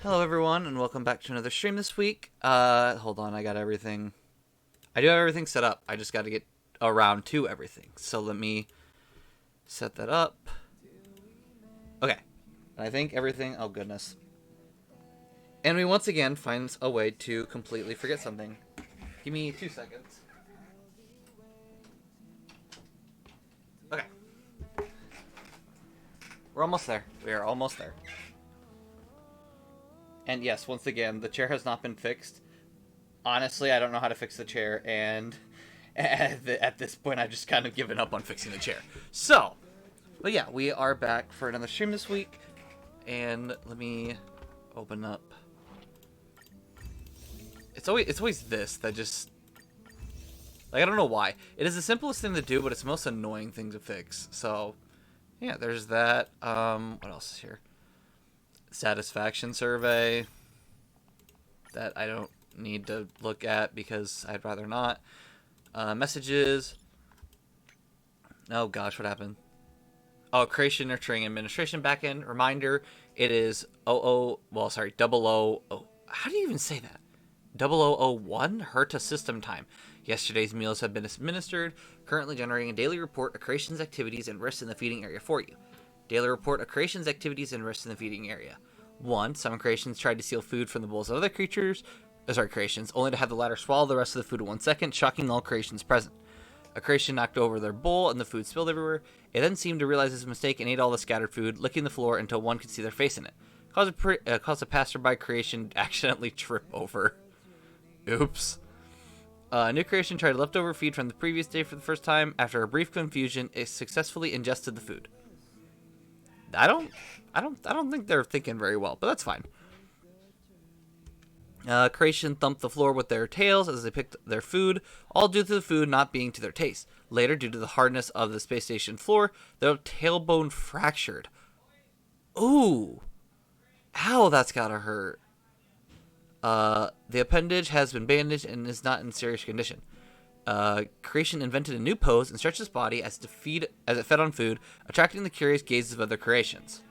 Hello everyone and welcome back to another stream this week. Hold on, I got everything. I do have everything set up. I just got to get around to everything. So let me set that up. Okay. I think everything, oh goodness. And we once again find a way to completely forget something. Give me 2 seconds. Okay. We're almost there. We are almost there. And yes, once again, the chair has not been fixed. Honestly, I don't know how to fix the chair, and at this point, I've just kind of given up on fixing the chair. So, but yeah, we are back for another stream this week, and let me open up. It's always this that just, like, I don't know why. It is the simplest thing to do, but it's the most annoying thing to fix. So, yeah, there's that. What else is here? Satisfaction survey that I don't need to look at because I'd rather not. Messages. Oh gosh, what happened? Oh, creation, nurturing, administration backend. Reminder, it is double O. Oh, how do you even say that? 0001 Herta system time. Yesterday's meals have been administered. Currently generating a daily report of creation's activities and risks in the feeding area for you. Daily report of creation's activities and risks in the feeding area. 1. Some creations tried to steal food from the bowls of other creations, only to have the latter swallow the rest of the food in 1 second, shocking all creations present. A creation knocked over their bowl and the food spilled everywhere. It then seemed to realize his mistake and ate all the scattered food, licking the floor until one could see their face in it. Caused a passerby creation to accidentally trip over. Oops. A new creation tried leftover feed from the previous day for the first time. After a brief confusion, it successfully ingested the food. I don't think they're thinking very well, but that's fine. Creation thumped the floor with their tails as they picked their food, all due to the food not being to their taste. Later, due to the hardness of the space station floor, their tailbone fractured. Ooh. Ow, that's gotta hurt. The appendage has been bandaged and is not in serious condition. Creation invented a new pose and stretched its body as it fed on food, attracting the curious gazes of other creations.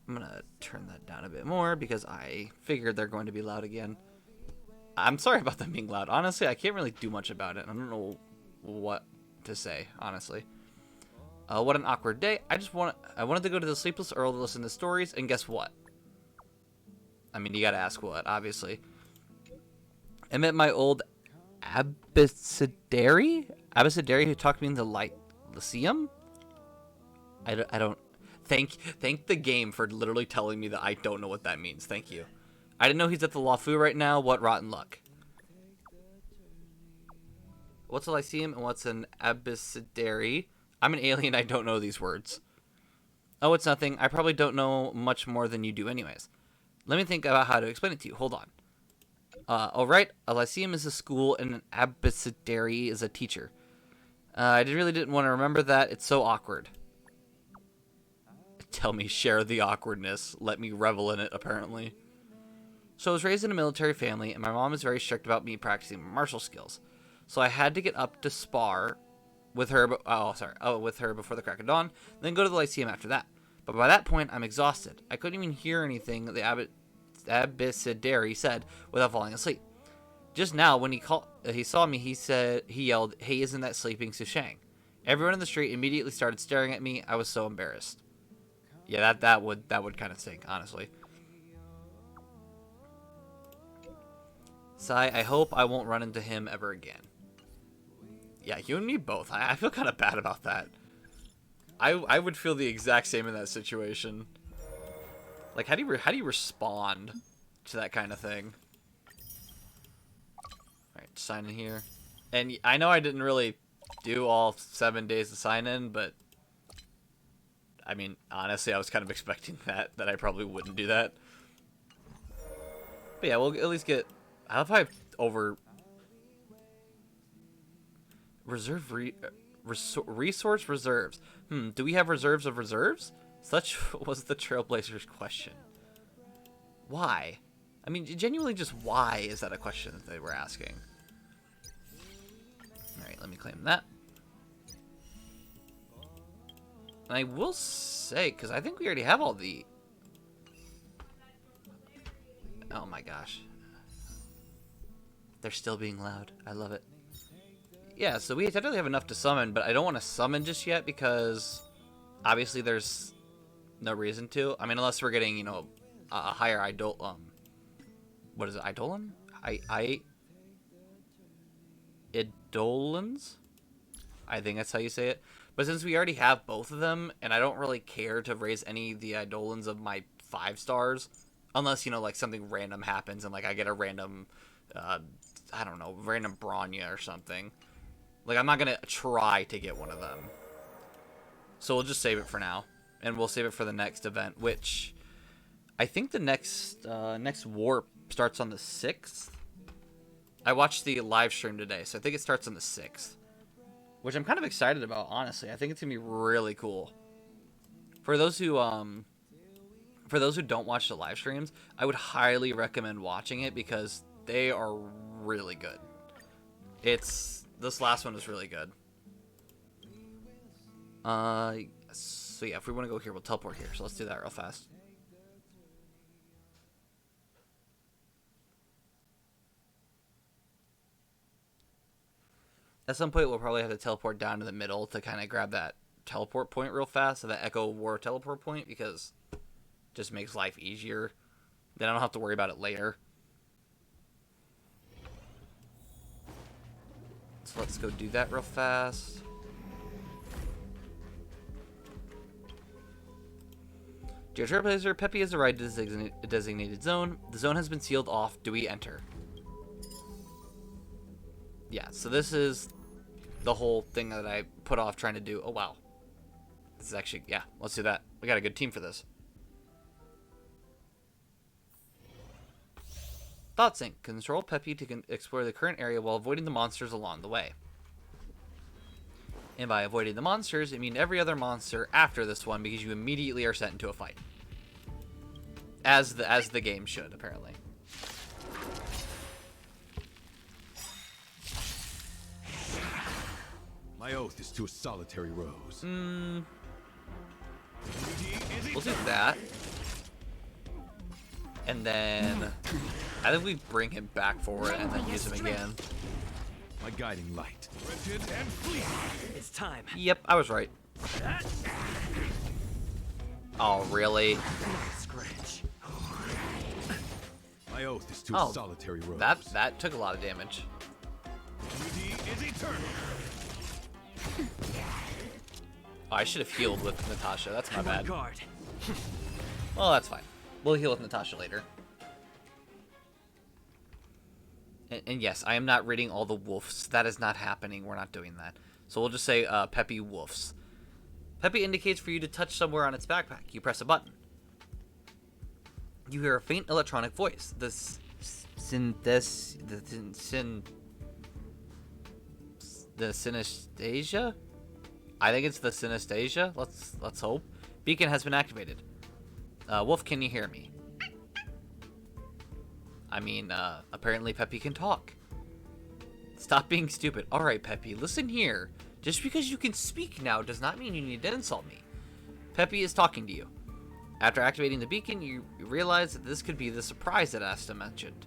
I'm gonna turn that down a bit more because I figured they're going to be loud again. I'm sorry about them being loud. Honestly, I can't really do much about it. I don't know what to say, honestly. What an awkward day. I wanted to go to the Sleepless Earl to listen to stories, and guess what? I mean, you gotta ask what, obviously. I met my old abecedary who talked me into Lyceum? I don't... Thank the game for literally telling me that I don't know what that means. Thank you. I didn't know he's at the LaFu right now. What rotten luck. What's a Lyceum and what's an abecedary? I'm an alien. I don't know these words. Oh, it's nothing. I probably don't know much more than you do anyways. Let me think about how to explain it to you. Hold on. Alright. A Lyceum is a school and an abecedary is a teacher. I really didn't want to remember that. It's so awkward. Tell me, share the awkwardness. Let me revel in it, apparently. So I was raised in a military family, and my mom is very strict about me practicing martial skills. So I had to get up to spar with her, with her before the crack of dawn, then go to the Lyceum after that. But by that point, I'm exhausted. I couldn't even hear anything the abecedary said without falling asleep. Just now, when he saw me, he yelled, "Hey, isn't that sleeping Sushang?" Everyone in the street immediately started staring at me. I was so embarrassed. Yeah, that would kind of stink, honestly. Sigh, I hope I won't run into him ever again. Yeah, you and me both. I feel kind of bad about that. I would feel the exact same in that situation. Like, how do you respond to that kind of thing? Alright, sign in here. And I know I didn't really do all 7 days to sign in, but I mean, honestly, I was kind of expecting that I probably wouldn't do that. But yeah, we'll at least get... I love how I have over... Resource reserves. Do we have reserves of reserves? Such was the Trailblazers' question. Why? I mean, genuinely just why is that a question that they were asking? Alright, let me claim that. And I will say, because I think we already have all the... Oh my gosh. They're still being loud. I love it. Yeah, so we technically have enough to summon, but I don't want to summon just yet because obviously there's no reason to. I mean, unless we're getting, you know, a higher idol... what is it? Eidolon? Eidolons? I think that's how you say it. But since we already have both of them, and I don't really care to raise any of the Eidolons of my 5 stars, unless, you know, like something random happens and like I get a random, I don't know, random Bronya or something. Like, I'm not going to try to get one of them. So we'll just save it for now. And we'll save it for the next event, which I think the next warp starts on the 6th. I watched the live stream today, so I think it starts on the 6th. Which I'm kind of excited about, honestly. I think it's going to be really cool. For those who don't watch the live streams, I would highly recommend watching it because they are really good. This last one is really good. So yeah, if we want to go here, we'll teleport here. So let's do that real fast. At some point, we'll probably have to teleport down to the middle to kind of grab that teleport point real fast, so that Echo War teleport point, because it just makes life easier. Then I don't have to worry about it later. So let's go do that real fast. Dear Trailblazer, Peppy has arrived at a designated zone. The zone has been sealed off. Do we enter? Yeah, so this is the whole thing that I put off trying to do. Oh, wow. This is actually, yeah, let's do that. We got a good team for this. Thought Sync. Control Peppy to explore the current area while avoiding the monsters along the way. And by avoiding the monsters, I mean every other monster after this one, because you immediately are sent into a fight. As the game should, apparently. My oath is to a solitary rose. We'll do that. And then I think we bring him back forward and then use him again. My guiding light. It's time. Yep, I was right. Oh, really? Scratch. My oath is to a solitary rose. That took a lot of damage. Oh, I should have healed with Natasha. That's my bad. Guard. Well, that's fine. We'll heal with Natasha later. And yes, I am not reading all the wolves. That is not happening. We're not doing that. So we'll just say Peppy wolves. Peppy indicates for you to touch somewhere on its backpack. You press a button. You hear a faint electronic voice. The synesthesia? I think it's the synesthesia. Let's hope. Beacon has been activated. Wolf, can you hear me? I mean, apparently Peppy can talk. Stop being stupid. Alright, Peppy, listen here. Just because you can speak now does not mean you need to insult me. Peppy is talking to you. After activating the beacon, you realize that this could be the surprise that Asta mentioned.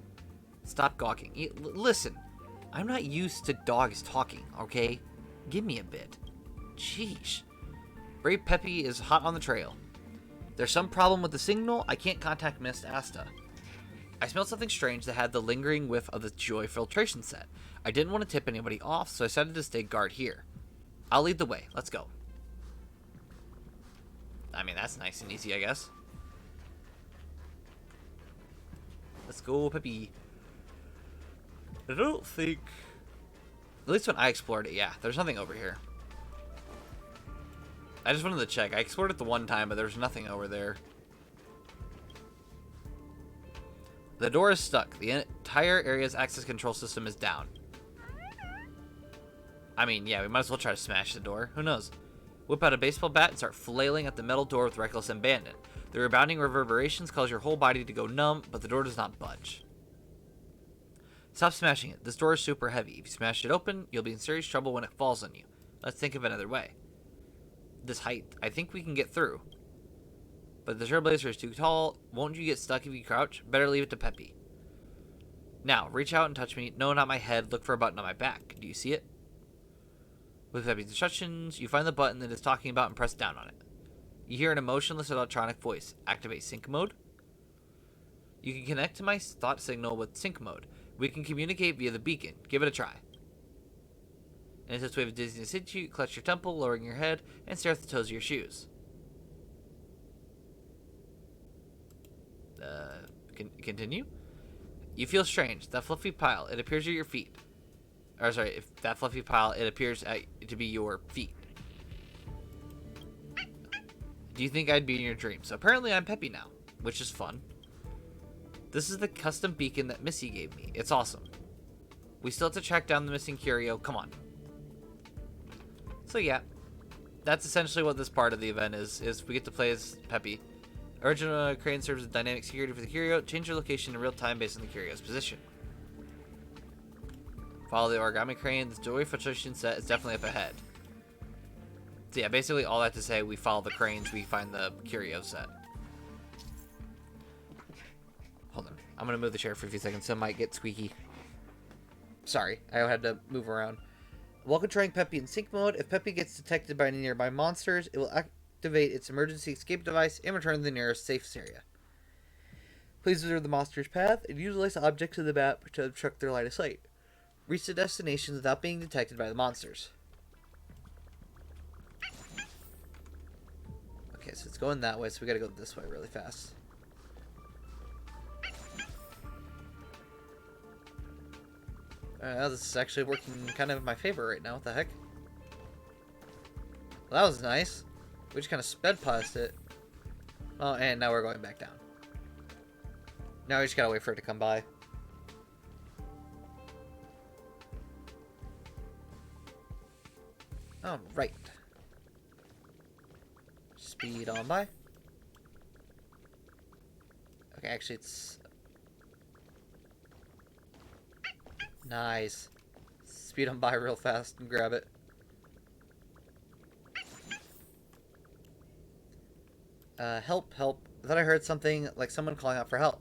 Stop gawking. Listen, I'm not used to dogs talking, okay? Give me a bit. Sheesh. Brave Peppy is hot on the trail. There's some problem with the signal. I can't contact Miss Asta. I smelled something strange that had the lingering whiff of the Joy filtration set. I didn't want to tip anybody off, so I decided to stay guard here. I'll lead the way. Let's go. I mean, that's nice and easy, I guess. Let's go, Peppy. I don't think... At least when I explored it, yeah, there's nothing over here. I just wanted to check. I explored it the one time, but there's nothing over there. The door is stuck. The entire area's access control system is down. I mean, yeah, we might as well try to smash the door. Who knows? Whip out a baseball bat and start flailing at the metal door with reckless abandon. The rebounding reverberations cause your whole body to go numb, but the door does not budge. Stop smashing it. This door is super heavy. If you smash it open, you'll be in serious trouble when it falls on you. Let's think of another way. this height. I think we can get through. But the trailblazer is too tall. Won't you get stuck if you crouch? Better leave it to Peppy. Now, reach out and touch me. No, not my head. Look for a button on my back. Do you see it? With Peppy's instructions, you find the button that it's talking about and press down on it. You hear an emotionless electronic voice. Activate sync mode. You can connect to my thought signal with sync mode. We can communicate via the beacon. Give it a try. An intense wave of dizziness hits you. Clutch your temple, lowering your head, and stare at the toes of your shoes. Continue. You feel strange. That fluffy pile, it appears at your feet. Or sorry, if that fluffy pile, it appears to be your feet. Do you think I'd be in your dreams? So apparently I'm Peppy now, which is fun. This is the custom beacon that Missy gave me. It's awesome. We still have to track down the missing curio. Come on. So yeah, that's essentially what this part of the event is we get to play as Peppy. Original crane serves as dynamic security for the curio. Change your location in real time based on the curio's position. Follow the origami crane. The joy filtration set is definitely up ahead. So yeah, basically all that to say, we follow the cranes, we find the curio set. Hold on. I'm going to move the chair for a few seconds so it might get squeaky. Sorry, I had to move around. While controlling Peppy in sync mode, if Peppy gets detected by any nearby monsters, it will activate its emergency escape device and return to the nearest safe area. Please observe the monster's path and utilize objects in the map to obstruct their line of sight. Reach the destination without being detected by the monsters. Okay, so it's going that way, so we gotta go this way really fast. This is actually working kind of in my favor right now. What the heck? Well, that was nice. We just kind of sped past it. Oh, and now we're going back down. Now we just gotta wait for it to come by. All right. Speed on by. Okay, actually it's... Nice. Speed on by real fast and grab it. Help, help. I thought I heard something like someone calling out for help.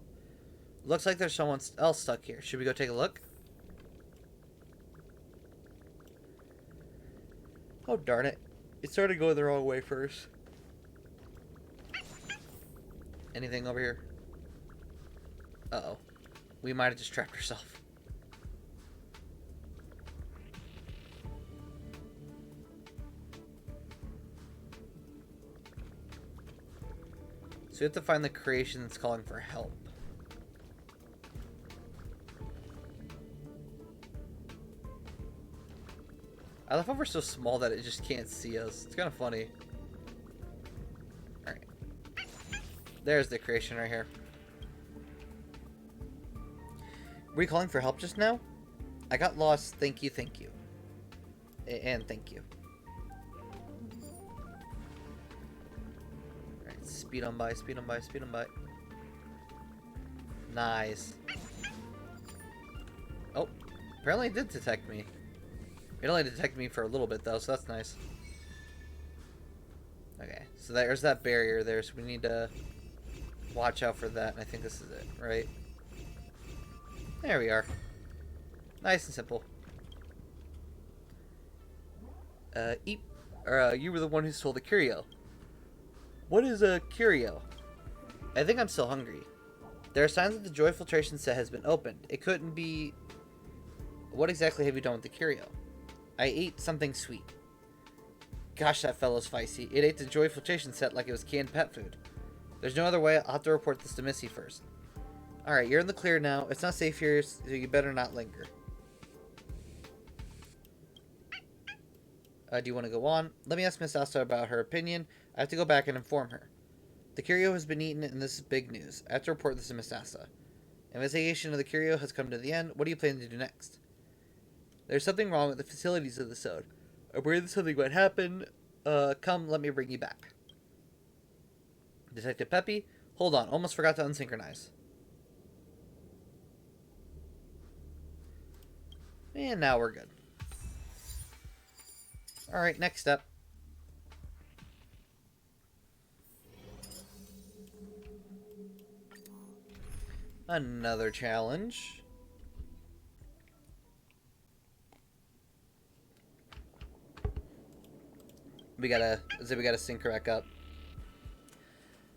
Looks like there's someone else stuck here. Should we go take a look? Oh, darn it. It started going the wrong way first. Anything over here? Uh-oh. We might have just trapped ourselves. So we have to find the creation that's calling for help. I love how we're so small that it just can't see us. It's kind of funny. Alright. There's the creation right here. Were you calling for help just now? I got lost. Thank you, thank you. And thank you. Alright, speed on by, speed on by, speed on by. Nice. Oh, apparently it did detect me. It only detected me for a little bit though, so that's nice. Okay, so there's that barrier there, so we need to watch out for that, and I think this is it, right? There we are. Nice and simple. You were the one who stole the curio. What is a curio? I think I'm still hungry. There are signs that the joy filtration set has been opened. It couldn't be... What exactly have you done with the curio? I ate something sweet. Gosh, that fellow's feisty. It ate the joy filtration set like it was canned pet food. There's no other way. I'll have to report this to Missy first. Alright, you're in the clear now. It's not safe here, so you better not linger. Do you want to go on? Let me ask Miss Asta about her opinion. I have to go back and inform her. The curio has been eaten, and this is big news. I have to report this to Miss Asta. Investigation of the curio has come to the end. What do you plan to do next? There's something wrong with the facilities of the zone. I'm worried that something might happen. Come, let me bring you back. Detective Peppy? Hold on, almost forgot to unsynchronize. And now we're good. Alright, next up. Another challenge. We gotta sync her back up.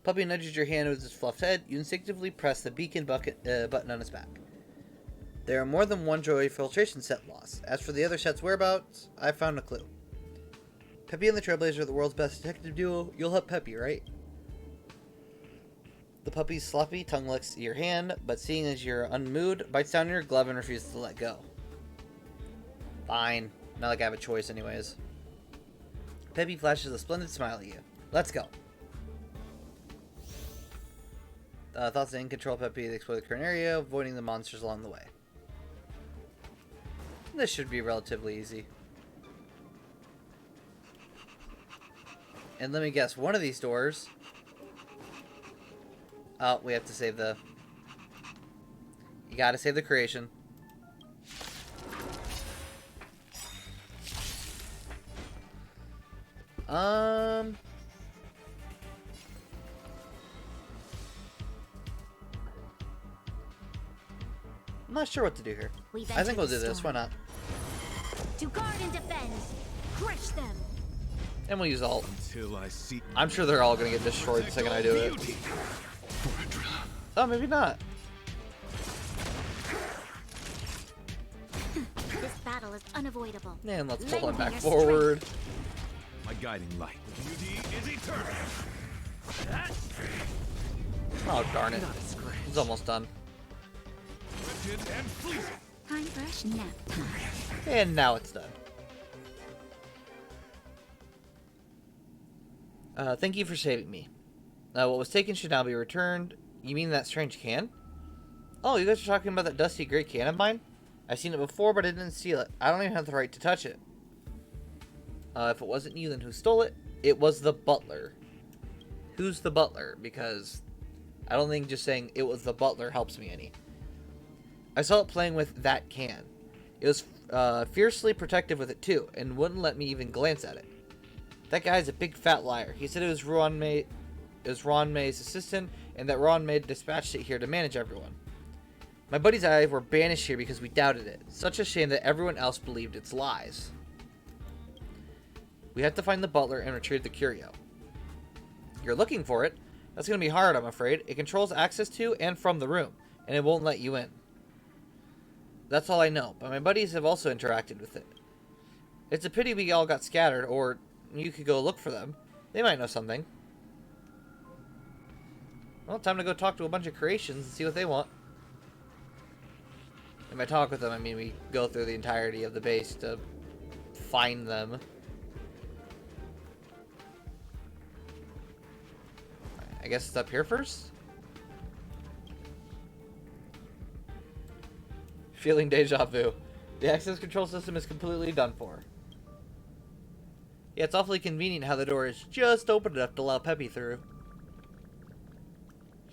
Puppy nudges your hand with his fluffed head. You instinctively press the beacon button on his back. There are more than one joy filtration set lost. As for the other set's whereabouts, I found a clue. Peppy and the Trailblazer are the world's best detective duo. You'll help Peppy, right? The puppy's sloppy tongue licks your hand, but seeing as you're unmoved, bites down your glove and refuses to let go. Fine. Not like I have a choice anyways. Peppy flashes a splendid smile at you. Let's go. Thoughts that in control Peppy to explore the current area, avoiding the monsters along the way. This should be relatively easy. And let me guess, one of these doors... Oh, we have to save the... You gotta save the creation. I'm not sure what to do here. I think we'll do this. Why not? To guard and defend. Crush them. And we'll use alt. Until I see. I'm sure they're all gonna get destroyed the second I do it. Oh, maybe not. This battle is unavoidable. And let's pull him Lend me back your forward. My guiding light. Beauty is eternal. Oh, darn it. Not a scratch. It's almost done. Wretched and fleeting. Time for a nap time. And now it's done. Thank you for saving me. What was taken should now be returned. You mean that strange can? Oh, you guys are talking about that dusty gray can of mine? I've seen it before, but I didn't steal it. I don't even have the right to touch it. If it wasn't you, then who stole it? It was the butler. Who's the butler? Because I don't think just saying it was the butler helps me any. I saw it playing with that can. It was fiercely protective with it too, and wouldn't let me even glance at it. That guy's a big fat liar. He said it was Ron May's assistant, and that Ron May dispatched it here to manage everyone. My buddies and I were banished here because we doubted it. Such a shame that everyone else believed its lies. We have to find the butler and retrieve the curio. You're looking for it? That's going to be hard, I'm afraid. It controls access to and from the room, and it won't let you in. That's all I know, but my buddies have also interacted with it. It's a pity we all got scattered, or you could go look for them. They might know something. Well, time to go talk to a bunch of creations and see what they want. And by talk with them, I mean we go through the entirety of the base to find them. I guess it's up here first? Feeling deja vu. The access control system is completely done for. Yeah, it's awfully convenient how the door is just open enough to allow Peppy through.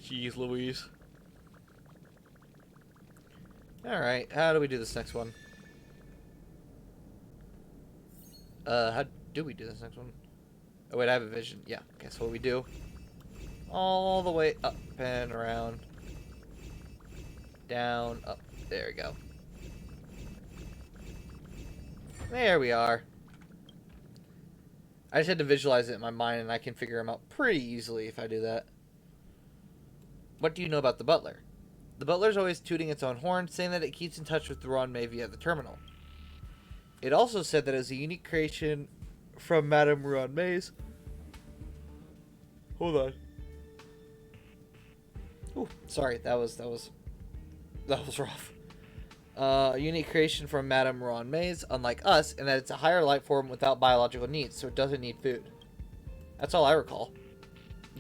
Jeez Louise. Alright, how do we do this next one? How do we do this next one? Oh wait, I have a vision. Yeah, guess what we do? All the way up and around. Down, up. There we go. There we are. I just had to visualize it in my mind, and I can figure them out pretty easily if I do that. What do you know about the butler? The butler's always tooting its own horn, saying that it keeps in touch with Ron May via the terminal. It also said that it was a unique creation from Madame Ron May's. Hold on. Ooh, sorry, that was rough. A unique creation from Madame Ron May's, unlike us, in that it's a higher life form without biological needs, so it doesn't need food. That's all I recall.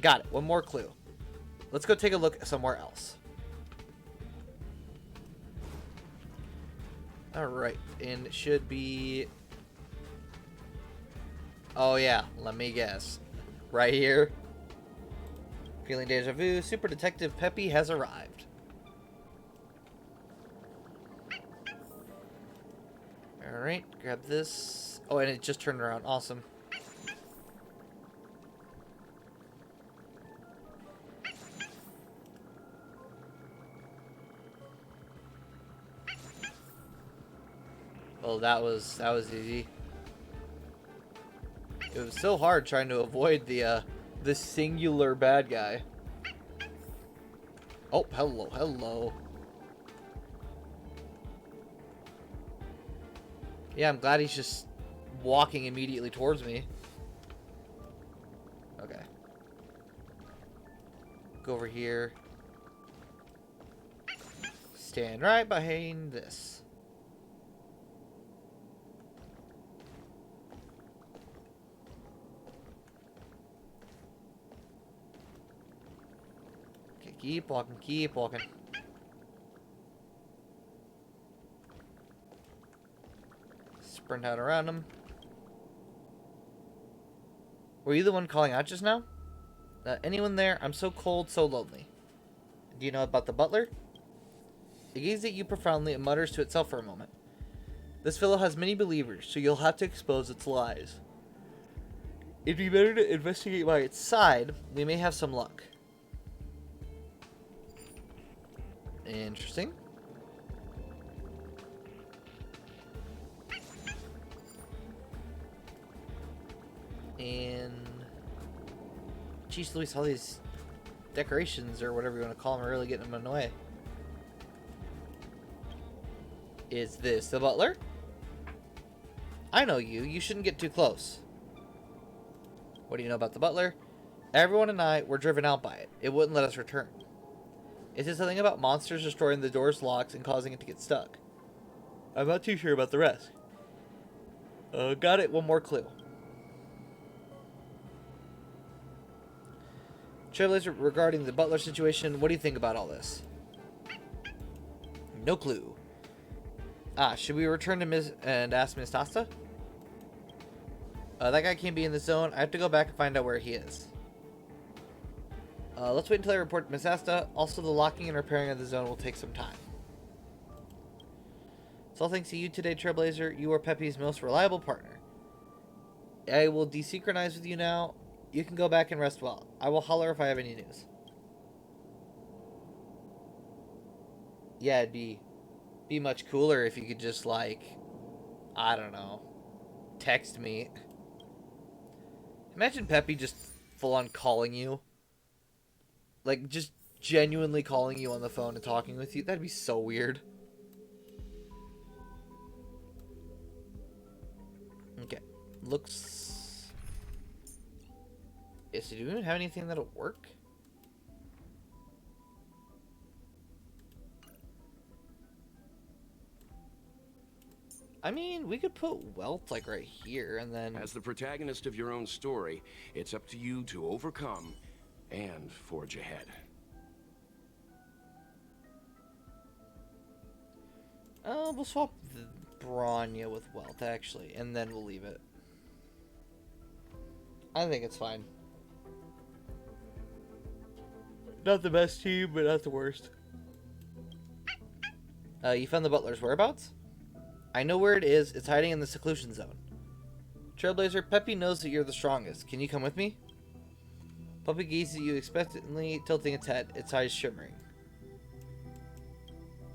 Got it. One more clue. Let's go take a look somewhere else. Alright, and it should be... Oh yeah, let me guess. Right here. Feeling deja vu, Super Detective Peppy has arrived. Alright, grab this. Oh, and it just turned around. Awesome. Well, that was easy. It was so hard trying to avoid the singular bad guy. Oh, hello, hello. Yeah, I'm glad he's just walking immediately towards me. Okay. Go over here. Stand right behind this. Okay, keep walking, keep walking. Sprint out around him. Were you the one calling out just now? Anyone there? I'm so cold, so lonely. Do you know about the butler? It gazes at you profoundly and mutters to itself for a moment. This fellow has many believers, so you'll have to expose its lies. It'd be better to investigate by its side. We may have some luck. Interesting. And... Jeez Louise, all these decorations, or whatever you want to call them, are really getting them in the way. Is this the butler? I know you. You shouldn't get too close. What do you know about the butler? Everyone and I were driven out by it. It wouldn't let us return. Is it something about monsters destroying the door's locks and causing it to get stuck? I'm not too sure about the rest. Got it. One more clue. Trailblazer, regarding the butler situation, what do you think about all this? No clue. Should we return to Ms. and ask Miss Tasta? That guy can't be in the zone. I have to go back and find out where he is. Let's wait until I report to Miss Asta. Also, the locking and repairing of the zone will take some time. It's all thanks to you today, Trailblazer. You are Peppy's most reliable partner. I will desynchronize with you now. You can go back and rest well. I will holler if I have any news. Yeah, it'd be much cooler if you could just, like, I don't know, text me. Imagine Peppy just full on calling you. Like, just genuinely calling you on the phone and talking with you. That'd be so weird. Okay. Looks... Yeah, so do we even have anything that'll work? I mean, we could put wealth, like, right here, and then... As the protagonist of your own story, it's up to you to overcome and forge ahead. We'll swap the Bronya with wealth, actually, and then we'll leave it. I think it's fine. Not the best team, but not the worst. You found the butler's whereabouts? I know where it is. It's hiding in the seclusion zone. Trailblazer, Peppy knows that you're the strongest. Can you come with me? Puppy gazes at you expectantly, tilting its head, its eyes shimmering.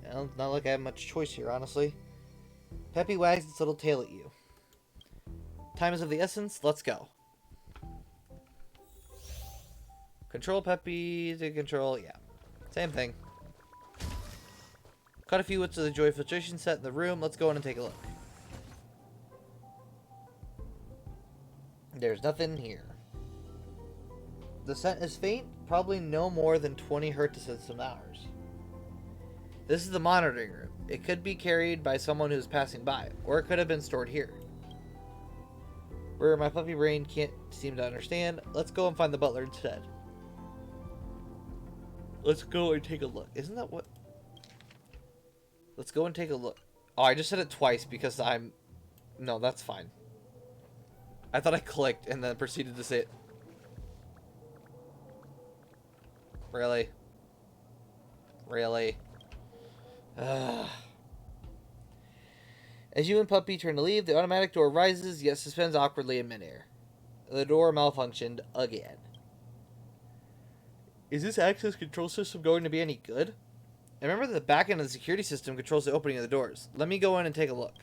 Well, not like I have much choice here, honestly. Peppy wags its little tail at you. Time is of the essence. Let's go. Control Peppy to control, yeah. Same thing. Caught a few wits of the Joy Filtration set in the room. Let's go in and take a look. There's nothing here. The scent is faint, probably no more than 20 hertz in some hours. This is the monitoring room. It could be carried by someone who's passing by, or it could have been stored here. Where my puppy brain can't seem to understand, let's go and find the butler instead. Let's go and take a look. Isn't that what... Let's go and take a look. Oh, I just said it twice because I'm... No, that's fine. I thought I clicked and then proceeded to say it. Really? Really? As you and Puppy turn to leave, the automatic door rises, yet suspends awkwardly in midair. The door malfunctioned again. Is this access control system going to be any good? And remember that the back end of the security system controls the opening of the doors. Let me go in and take a look.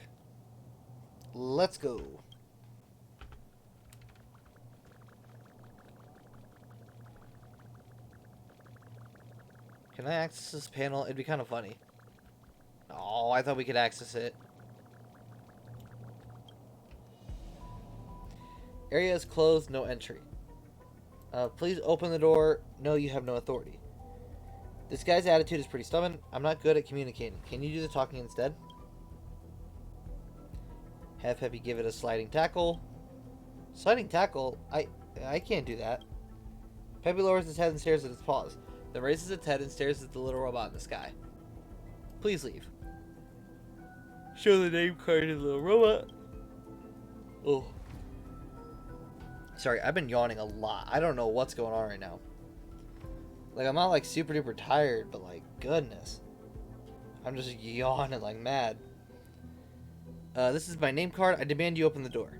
Let's go. Can I access this panel? It'd be kind of funny. Oh, I thought we could access it. Area is closed, no entry. Please open the door. No, you have no authority. This guy's attitude is pretty stubborn. I'm not good at communicating. Can you do the talking instead? Have Peppy give it a sliding tackle. Sliding tackle? I can't do that. Peppy lowers his head and stares at its paws. Then raises its head and stares at the little robot in the sky. Please leave. Show the name card to the little robot. Oh. Sorry, I've been yawning a lot. I don't know what's going on right now. Like, I'm not like super duper tired, but like, goodness. I'm just yawning like mad. This is my name card. I demand you open the door.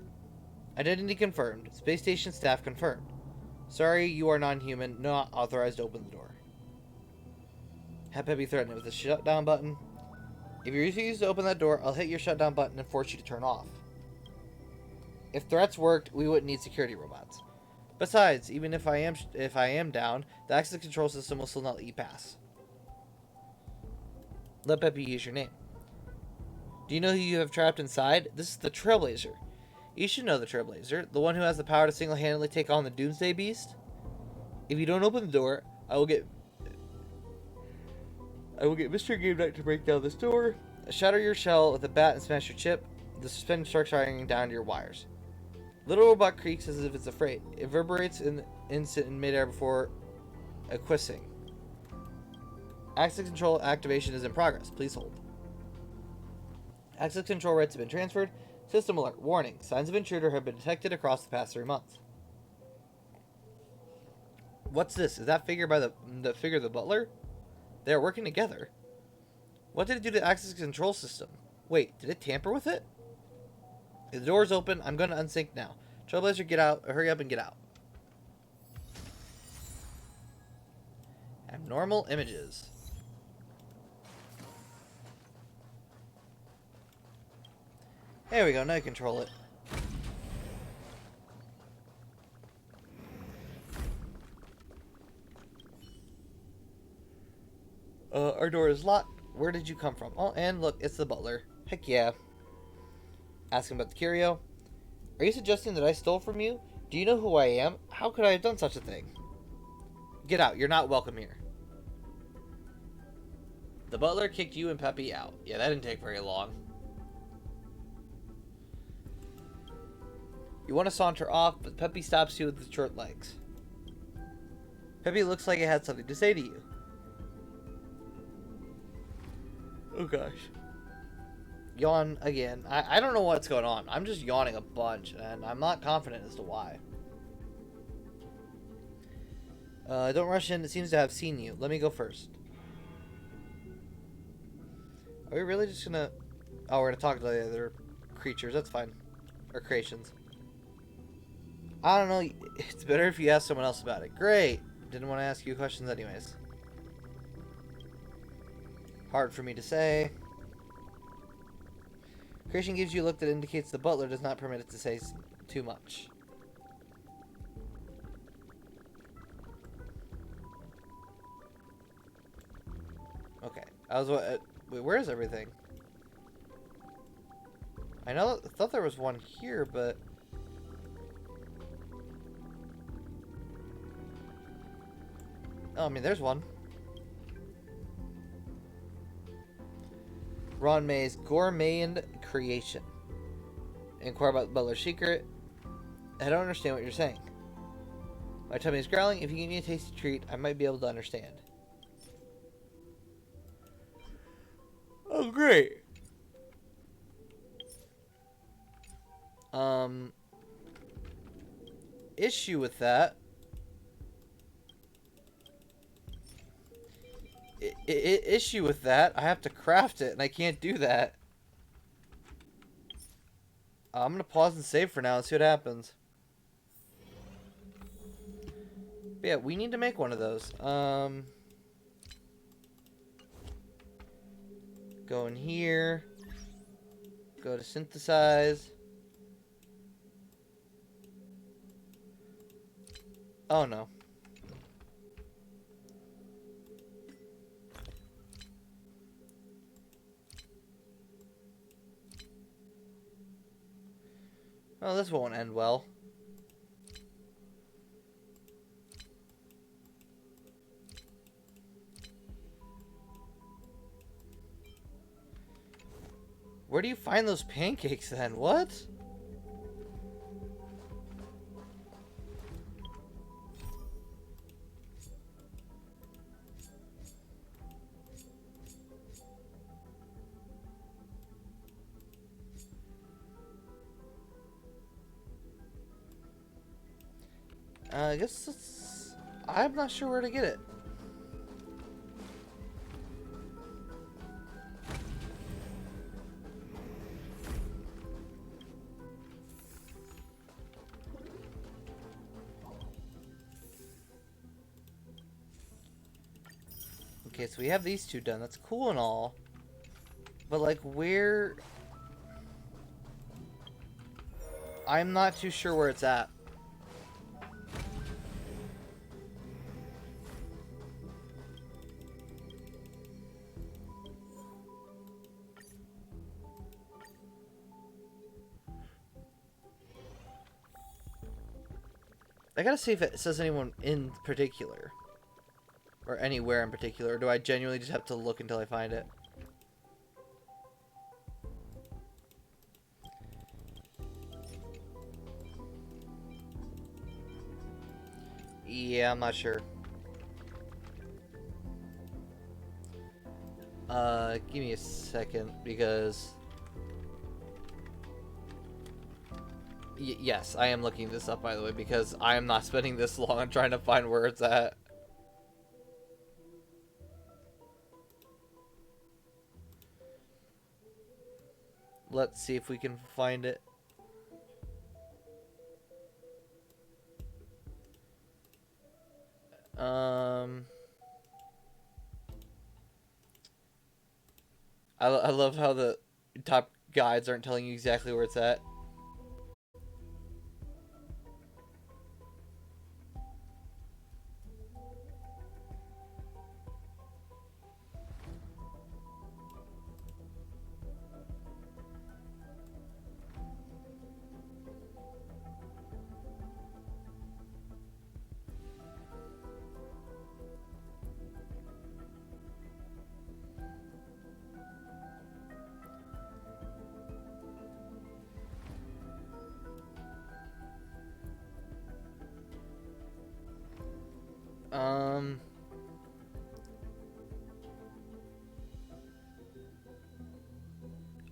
Identity confirmed. Space station staff confirmed. Sorry, you are non-human. Not authorized to open the door. Have Peppy threaten it with a shutdown button. If you refuse to open that door, I'll hit your shutdown button and force you to turn off. If threats worked, we wouldn't need security robots. Besides, even if I am down, the access control system will still not let you pass. Let Peppy use your name. Do you know who you have trapped inside? This is the Trailblazer. You should know the Trailblazer, the one who has the power to single-handedly take on the Doomsday Beast. If you don't open the door, I will get Mr. Game Knight to break down this door, shatter your shell with a bat and smash your chip. The suspended sharks hanging down to your wires. Little robot creaks as if it's afraid. It vibrates in midair before acquiescing. Access control activation is in progress. Please hold. Access control rights have been transferred. System alert. Warning. Signs of intruder have been detected across the past 3 months. What's this? Is that figure by the figure of the butler? They are working together. What did it do to the access control system? Wait, did it tamper with it? If the door's open, I'm going to unsync now. Trailblazer, get out. Hurry up and get out. Abnormal images. There we go. Now you control it. Our door is locked. Where did you come from? Oh, and look, it's the butler. Heck yeah. Ask him about the curio. Are you suggesting that I stole from you? Do you know who I am? How could I have done such a thing? Get out. You're not welcome here. The butler kicked you and Peppy out. Yeah, that didn't take very long. You want to saunter off, but Peppy stops you with his short legs. Peppy looks like it had something to say to you. Oh gosh. Yawn again. I don't know what's going on. I'm just yawning a bunch, and I'm not confident as to why. Don't rush in. It seems to have seen you. Let me go first. Are we really just gonna... Oh, we're gonna talk to the other creatures. That's fine. Or creations. I don't know. It's better if you ask someone else about it. Great. Didn't want to ask you questions anyways. Hard for me to say. Creation gives you a look that indicates the butler does not permit it to say too much. Okay. Wait, where is everything? I thought there was one here, but... Oh, I mean, there's one. Ron May's gourmand creation. Inquire about the butler's secret. I don't understand what you're saying. My tummy is growling. If you give me a tasty treat, I might be able to understand. Oh, great. Issue with that. Issue with that. I have to craft it, and I can't do that. I'm gonna pause and save for now and see what happens. But yeah, we need to make one of those. Go in here. Go to synthesize. Oh no. Oh, this won't end well. Where do you find those pancakes then? What? I guess it's... I'm not sure where to get it. Okay, so we have these two done. That's cool and all. But, like, where... I'm not too sure where it's at. I gotta see if it says anyone in particular. Or anywhere in particular. Or do I genuinely just have to look until I find it? Yeah, I'm not sure. Give me a second, because... yes, I am looking this up, by the way, because I am not spending this long on trying to find where it's at. Let's see if we can find it. I love how the top guides aren't telling you exactly where it's at.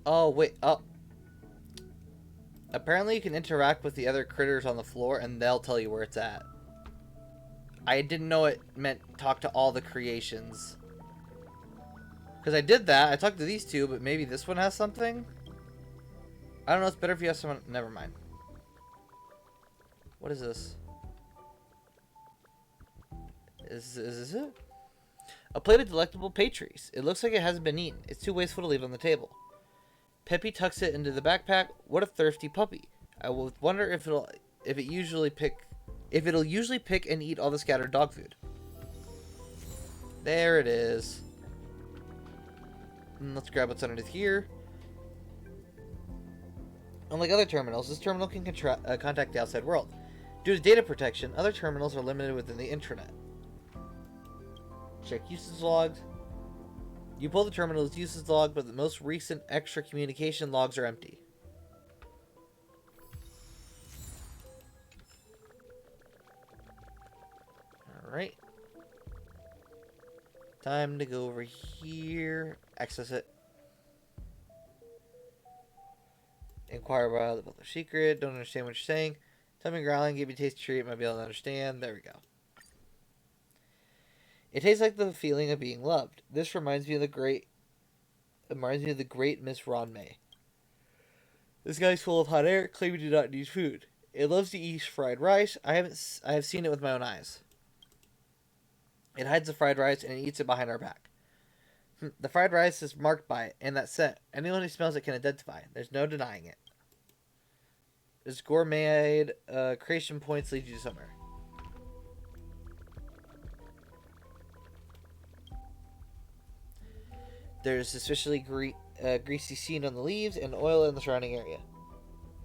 Oh, wait. Oh. Apparently you can interact with the other critters on the floor and they'll tell you where it's at. I didn't know it meant talk to all the creations. Because I did that. I talked to these two, but maybe this one has something? I don't know. It's better if you have someone... Never mind. What is this? Is this it? A plate of delectable patries. It looks like it hasn't been eaten. It's too wasteful to leave on the table. Peppy tucks it into the backpack. What a thirsty puppy! I will wonder if it'll usually pick and eat all the scattered dog food. There it is. And let's grab what's underneath here. Unlike other terminals, this terminal can contact the outside world. Due to data protection, other terminals are limited within the intranet. Check usage logs. You pull the terminal's usage log, but the most recent extra communication logs are empty. Alright. Time to go over here. Access it. Inquire about the butler's secret. Don't understand what you're saying. Tell me growling, give me a tasty treat. Might be able to understand. There we go. It tastes like the feeling of being loved. This reminds me of the great Miss Ron May. This guy's full of hot air, claiming to not need food. It loves to eat fried rice. I have seen it with my own eyes. It hides the fried rice and it eats it behind our back. The fried rice is marked by it, and that scent. Anyone who smells it can identify. There's no denying it. This gourmet creation points lead you somewhere. There's suspiciously greasy sheen on the leaves and oil in the surrounding area.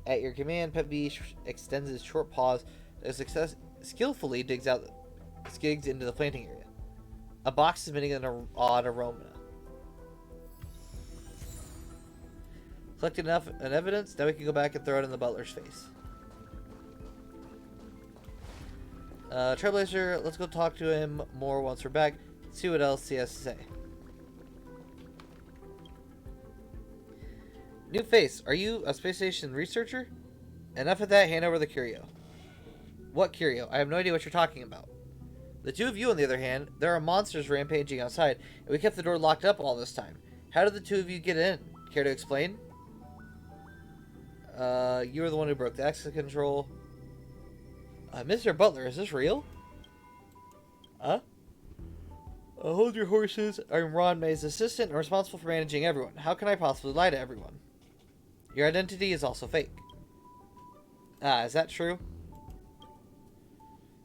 At your command, Pet B extends his short paws and skillfully digs into the planting area. A box is emitting an odd aroma. Collected enough evidence, now we can go back and throw it in the butler's face. Trailblazer, let's go talk to him more once we're back. See what else he has to say. New face, are you a space station researcher? Enough of that, hand over the curio. What curio? I have no idea what you're talking about. The two of you, on the other hand, there are monsters rampaging outside, and we kept the door locked up all this time. How did the two of you get in? Care to explain? You were the one who broke the access control. Mr. Butler, is this real? Huh? Hold your horses. I'm Ron May's assistant and responsible for managing everyone. How can I possibly lie to everyone? Your identity is also fake. Is that true?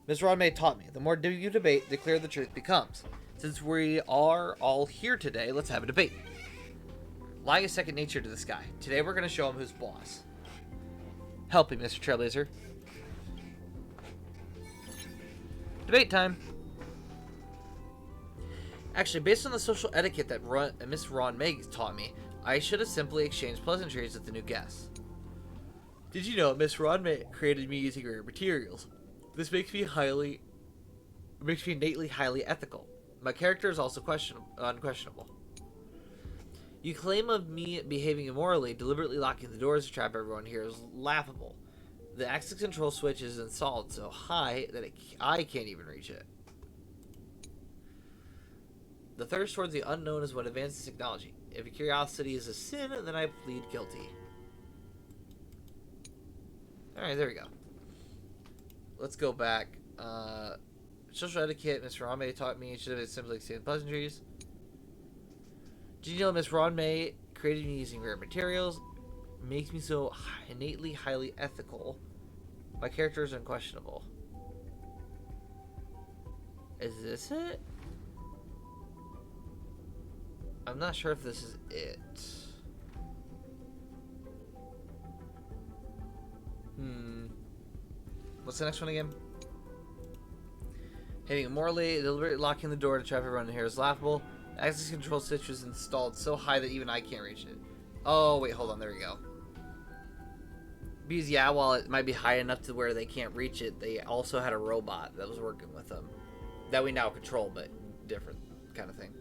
Ms. Ron May taught me. The more you debate, the clearer the truth becomes. Since we are all here today, let's have a debate. Lying is second nature to this guy. Today we're going to show him who's boss. Help me, Mr. Trailblazer. Debate time. Actually, based on the social etiquette that Miss Ron May taught me, I should have simply exchanged pleasantries with the new guests. Did you know Miss Ron May created me using rare materials? This makes me innately highly ethical. My character is also unquestionable. You claim of me behaving immorally, deliberately locking the doors to trap everyone here is laughable. The access control switch is installed so high that I can't even reach it. The thirst towards the unknown is what advances technology. If curiosity is a sin, then I plead guilty. Alright, there we go. Let's go back. Social etiquette, Miss Ron May taught me. Should have simply exchanged pleasantries. Did you know Miss Ron May created me using rare materials? Makes me so innately highly ethical. My character is unquestionable. Is this it? I'm not sure if this is it. What's the next one again? Hitting immorally, deliberately locking the door to trap everyone in here is laughable. The access control switch was installed so high that even I can't reach it. Oh, wait, hold on. There we go. Because, yeah, while it might be high enough to where they can't reach it, they also had a robot that was working with them. That we now control, but different kind of thing.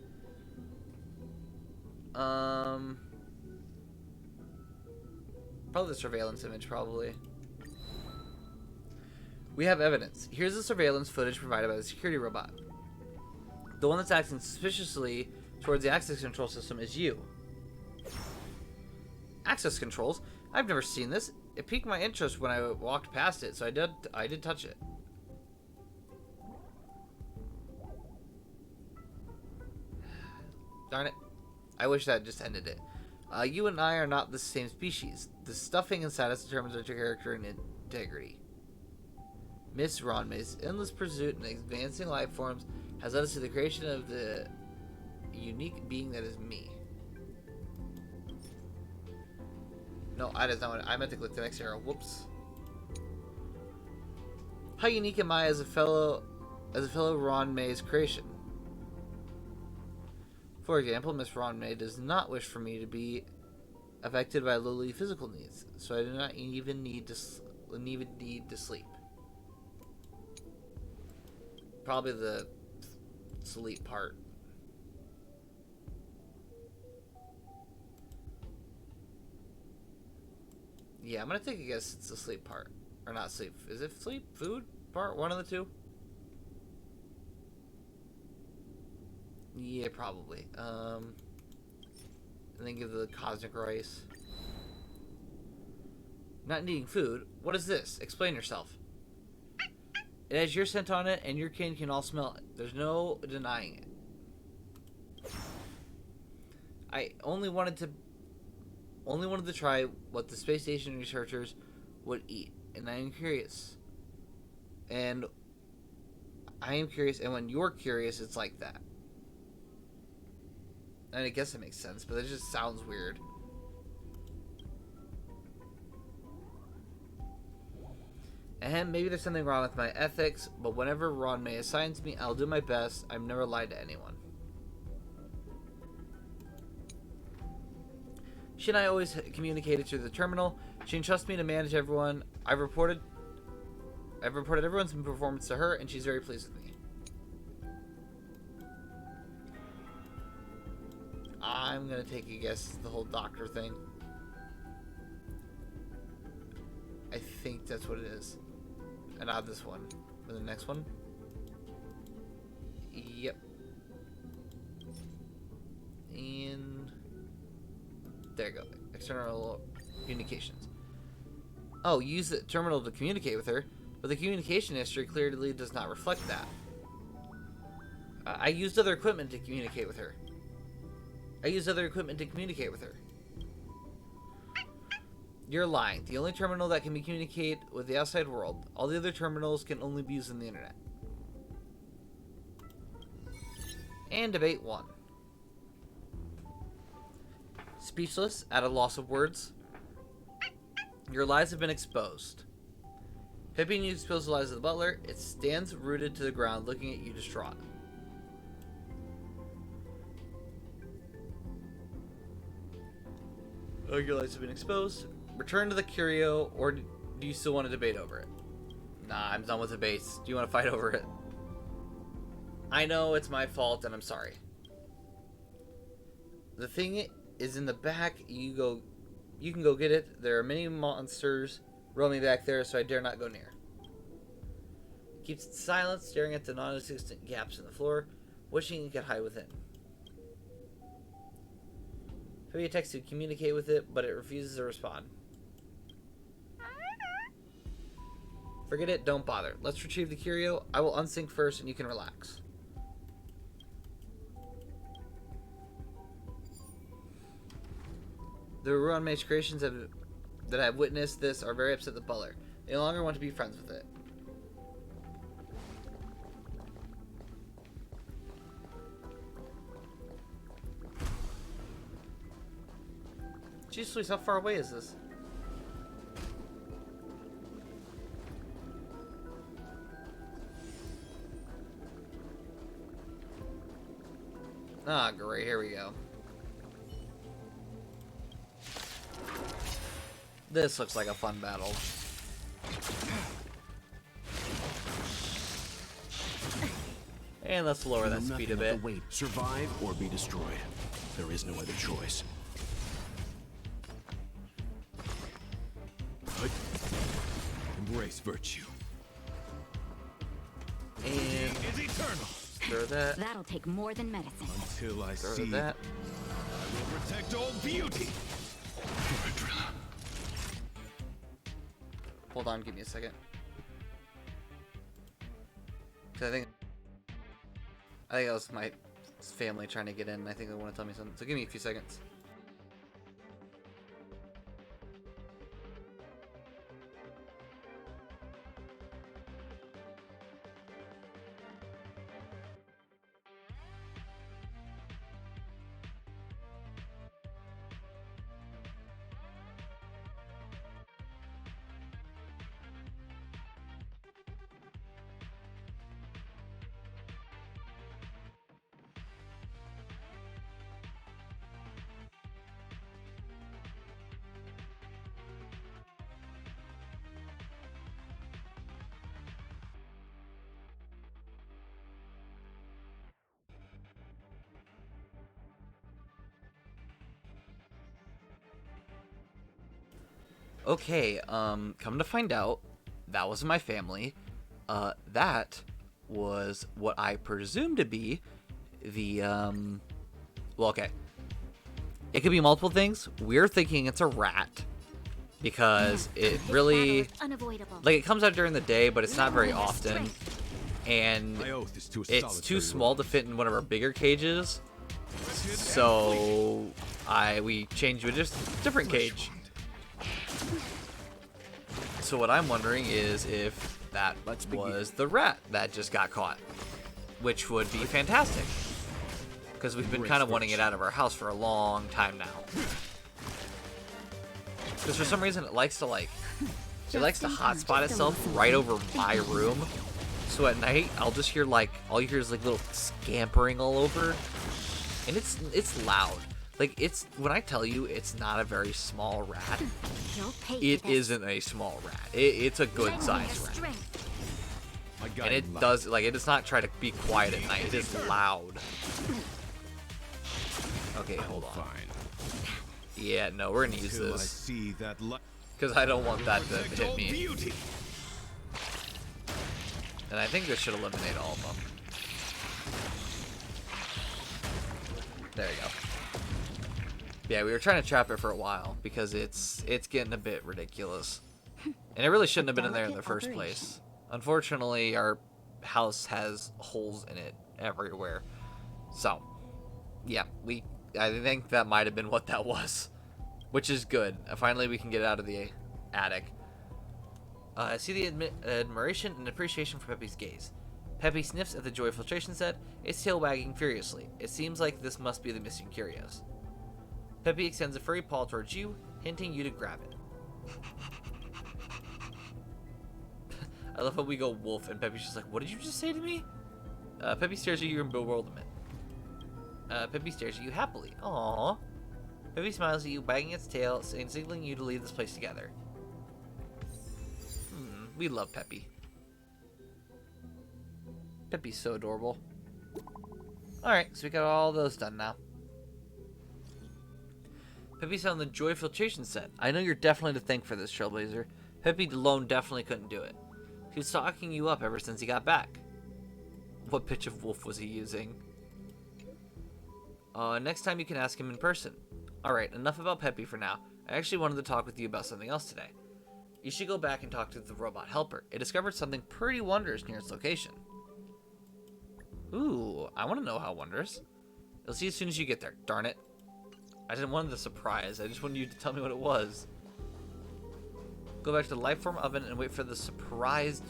Probably the surveillance image, probably. We have evidence. Here's the surveillance footage provided by the security robot. The one that's acting suspiciously towards the access control system is you. Access controls? I've never seen this. It piqued my interest when I walked past it, so I did touch it. Darn it. I wish that just ended it. You and I are not the same species. The stuffing inside us determines our character and integrity. Miss Ron May's endless pursuit in advancing life forms has led us to the creation of the unique being that is me. No, I just not. I meant to click the next arrow. Whoops. How unique am I as a fellow Ron May's creation? For example, Miss Ron May does not wish for me to be affected by lowly physical needs, so I do not even need to sleep. Probably the sleep part. Yeah, I'm gonna take a guess it's the sleep part. Or not sleep. Is it sleep? Food part? One of the two? Yeah, probably. And then give the cosmic rice. Not needing food? What is this? Explain yourself. It has your scent on it, and your kin can all smell it. There's no denying it. I only wanted to try what the space station researchers would eat, and I am curious. And when you're curious, it's like that. And I guess it makes sense, but it just sounds weird. And maybe there's something wrong with my ethics, but whenever Ron May assigns me, I'll do my best. I've never lied to anyone. She and I always communicated through the terminal. She entrusts me to manage everyone. I've reported everyone's performance to her, and she's very pleased with me. I'm gonna take a guess the whole doctor thing. I think that's what it is. And not this one, but the next one. Yep. And there you go. External communications. Oh, use the terminal to communicate with her, but the communication history clearly does not reflect that. I used other equipment to communicate with her. You're lying. The only terminal that can communicate with the outside world. All the other terminals can only be used on the internet. And debate 1. Speechless, at a loss of words. Your lies have been exposed. Pippin, you exposed the lies of the butler. It stands rooted to the ground, looking at you distraught. Oh, your lies have been exposed. Return to the curio, or do you still want to debate over it? Nah, I'm done with debates. Do you want to fight over it? I know it's my fault, and I'm sorry. The thing is in the back. You can go get it. There are many monsters roaming back there, so I dare not go near. Keeps silent, staring at the non-existent gaps in the floor, wishing he could hide within. Heavy attempts to communicate with it, but it refuses to respond. Forget it, don't bother. Let's retrieve the curio. I will unsync first and you can relax. The Ruan Mage creations that have witnessed this are very upset with the butler. They no longer want to be friends with it. Jeez Louise, how far away is this? Ah, great, here we go. This looks like a fun battle. And let's lower that speed a bit. Wait, survive or be destroyed. There is no other choice. Embrace virtue. And Is eternal. throw that. That'll take more than medicine. Until I Throw see that. I will protect all beauty. Hold on, give me a second. 'Cause I think that was my family trying to get in. I think they want to tell me something. So give me a few seconds. Okay, come to find out, that wasn't my family. That was what I presume to be the, well, okay. It could be multiple things. We're thinking it's a rat because it really, Unavoidable. like, it comes out during the day, but it's not very often. And my oath is to a it's too solitary small to fit in one of our bigger cages. So we changed to a just different cage. So what I'm wondering is if that was the rat that just got caught, which would be fantastic. because we've been kind of wanting it out of our house for a long time now. Because for some reason it likes to it likes to hotspot itself right over my room. So at night I'll just hear all you hear is like little scampering all over, and it's loud. Like when I tell you it's not a very small rat, it isn't a small rat. It's a good sized rat. And it does it does not try to be quiet at night. It is loud. Okay, hold on. Yeah, no, we're gonna use Till I this see that because I don't want that to protect hit all me. beauty. And I think this should eliminate all of them. There you go. Yeah, we were trying to trap it for a while because it's getting a bit ridiculous. And it really shouldn't have been in there in the first place. Unfortunately, our house has holes in it everywhere. So, yeah, I think that might have been what that was. Which is good. Finally, we can get out of the attic. I see the admiration and appreciation for Peppy's gaze. Peppy sniffs at the joy filtration set, its tail wagging furiously. It seems like this must be the missing curios. Peppy extends a furry paw towards you, hinting you to grab it. I love how we go wolf and Peppy's just like, what did you just say to me? Peppy stares at you in bewilderment. Peppy stares at you happily. Aww. Peppy smiles at you, wagging its tail, and signaling you to leave this place together. We love Peppy. Peppy's so adorable. Alright, so we got all those done now. Peppy's on the joy filtration set. I know you're definitely to thank for this, Trailblazer. Peppy alone definitely couldn't do it. He was stalking you up ever since he got back. What pitch of wolf was he using? Next time you can ask him in person. Alright, enough about Peppy for now. I actually wanted to talk with you about something else today. You should go back and talk to the robot helper. It discovered something pretty wondrous near its location. Ooh, I want to know how wondrous. You'll see as soon as you get there, darn it. I didn't want the surprise, I just wanted you to tell me what it was. Go back to the Lifeform oven and wait for the surprise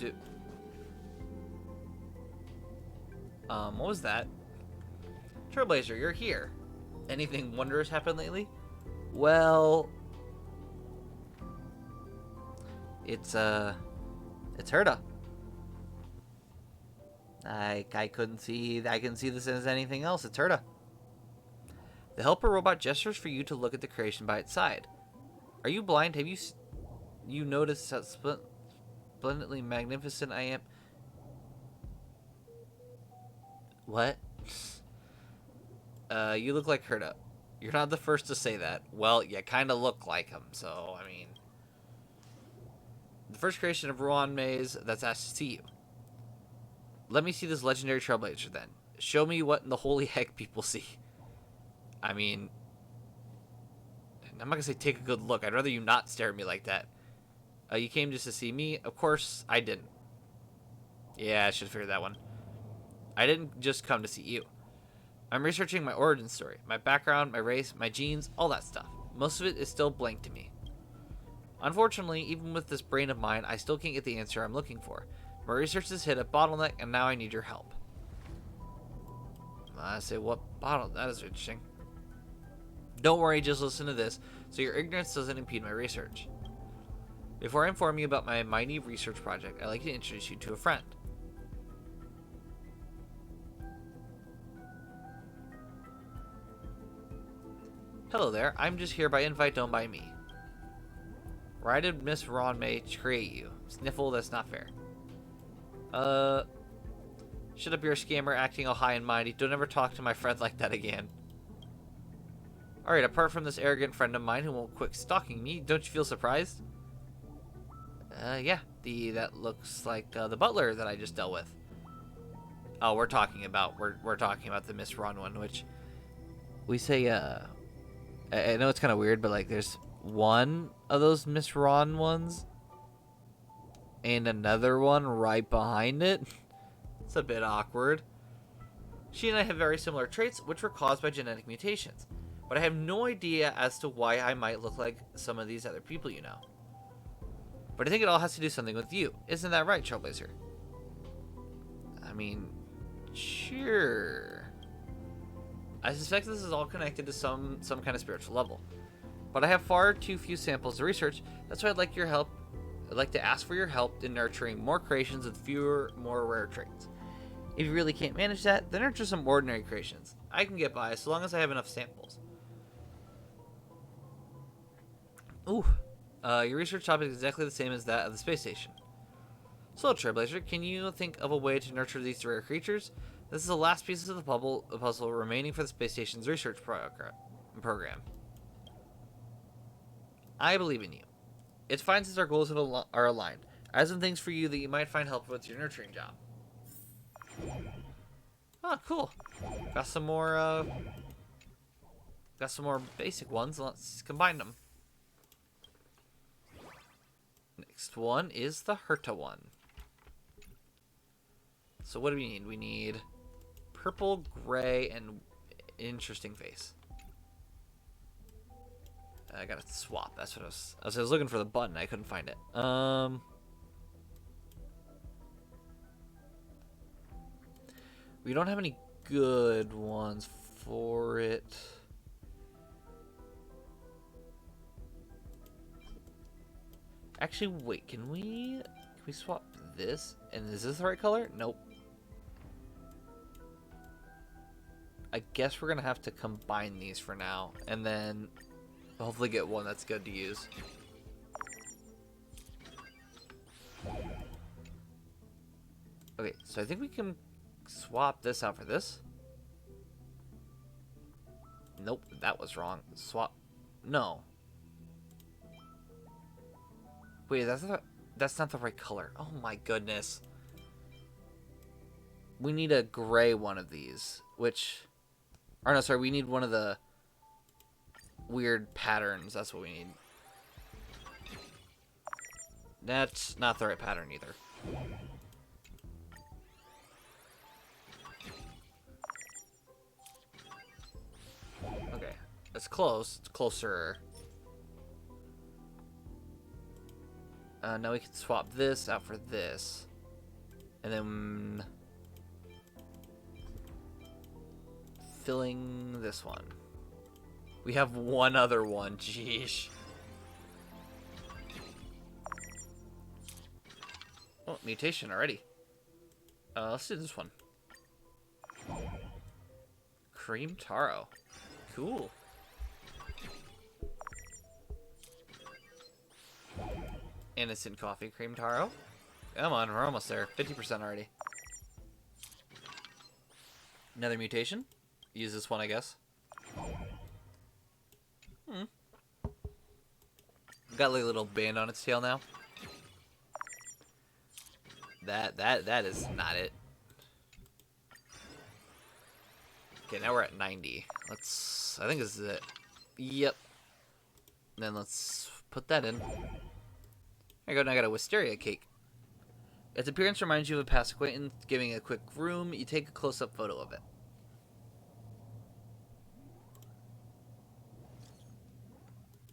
what was that? Trailblazer, you're here. Anything wondrous happened lately? Well, it's Herda. I couldn't see this as anything else. It's Herda. The helper robot gestures for you to look at the creation by its side. Are you blind? Have you noticed how splendidly magnificent I am? What? You look like Herda. You're not the first to say that. Well, you kind of look like him, so, I mean... The first creation of Ruan Maze that's asked to see you. Let me see this legendary Trailblazer, then. Show me what in the holy heck people see. I mean... I'm not gonna say take a good look. I'd rather you not stare at me like that. You came just to see me? Of course, I didn't. Yeah, I should have figured that one. I didn't just come to see you. I'm researching my origin story, my background, my race, my genes, all that stuff. Most of it is still blank to me. Unfortunately, even with this brain of mine, I still can't get the answer I'm looking for. My research has hit a bottleneck, and now I need your help. I say, what bottle? That is interesting. Don't worry, just listen to this, so your ignorance doesn't impede my research. Before I inform you about my mighty research project, I'd like to introduce you to a friend. Hello there, I'm just here by invite, don't by me. Why did Miss Ron May create you? Sniffle, that's not fair. Shut up, you're a scammer acting all high and mighty. Don't ever talk to my friend like that again. Alright, apart from this arrogant friend of mine who won't quit stalking me, don't you feel surprised? Yeah, that looks like the butler that I just dealt with. Oh, we're talking about the Miss Ron one, which we say, I know it's kind of weird, but like there's one of those Miss Ron ones and another one right behind it. It's a bit awkward. She and I have very similar traits, which were caused by genetic mutations, but I have no idea as to why I might look like some of these other people you know. But I think it all has to do something with you. Isn't that right, Trailblazer? I mean, sure. I suspect this is all connected to some kind of spiritual level. But I have far too few samples to research. That's why I'd like your help. I'd like to ask for your help in nurturing more creations with fewer, more rare traits. If you really can't manage that, then nurture some ordinary creations. I can get by so long as I have enough samples. Ooh. Your research topic is exactly the same as that of the space station. So, Trailblazer, can you think of a way to nurture these rare creatures? This is the last piece of the puzzle remaining for the space station's research program. I believe in you. It's fine since our goals are aligned. I have some things for you that you might find helpful with your nurturing job. Oh, cool. Got some more basic ones. Let's combine them. Next one is the Herta one. So what do we need? We need purple, gray, and interesting face. I gotta swap. That's what I was looking for the button. I couldn't find it. We don't have any good ones for it. Actually, wait. Can we swap this? And is this the right color? Nope. I guess we're gonna have to combine these for now, and then hopefully get one that's good to use. Okay, so I think we can swap this out for this. Nope, that was wrong. Swap. No. Wait, that's not the right color. Oh my goodness. We need a gray one of these, which... Or no, sorry, we need one of the weird patterns. That's what we need. That's not the right pattern either. Okay, it's close. It's closer. Now we can swap this out for this. And then... filling this one. We have one other one. Jeez. Oh, mutation already. Let's do this one. Cream taro. Cool. Innocent coffee cream taro. Come on, we're almost there. 50% already. Another mutation. Use this one, I guess. Got like a little band on its tail now. That is not it. Okay, now we're at 90. I think this is it. Yep. Then let's put that in. There you go, now I got a wisteria cake. Its appearance reminds you of a past acquaintance. Giving it a quick groom, you take a close-up photo of it.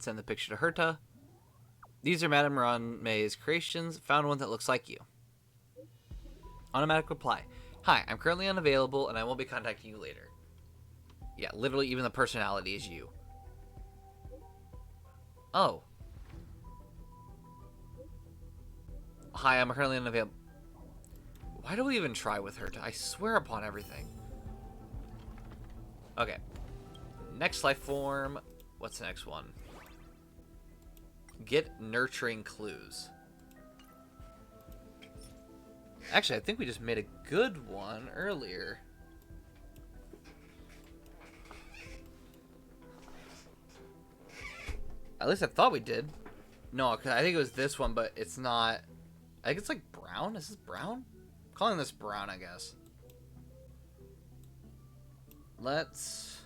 Send the picture to Herta. These are Madame Ron May's creations. Found one that looks like you. Automatic reply. Hi, I'm currently unavailable and I won't be contacting you later. Yeah, literally even the personality is you. Oh. Hi, I'm currently unavailable. Why do we even try with Herta? I swear upon everything. Okay. Next life form. What's the next one? Get nurturing clues. Actually, I think we just made a good one earlier. At least I thought we did. No, cause I think it was this one, but it's not. I think it's like brown. Is this brown? I'm calling this brown, I guess. Let's...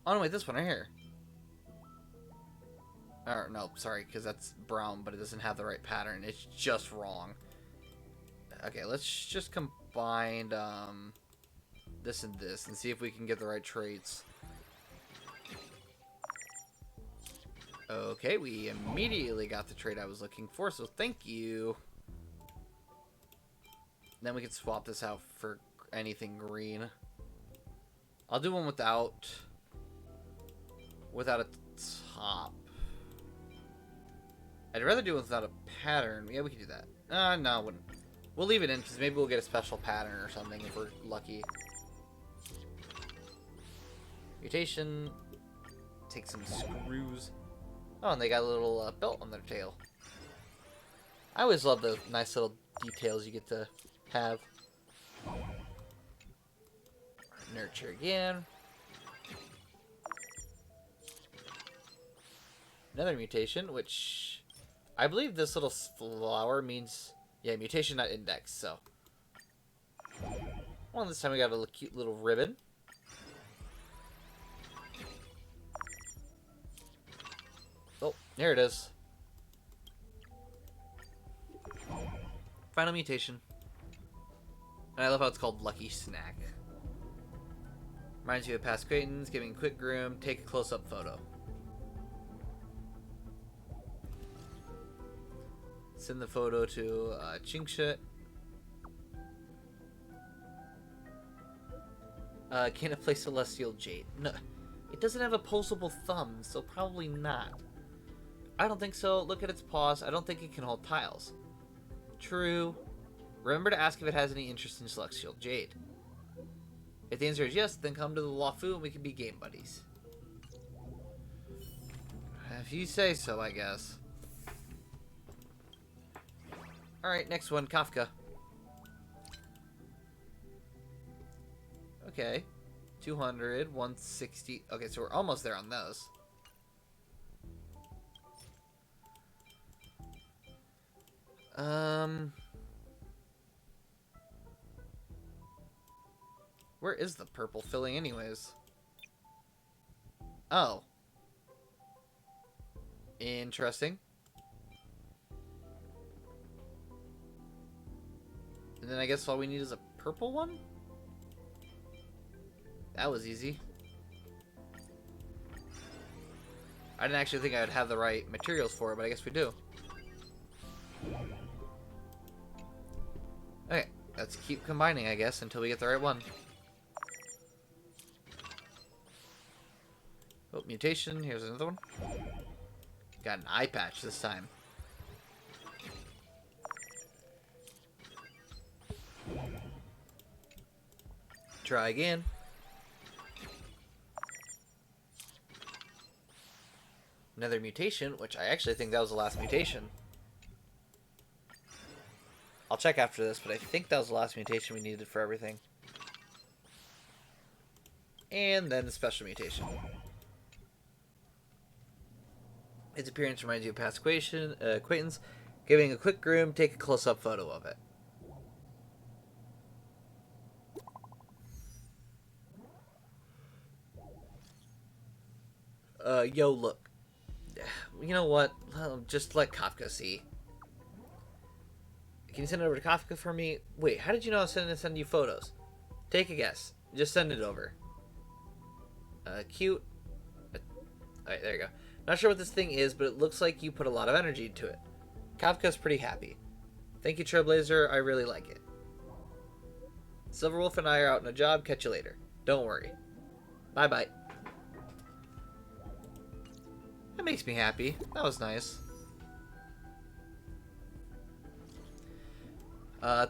Oh, no, wait, this one right here. Or, no, sorry, because that's brown, but it doesn't have the right pattern. It's just wrong. Okay, let's just combine this and this and see if we can get the right traits. Okay, we immediately got the trait I was looking for, so thank you. Then we can swap this out for anything green. I'll do one without a top. I'd rather do it without a pattern. Yeah, we can do that. No, I wouldn't. We'll leave it in because maybe we'll get a special pattern or something if we're lucky. Mutation. Take some screws. Oh, and they got a little belt on their tail. I always love the nice little details you get to have. Nurture again. Another mutation, which I believe this little flower means, yeah, mutation not index, so. Well, this time we got a cute little ribbon. Oh, here it is. Final mutation. And I love how it's called Lucky Snack. Reminds you of past acquaintance, giving a quick groom, take a close-up photo. Send the photo to Chingsha. Can it play Celestial Jade? No, it doesn't have opposable thumbs, so probably not. I don't think so. Look at its paws. I don't think it can hold tiles. True. Remember to ask if it has any interest in Celestial Jade. If the answer is yes, then come to the Lafu and we can be game buddies. If you say so, I guess. Alright, next one, Kafka. Okay. 200, 160. Okay, so we're almost there on those. Where is the purple filling anyways? Oh. Interesting. And then I guess all we need is a purple one? That was easy. I didn't actually think I would have the right materials for it, but I guess we do. Okay, let's keep combining, I guess, until we get the right one. Oh, mutation. Here's another one. Got an eye patch this time. Try again. Another mutation, which I actually think that was the last mutation. I'll check after this, but I think that was the last mutation we needed for everything. And then the special mutation. Its appearance reminds you of past acquaintance. Giving a quick groom, take a close-up photo of it. Yo, look. You know what? Just let Kafka see. Can you send it over to Kafka for me? Wait, how did you know I was send you photos? Take a guess. Just send it over. Cute. Alright, there you go. Not sure what this thing is, but it looks like you put a lot of energy into it. Kafka's pretty happy. Thank you, Trailblazer. I really like it. Silverwolf and I are out on a job. Catch you later. Don't worry. Bye-bye. That makes me happy. That was nice.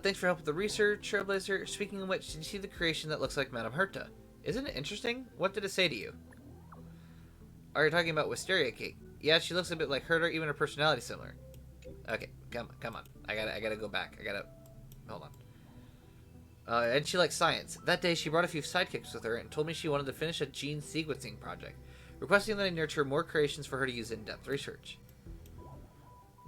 Thanks for help with the research, Trailblazer. Speaking of which, did you see the creation that looks like Madame Herta? Isn't it interesting? What did it say to you? Are you talking about Wisteria Cake? Yeah, she looks a bit like Herta, even her personality similar. Okay, come on. I gotta go back. Hold on. And she likes science. That day, she brought a few sidekicks with her and told me she wanted to finish a gene sequencing project, requesting that I nurture more creations for her to use in depth research.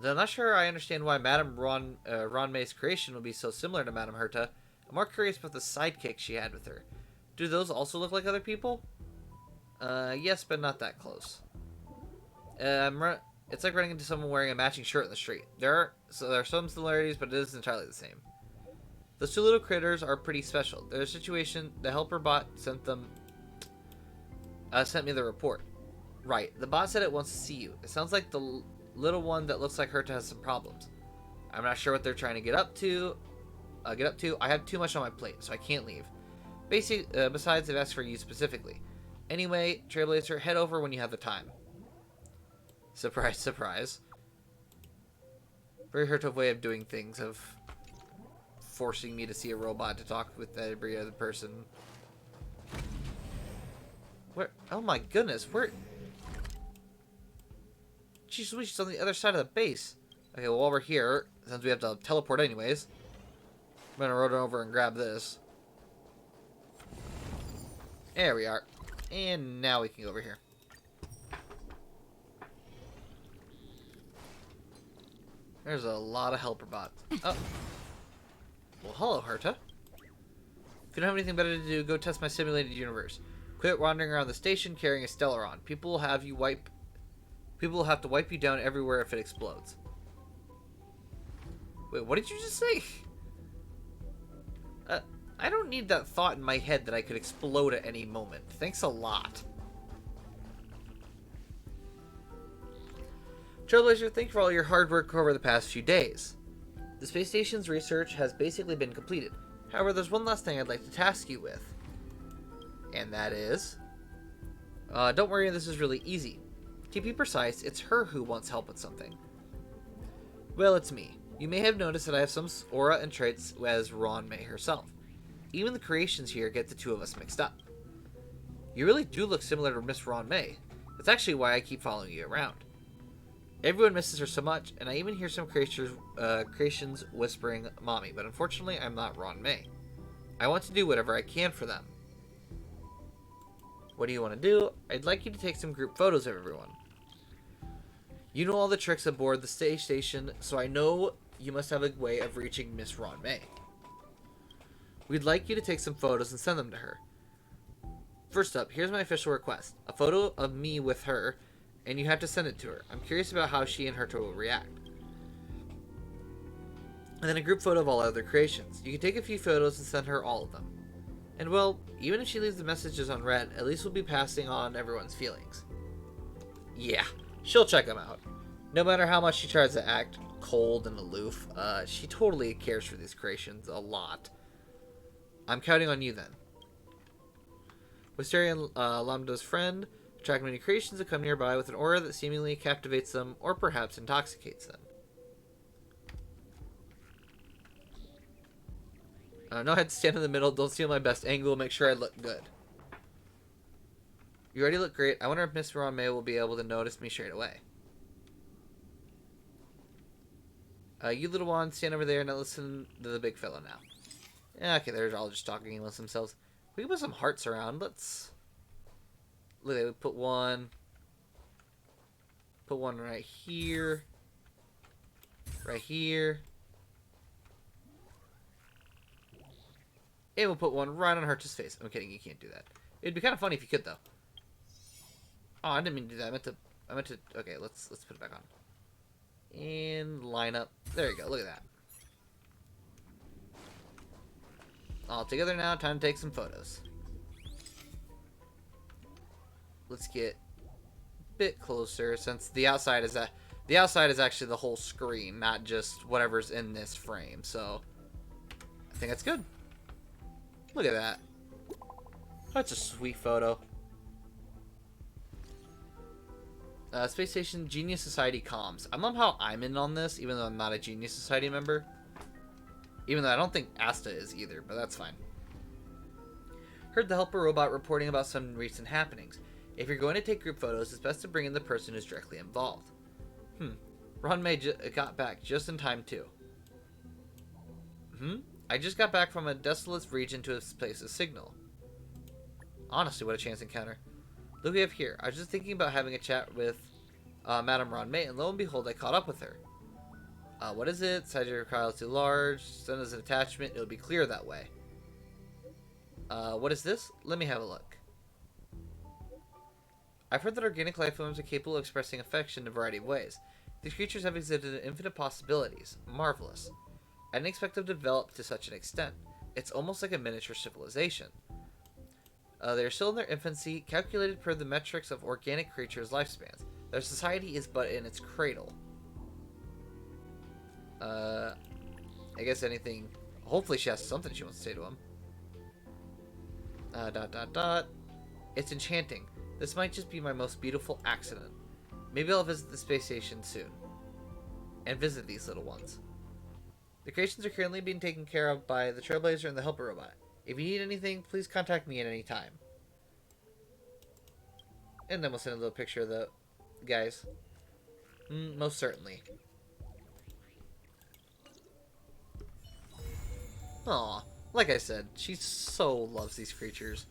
Though I'm not sure I understand why Madame Ron May's creation would be so similar to Madame Herta, I'm more curious about the sidekicks she had with her. Do those also look like other people? Yes, but not that close. It's like running into someone wearing a matching shirt in the street. There are some similarities, but it isn't entirely the same. Those two little critters are pretty special. Their situation, the helper bot sent me the report. Right, the bot said it wants to see you. It sounds like the little one that looks like Herta has some problems. I'm not sure what they're trying to get up to. I have too much on my plate, so I can't leave. Besides, they've asked for you specifically. Anyway, Trailblazer, head over when you have the time. Surprise, surprise. Very hurtful way of doing things, of forcing me to see a robot to talk with every other person. Where? Oh my goodness, where? Jeez, she's on the other side of the base. Okay, well, while we're here, since we have to teleport anyways, I'm gonna run over and grab this. There we are. And now we can go over here. There's a lot of helper bots. Oh. Well, hello, Herta. If you don't have anything better to do, go test my simulated universe. Quit wandering around the station carrying a Stellaron. People will have to wipe you down everywhere if it explodes. Wait, what did you just say? I don't need that thought in my head that I could explode at any moment. Thanks a lot. Trailblazer, thank you for all your hard work over the past few days. The space station's research has basically been completed. However, there's one last thing I'd like to task you with. And that is... don't worry, this is really easy. To be precise, it's her who wants help with something. Well, it's me. You may have noticed that I have some aura and traits as Ron May herself. Even the creations here get the two of us mixed up. You really do look similar to Miss Ron May. That's actually why I keep following you around. Everyone misses her so much, and I even hear some creations whispering Mommy, but unfortunately I'm not Ron May. I want to do whatever I can for them. What do you want to do? I'd like you to take some group photos of everyone. You know all the tricks aboard the space station, so I know you must have a way of reaching Miss Ron May. We'd like you to take some photos and send them to her. First up, here's my official request. A photo of me with her, and you have to send it to her. I'm curious about how she and Herta will react. And then a group photo of all other creations. You can take a few photos and send her all of them. And well, even if she leaves the messages unread, at least we'll be passing on everyone's feelings. Yeah, she'll check them out. No matter how much she tries to act cold and aloof, she totally cares for these creations a lot. I'm counting on you then. Wisteria Lambda's friend, attract many creations that come nearby with an aura that seemingly captivates them or perhaps intoxicates them. No, I had to stand in the middle. Don't steal my best angle. Make sure I look good. You already look great. I wonder if Miss Ron May will be able to notice me straight away. You little one, stand over there and listen to the big fellow now. Yeah, okay, they're all just talking amongst themselves. We can put some hearts around. Let's... Look, we put one... Put one right here. Right here. And we'll put one right on Herta's face. I'm kidding, you can't do that. It'd be kind of funny if you could, though. Oh, I didn't mean to do that. I meant to... Okay, let's put it back on. And line up. There you go, look at that. All together now, time to take some photos. Let's get a bit closer, since the outside is actually the whole screen, not just whatever's in this frame. So I think that's good. Look at that. That's a sweet photo. Space Station Genius Society comms. I love how I'm in on this, even though I'm not a Genius Society member. Even though I don't think Asta is either, but that's fine. Heard the helper robot reporting about some recent happenings. If you're going to take group photos, it's best to bring in the person who's directly involved. Ron May got back just in time, too. I just got back from a desolate region to place a signal. Honestly, what a chance encounter. Look, we have here. I was just thinking about having a chat with Madame Ron May, and lo and behold, I caught up with her. What is it? Size of your file is too large. Send as an attachment. It'll be clear that way. What is this? Let me have a look. I've heard that organic life forms are capable of expressing affection in a variety of ways. These creatures have exhibited infinite possibilities. Marvelous. I didn't expect them to develop to such an extent. It's almost like a miniature civilization. They are still in their infancy, calculated per the metrics of organic creatures' lifespans. Their society is but in its cradle. I guess anything... Hopefully she has something she wants to say to him. Dot dot dot. It's enchanting. This might just be my most beautiful accident. Maybe I'll visit the space station soon. And visit these little ones. The creations are currently being taken care of by the Trailblazer and the Helper Robot. If you need anything, please contact me at any time. And then we'll send a little picture of the guys. Most certainly. Aw, like I said, she so loves these creatures.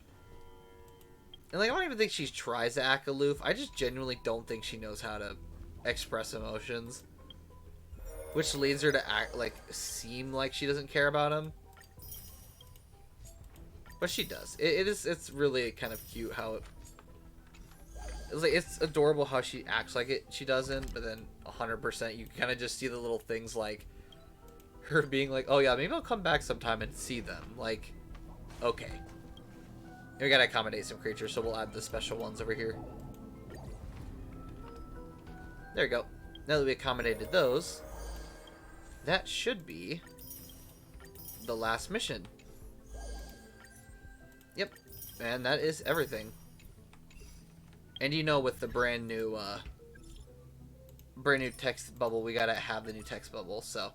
And like, I don't even think she tries to act aloof. I just genuinely don't think she knows how to express emotions. Which leads her to act, like, seem like she doesn't care about him. But she does. It's really kind of cute how it's adorable how she acts like she doesn't, but then 100% you kind of just see the little things like her being like, oh yeah, maybe I'll come back sometime and see them. Like, okay. We gotta accommodate some creatures, so we'll add the special ones over here. There we go. Now that we accommodated those, that should be the last mission. Yep. And that is everything. And you know, with the brand new text bubble, we gotta have the new text bubble, so.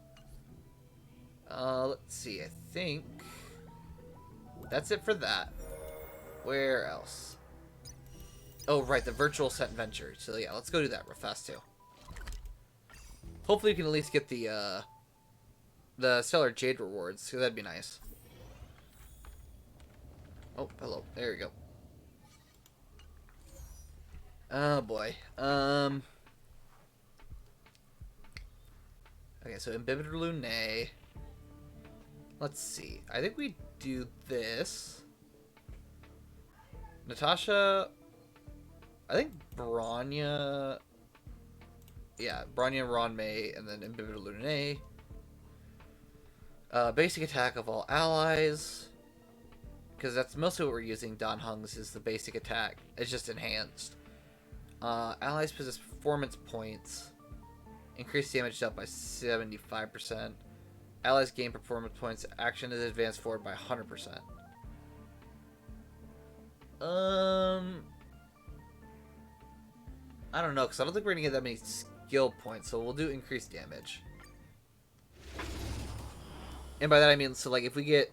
Let's see, I think that's it for that. Where else? Oh, right, the Virtual Scentventure. So yeah, let's go do that real fast too. Hopefully you can at least get the Stellar Jade rewards, so that'd be nice. Oh, hello. There we go. Oh boy. Okay, so Imbibitor Lunae. Let's see. I think we do this. Natasha. I think Bronya. Yeah, Bronya, Ronmei, and then Imbibitor Lunae. Basic attack of all allies. Because that's mostly what we're using. Dan Heng's is the basic attack. It's just enhanced. Allies possess performance points. Increase damage dealt by 75%. Allies gain performance points. Action is advanced forward by 100%. I don't know, because I don't think we're going to get that many skill points, so we'll do increased damage. And by that I mean, so like if we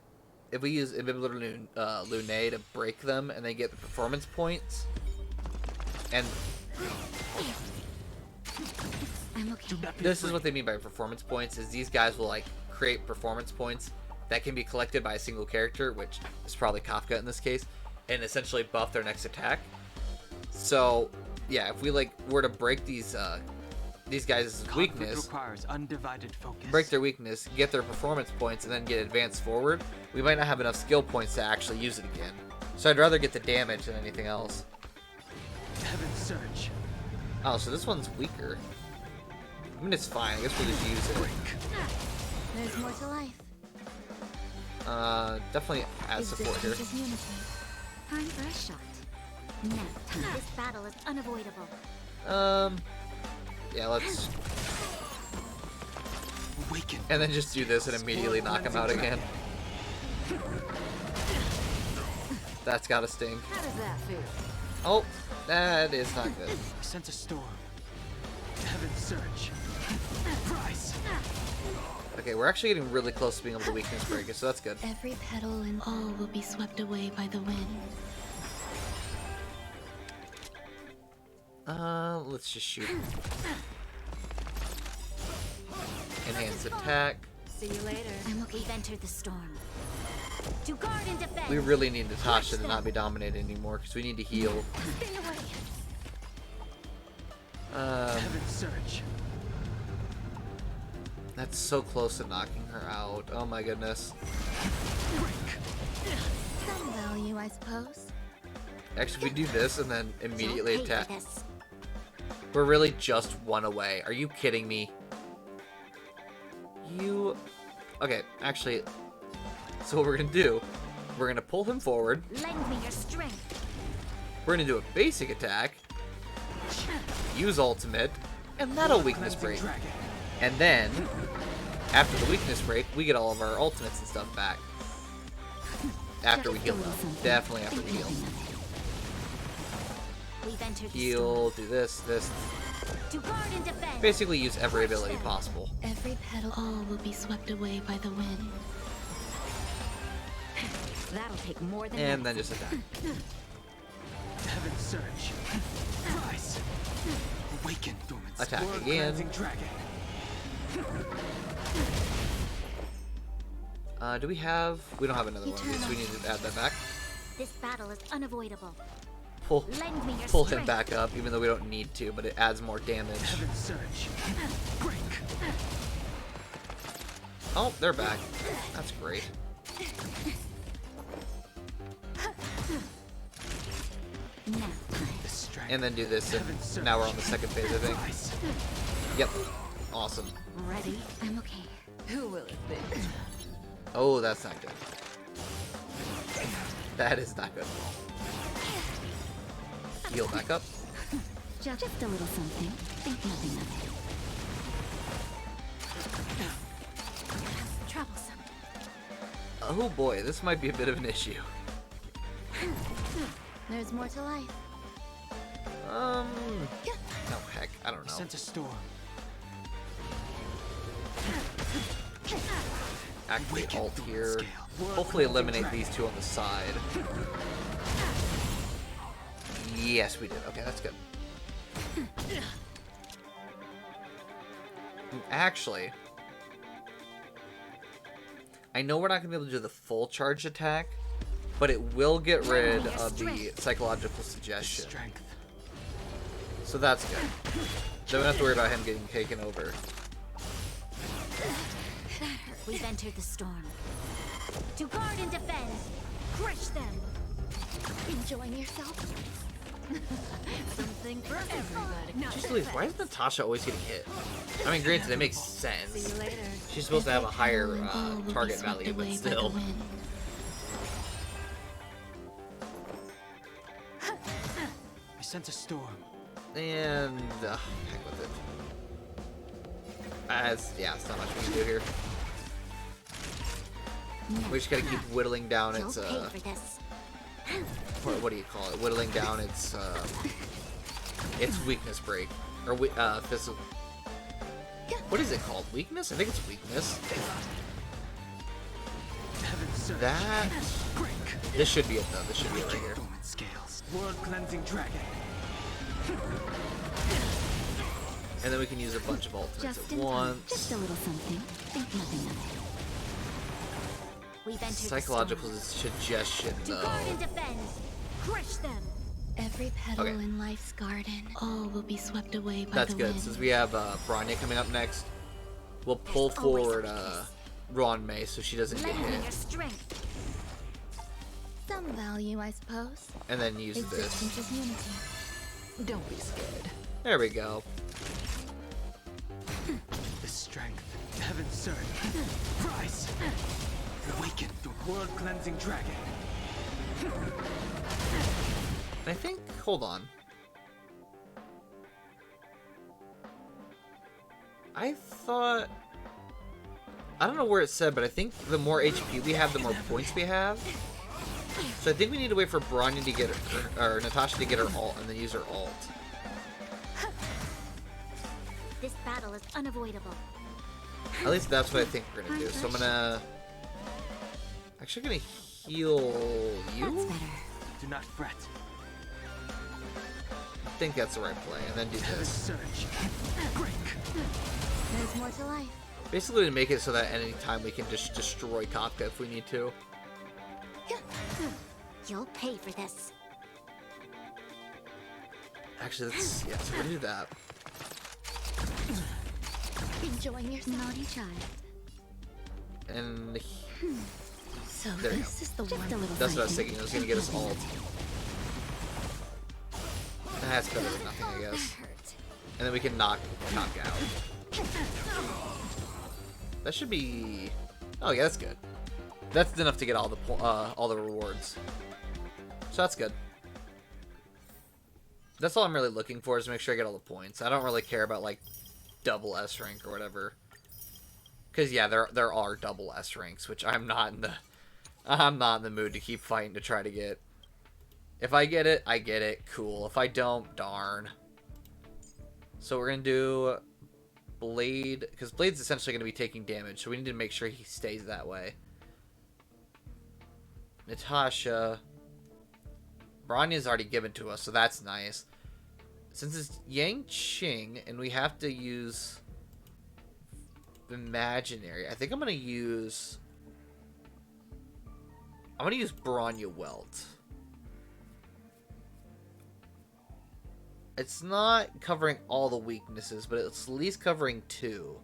use Imbibitor Lunae to break them, and they get the performance points, and this is what they mean by performance points, is these guys will like create performance points that can be collected by a single character, which is probably Kafka in this case, and essentially buff their next attack. So yeah, if we like were to break these guys' weakness, break their weakness, get their performance points, and then get advanced forward, we might not have enough skill points to actually use it again. So I'd rather get the damage than anything else. Heaven's Surge. Oh, so this one's weaker. I mean, it's fine. I guess we'll just use it. There's more to life. Definitely add support here. Existence is unity. Time for a shot. Now, this battle is unavoidable. Yeah, let's... Awaken. And then just do this and immediately knock him out again. That's gotta sting. How does that feel? Oh, that is not good. Sense a storm. Heaven's Surge. Price. Okay, we're actually getting really close to being able to weakness break it, so that's good. Every petal and all will be swept away by the wind. Let's just shoot. Enhanced attack. See you later. We've entered the storm. To guard and defend. We really need Natasha to not be dominated anymore, because we need to heal. Stay away. Heaven's Surge. That's so close to knocking her out. Oh my goodness. Some value, I suppose. Actually, if we do this and then immediately Don't pay attack. for this. We're really just one away. Are you kidding me? You... Okay, actually... So what we're gonna do, we're gonna pull him forward. Lend me your strength. We're gonna do a basic attack. Use ultimate. And that'll weakness break. Dragon. And then, after the weakness break, we get all of our ultimates and stuff back. after we heal though. Definitely after we heal. We've entered the Heal, do this, this. storm. To guard and defend. Basically use every ability possible. Every petal, all will be swept away by the wind. That'll take more than And then minutes. just attack. Heaven's Surge. Rise. Awaken, dormant. Attack World again. cleansing dragon. Do we have... We don't have another one of these. We need to add that back. This battle is unavoidable. Pull, Lend me your pull him strength. back up, even though we don't need to, but it adds more damage. Heaven's Surge. Break. Oh, they're back. That's great. Now, The strength. And then do this, Heaven's Surge. and now we're on the second phase, I think. Rise. Yep. Awesome. ready? I'm okay. Who will it be? Oh, that's not good. That is not good. Heal back up. Just a little something. Think nothing of it. Troublesome. Oh boy, this might be a bit of an issue. There's more to life. No, heck, I don't know. Sent a storm. Activate alt here. Scale. World Hopefully cleansing eliminate dragon. these two on the side. Yes, we did. Okay, that's good. Actually, I know we're not going to be able to do the full charge attack, but it will get rid of the psychological suggestion. Strength. So that's good. Don't have to worry about him getting taken over. We've entered the storm. To guard and defend. Crush them. Enjoying yourself? Something for everybody. Just leave. Why is Natasha always getting hit? I mean, granted, it makes sense. See you later. She's supposed to have a higher Petal and all will be target swept value, but away by the still. wind. I sent a storm. And heck with it. Yeah, it's not much we can do here. We just gotta keep whittling down You'll its pay for this. what do you call it? Whittling down its weakness break or physical. What is it called? Weakness? I think it's weakness. Heaven's Surge. That. Break. This should be it though. This should be it right here. Dormant scales. World cleansing dragon. And then we can use a bunch of ultimates Just at in time. once. Just a little something. Think nothing of it. We've entered Psychological the suggestion storm. To though. guard and defend. Crush them. Every petal Okay. in life's garden, all will be swept away by That's the good. wind. Since we have Bronya coming up next, we'll pull There's always forward a place. Ron May so she doesn't get Lend me your hit, strength. Some value, I suppose. and then use this. Existence is unity. Don't be scared. There we go. The strength. Heaven's Surge. Rise. Awaken the world cleansing dragon. I think. Hold on. I thought. I don't know where it said, but I think the more HP we have, the more points we have. So I think we need to wait for Bronya to get or Natasha to get her ult, and then use her ult. This battle is unavoidable. At least that's what I think we're gonna do. So I'm gonna. Actually, gonna heal That's you. better. Do not fret. I think that's the right play, and then do Heaven's this. Surge. Break. There's more to life. Basically, to make it so that at any time we can just destroy Kafka if we need to. You'll pay for this. Actually, let's yeah, so we're gonna do that. Enjoying yourself. Naughty child. And So There you this is the Just one. a little that's what I was something. thinking. It was gonna get us ult. That's better than nothing, I guess. Hurt. And then we can knock out. That should be. Oh yeah, that's good. That's enough to get all the rewards. So that's good. That's all I'm really looking for is to make sure I get all the points. I don't really care about like double S rank or whatever. Because yeah, there are double S ranks, which I'm not in the I'm not in the mood to keep fighting to try to get... If I get it, I get it. Cool. If I don't, darn. So we're going to do Blade, because Blade's essentially going to be taking damage, so we need to make sure he stays that way. Natasha. Bronya's already given to us, so that's nice. Since it's Yang Qing, and we have to use Imaginary, I think I'm going to use... I'm going to use Bronya Welt. It's not covering all the weaknesses, but it's at least covering 2.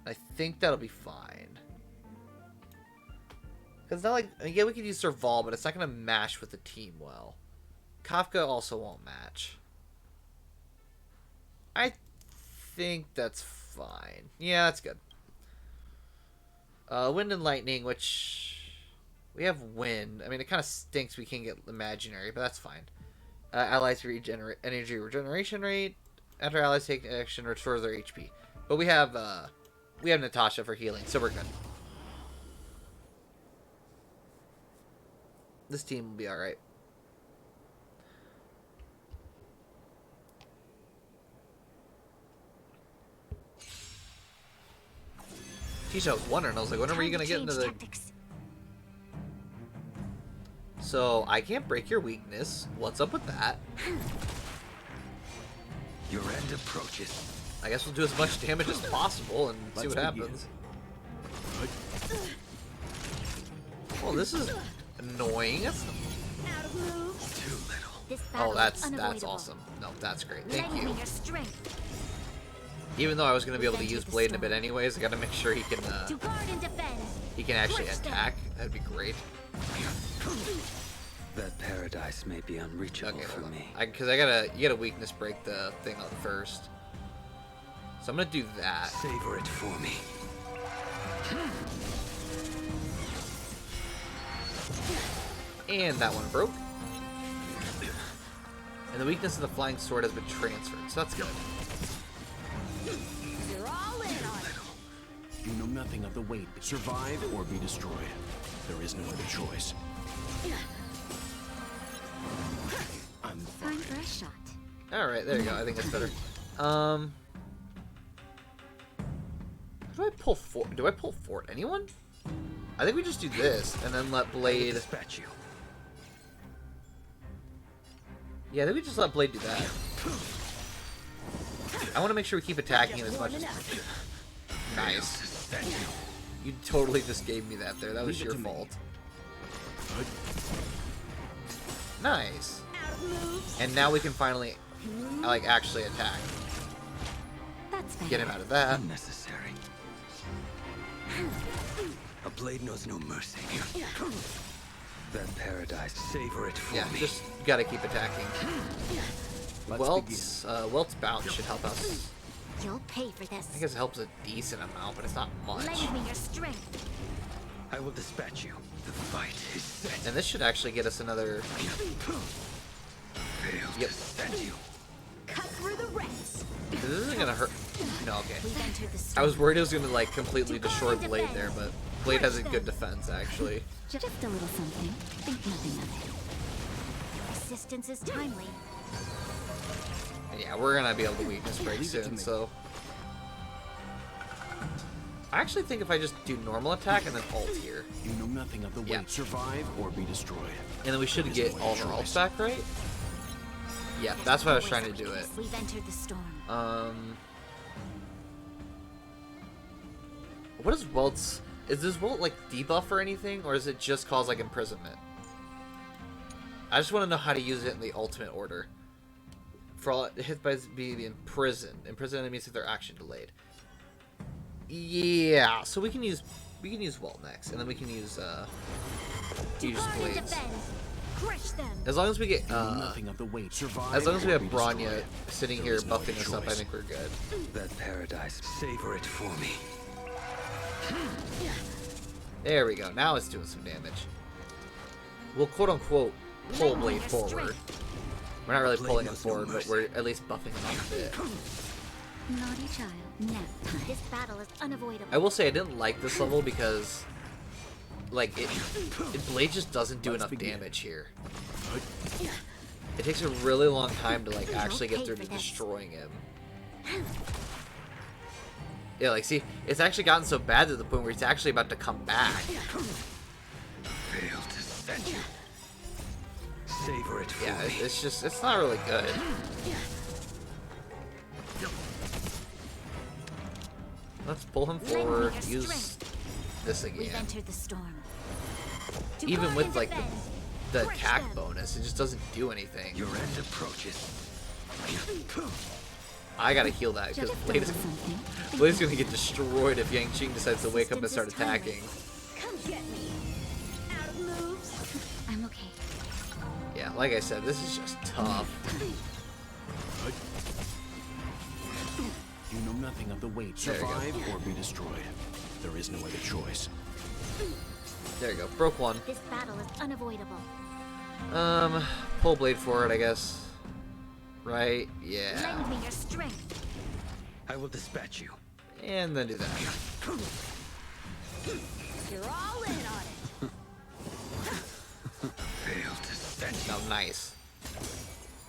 I think that'll be fine. Because it's not like... Yeah, we could use Serval, but it's not going to match with the team well. Kafka also won't match. I think that's fine. Yeah, that's good. Wind and Lightning, which... We have Wind. I mean, it kind of stinks we can't get Imaginary, but that's fine. Allies regenerate energy regeneration rate. After allies take action, restores their HP. But we have Natasha for healing, so we're good. This team will be alright. Tisha, I was wondering, I was like, when are we going to get into the... Tactics. So, I can't break your weakness. What's up with that? Your end approaches. I guess we'll do as much damage as possible and see Let's what begin. happens. Well, this is annoying. Out of moves. Too little. This battle Oh, is that's unavoidable. awesome. No, that's great. Thank Lend you. me your strength. Even though I was going to be able to Enter use the Blade in a storm. bit anyways, I got to make sure he can To guard and defend. actually Crush them. attack. That'd be great. That paradise may be unreachable Okay, for hold on. me. Because you gotta weakness break the thing up first. So I'm gonna do that. Savor it for me. And that one broke. And the weakness of the flying sword has been transferred, so that's good. You're all in on it. You know nothing of the weight. Survive or be destroyed. There is no other choice. I'm Time for a shot. Alright, there you go. I think that's better. Do I pull fort? Do I pull fort? Anyone? I think we just do this and then let Blade. Dispatch you. Yeah, I think we just let Blade do that. I want to make sure we keep attacking it as much as. Nice. You totally just gave me that there. That was Leave it your to me. fault. Nice. Out of moves. And now we can finally, like, actually attack. That's better. Get him out of that. Unnecessary. A blade knows no mercy. That paradise, savor it for Yeah, me. just gotta keep attacking. Let's Welt's bounce should help us. You'll pay for this. I guess it helps a decent amount, but it's not much. Lend me your strength. I will dispatch you. The fight is set. And this should actually get us another. Failed Yep. to set you. Cut through the rents. This isn't gonna hurt. No, okay. We've entered the I storm. was worried it was gonna like completely destroy Blade there, but Blade has a good defense actually. Just a little something. Think nothing of it. Resistance is timely. And yeah, we're gonna be able to weakness break Leave it to soon, me. so. I actually think if I just do normal attack and then ult here, You know nothing of the weight. Yeah. Survive or be destroyed. and then we should There is get no all other of our ults choice. back, right? Yeah, that's why I was trying to do it. We've entered the storm. What is Welt's? Is this Welt like debuff or anything, or is it just cause like imprisonment? I just want to know how to use it in the ultimate order. For all hit by being imprisoned. Imprisoned enemies if their action delayed. Yeah, so we can use Welt next, and then we can use To use guard and blades. defend. Crush them. As long as we get You know nothing of the weight. Survive as long as we or have be Bronya destroyed. sitting There here is no buffing other us up, I choice. think we're good. That paradise, savor it for me. There we go. Now it's doing some damage. We'll quote unquote pull Lend me Blade your forward. strength. We're not really Blade pulling him knows no forward, but mercy. we're at least buffing him up a bit. Naughty child. Nap time. This battle is unavoidable. I will say I didn't like this level because, like, Blade just doesn't do enough damage here. It takes a really long time to, like, actually get through to destroying him. Yeah, like, see, it's actually gotten so bad to the point where he's actually about to come back. Fail to send you. Savor it for Yeah, me. it's just, it's not really good. Let's pull him forward, use this We've again. entered the storm. To Even guard with, and like, defend, the crush attack them. bonus, it just doesn't do anything. Your end approaches. I gotta heal that, because Just a Blade's, little something. Blade's gonna get destroyed if Yang Qing decides to wake up and start Resistance is attacking. Come get me. Out of moves. I'm okay. Yeah, like I said, this is just tough. You know nothing of the weight. There you go. Survive or be destroyed. There is no other choice. There you go, broke one. This battle is unavoidable. Pull Blade forward, I guess. Right? Yeah. Lend me your strength. I will dispatch you. And then do that. You're all in on it. Fail to send you. Now, nice.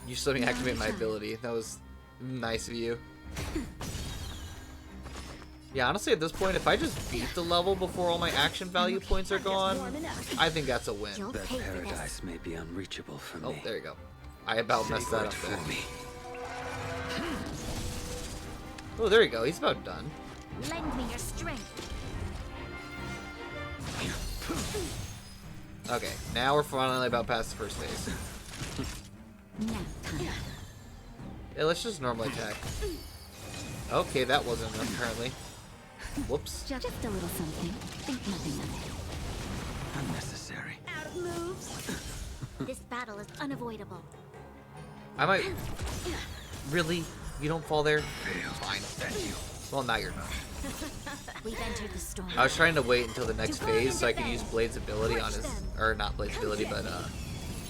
You still let me activate my ability. That was nice of you. Yeah, honestly, at this point, if I just beat the level before all my action value points are gone, I think that's a win. You'll That pay for this. paradise may be unreachable for Oh, me. there you go. I about messed Savor that it up there. for me. Oh, there you go. He's about done. Lend me your strength. Okay, now we're finally about past the first phase. Nap time. Yeah, let's just normally attack. Okay, that wasn't enough, apparently. Whoops. Just a little something. Think nothing of it. Unnecessary. Out of moves. This battle is unavoidable. I might... Really? You don't fall there? Fail to Fine. send you. Well, now you're not. We've entered the storm. I was trying to wait until the next phase so I could use Blade's ability on his... Or not Blade's ability, but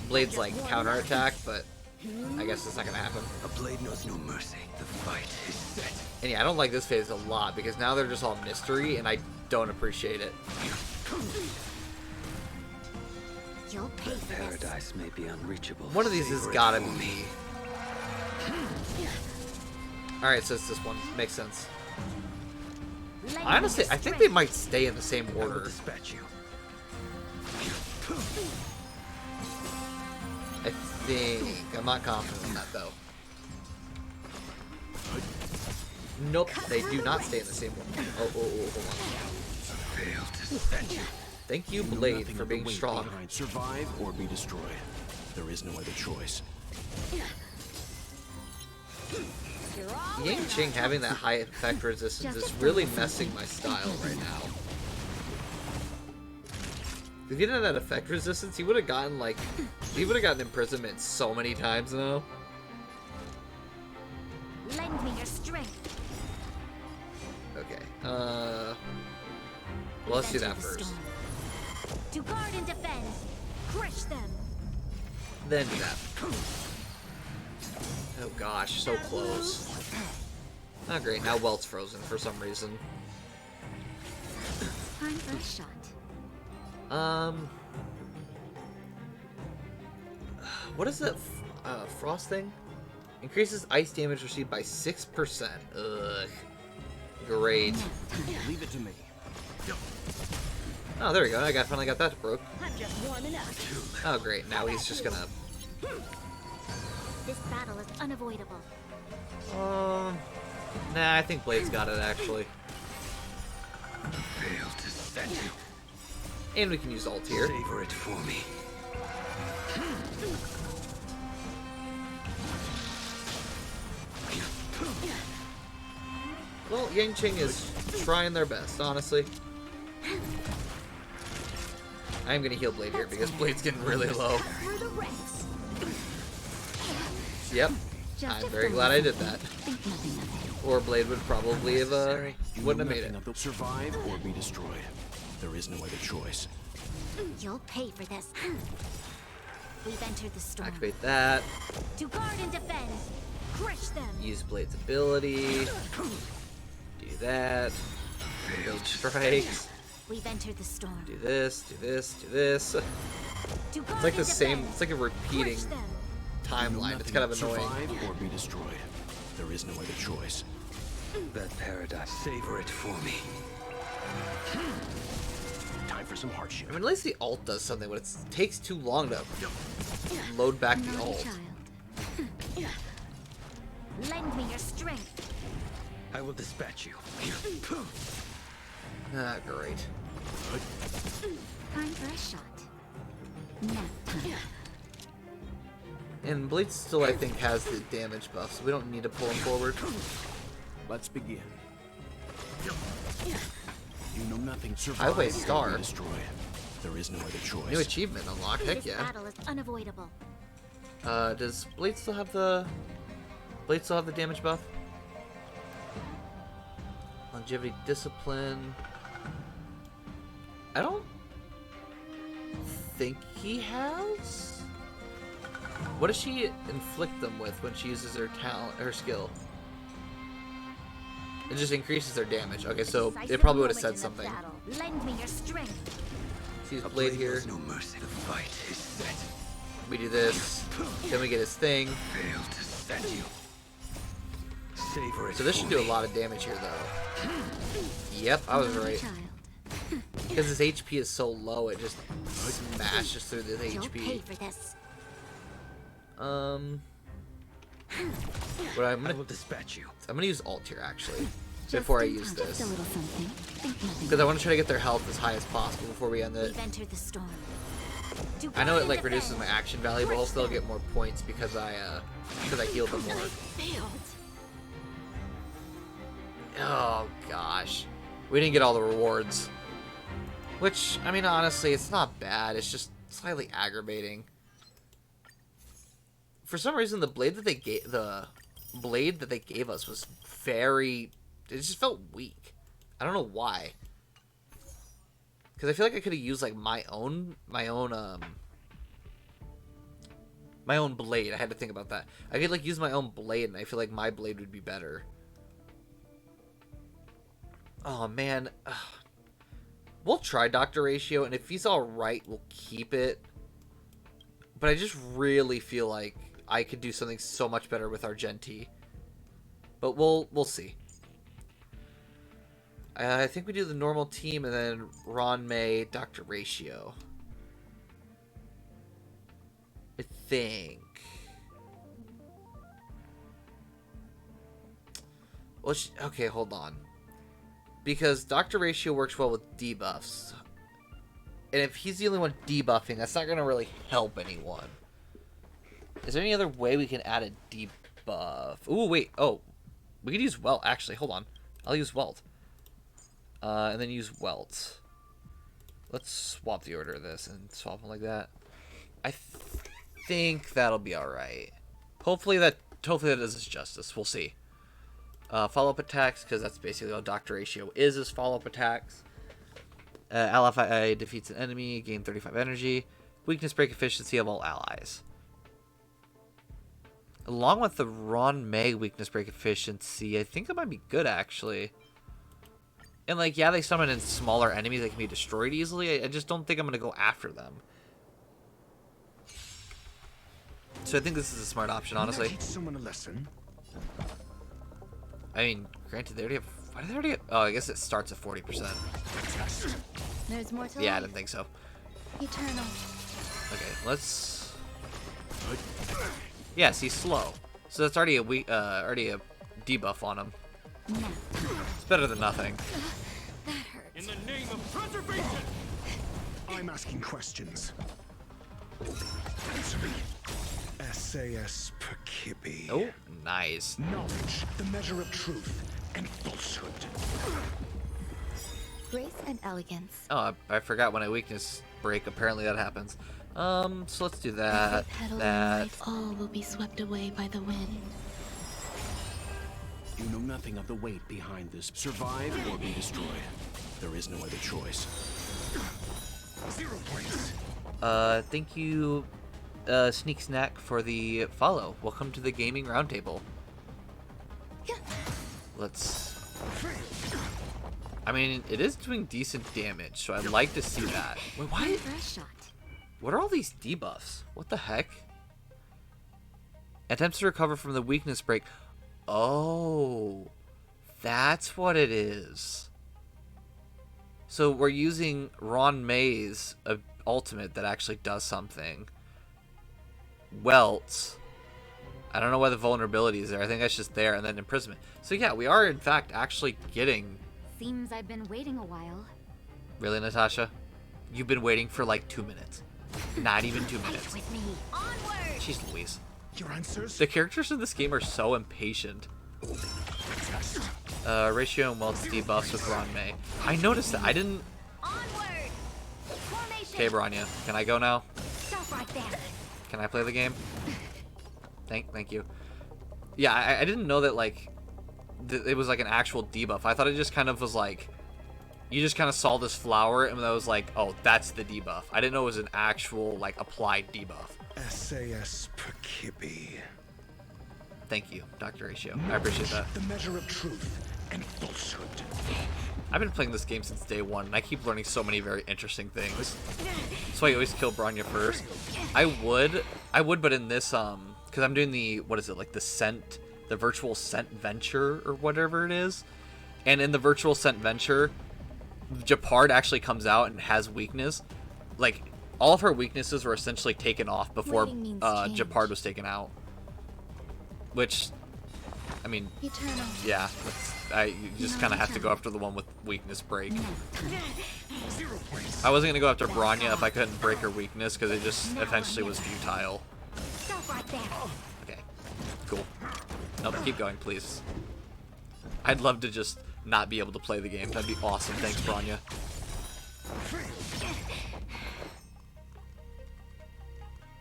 Blade's, like, counterattack, but I guess it's not gonna happen. A blade knows no mercy. The fight is set. And yeah, I don't like this phase a lot because now they're just all mystery and I don't appreciate it. You'll pay for this. Paradise may be unreachable. One of these has Savor it gotta for be me. me. Alright, so it's this one. Makes sense. Lend me Honestly, your I think strength. they might stay in the same I will order. dispatch you. I think. I'm not confident in that, though. Nope, they do not stay in the same order. Oh, hold on. Fail to send you. Thank you, You know Blade, nothing for of the being weight strong. behind. Survive or be destroyed. There is no other choice. You're all Yang in Qing on it. having that high effect resistance is really messing my style right now. If he didn't have that effect resistance, he would have gotten, like... He would have gotten imprisonment so many times now. Lend me your strength. Okay, well, let's do that Enter the first. storm. To guard and defend. Crush them. Then do that. Oh gosh, so close. Oh great, now Welt's frozen for some reason. Time for a shot. What is that frost thing? Increases ice damage received by 6%. Ugh. Great. Leave it to me. Oh, there we go. I finally got that broke. I'm just warming up. Oh, great. Now he's just gonna... This battle is unavoidable. Nah, I think Blade's got it, actually. Fail to send you. And we can use ult here. Savor it for me. Well, Yang Qing is trying their best, honestly. I'm gonna heal Blade here because Blade's getting really low. Through the ranks. Yep. Just I'm a very little glad I did something. that. Think nothing of it. Or Blade would probably have, You wouldn't know have made it. nothing of the survive or be destroyed. There is no other choice. You'll pay for this. We've entered the storm. Activate that. To guard and defend. Crush them. Use Blade's ability. Do that. Blade strikes. We've entered the storm. Do this, do this, do this. To guard It's like the and same, defend. it's like a repeating Crush them. timeline. It's kind of annoying. Survive or be destroyed. There is no other choice. That paradise. Savor it for me. Time for some hardship. I mean, at least the ult does something, but it takes too long to load back the Naughty ult. child. Lend me your strength. I will dispatch you. Ah, great. Time for a shot. Nap time. And Blade still, I think, has the damage buff, so we don't need to pull him forward. Let's begin. You know nothing. Survive Highway or Star. be destroyed. There is no other choice. New achievement unlocked, heck This yeah. battle is unavoidable. Does Blade still have the... Blade still have the damage buff? Longevity, discipline... I don't think he has. What does she inflict them with when she uses her talent, her skill? It just increases their damage. Okay, so it probably would have said something. Lend me your strength. Let's use Blade here. No mercy. The fight is set. We do this. Then we get his thing. Fail to set you. Savor it. So this for should do a me. lot of damage here, though. Yep, I was Naughty right. child. Because his HP is so low, it just smashes through the You'll pay HP. for this. But I will dispatch you. I'm gonna use ult here actually Just before I in use time. this, Just a little something. Think nothing. because I want to try to get their health as high as possible before we end it. We've entered the storm. To I know guard it like and reduces defend. my action value, but also they'll get more points because I healed them more. Failed. Oh gosh, we didn't get all the rewards. Which, I mean, honestly, it's not bad. It's just slightly aggravating. For some reason, the blade that they gave us was very. It just felt weak. I don't know why. Because I feel like I could have used like my own blade. I had to think about that. I could like use my own blade, and I feel like my blade would be better. Oh man. Ugh. We'll try Dr. Ratio, and if he's alright, we'll keep it. But I just really feel like I could do something so much better with our Gen T. But we'll see. I think we do the normal team, and then Ron May, Dr. Ratio. I think. Well, okay, hold on. Because Dr. Ratio works well with debuffs. And if he's the only one debuffing, that's not going to really help anyone. Is there any other way we can add a debuff? Ooh, wait. Oh, we could use Welt. Actually, hold on. I'll use Welt. And then use Welt. Let's swap the order of this and swap them like that. I think that'll be alright. Hopefully that does us justice. We'll see. Follow-up attacks, because that's basically all Dr. Ratio is follow-up attacks. Ally defeats an enemy, gain 35 energy. Weakness break efficiency of all allies. Along with the Ron May weakness break efficiency, I think it might be good, actually. And, like, yeah, they summon in smaller enemies that can be destroyed easily. I just don't think I'm going to go after them. So I think this is a smart option, honestly. Teach someone a lesson. I mean, granted, they already have... Why did they already have... Oh, I guess it starts at 40%. There's more to Yeah, I life. didn't think so. Eternal. Okay, let's... Yes, he's slow. So that's already already a debuff on him. Nap time. It's better than nothing. That hurts. In the name of preservation. I'm asking questions. Answer me. SAS Perkibi. Oh, nice. Knowledge, the measure of truth and falsehood. Grace and elegance. Oh, I forgot when I weakness break. Apparently that happens. So let's do that. Every petal in That. life, all will be swept away by the wind. You know nothing of the weight behind this. Survive or be destroyed. There is no other choice. 0 points. Thank you, Sneak Snack, for the follow. Welcome to the Gaming Roundtable. let's... I mean, it is doing decent damage, so I'd like to see that. Wait, why? First shot. What are all these debuffs? What the heck? Attempts to recover from the weakness break. Oh, that's what it is. So we're using Ron May's ultimate that actually does something. Welts. I don't know why the vulnerability is there. I think that's just there, and then imprisonment. So yeah, we are in fact actually getting... Seems I've been waiting a while. Really, Natasha? You've been waiting for like 2 minutes. Not even 2 minutes. With me. Onward! Jeez Louise. Your answers? The characters in this game are so impatient. Ratio and welts debuffs with Ron May. I noticed that. I didn't... Onward! Formation! Okay, Bronya. Can I go now? Stop right there. Can I play the game? Thank you. Yeah, I didn't know that, like, it was, like, an actual debuff. I thought it just kind of was, like, you just kind of saw this flower, and that was like, oh, that's the debuff. I didn't know it was an actual, like, applied debuff. SAS Perkibi. Thank you, Dr. Ratio. I appreciate that. The measure of truth and falsehood. I've been playing this game since day one, and I keep learning so many very interesting things. So I always kill Bronya first. I would, but in this, because I'm doing the, what is it, like the Virtual Scentventure, or whatever it is. And in the Virtual Scentventure, Japard actually comes out and has weakness. Like, all of her weaknesses were essentially taken off before Japard was taken out. Which, I mean, Eternal. yeah, you just kind of have to go after the one with weakness break. I wasn't going to go after Bronya if I couldn't break her weakness, because it just eventually was futile. Stop right there. Okay, cool. No, keep going, please. I'd love to just not be able to play the game. That'd be awesome. Thanks, Bronya.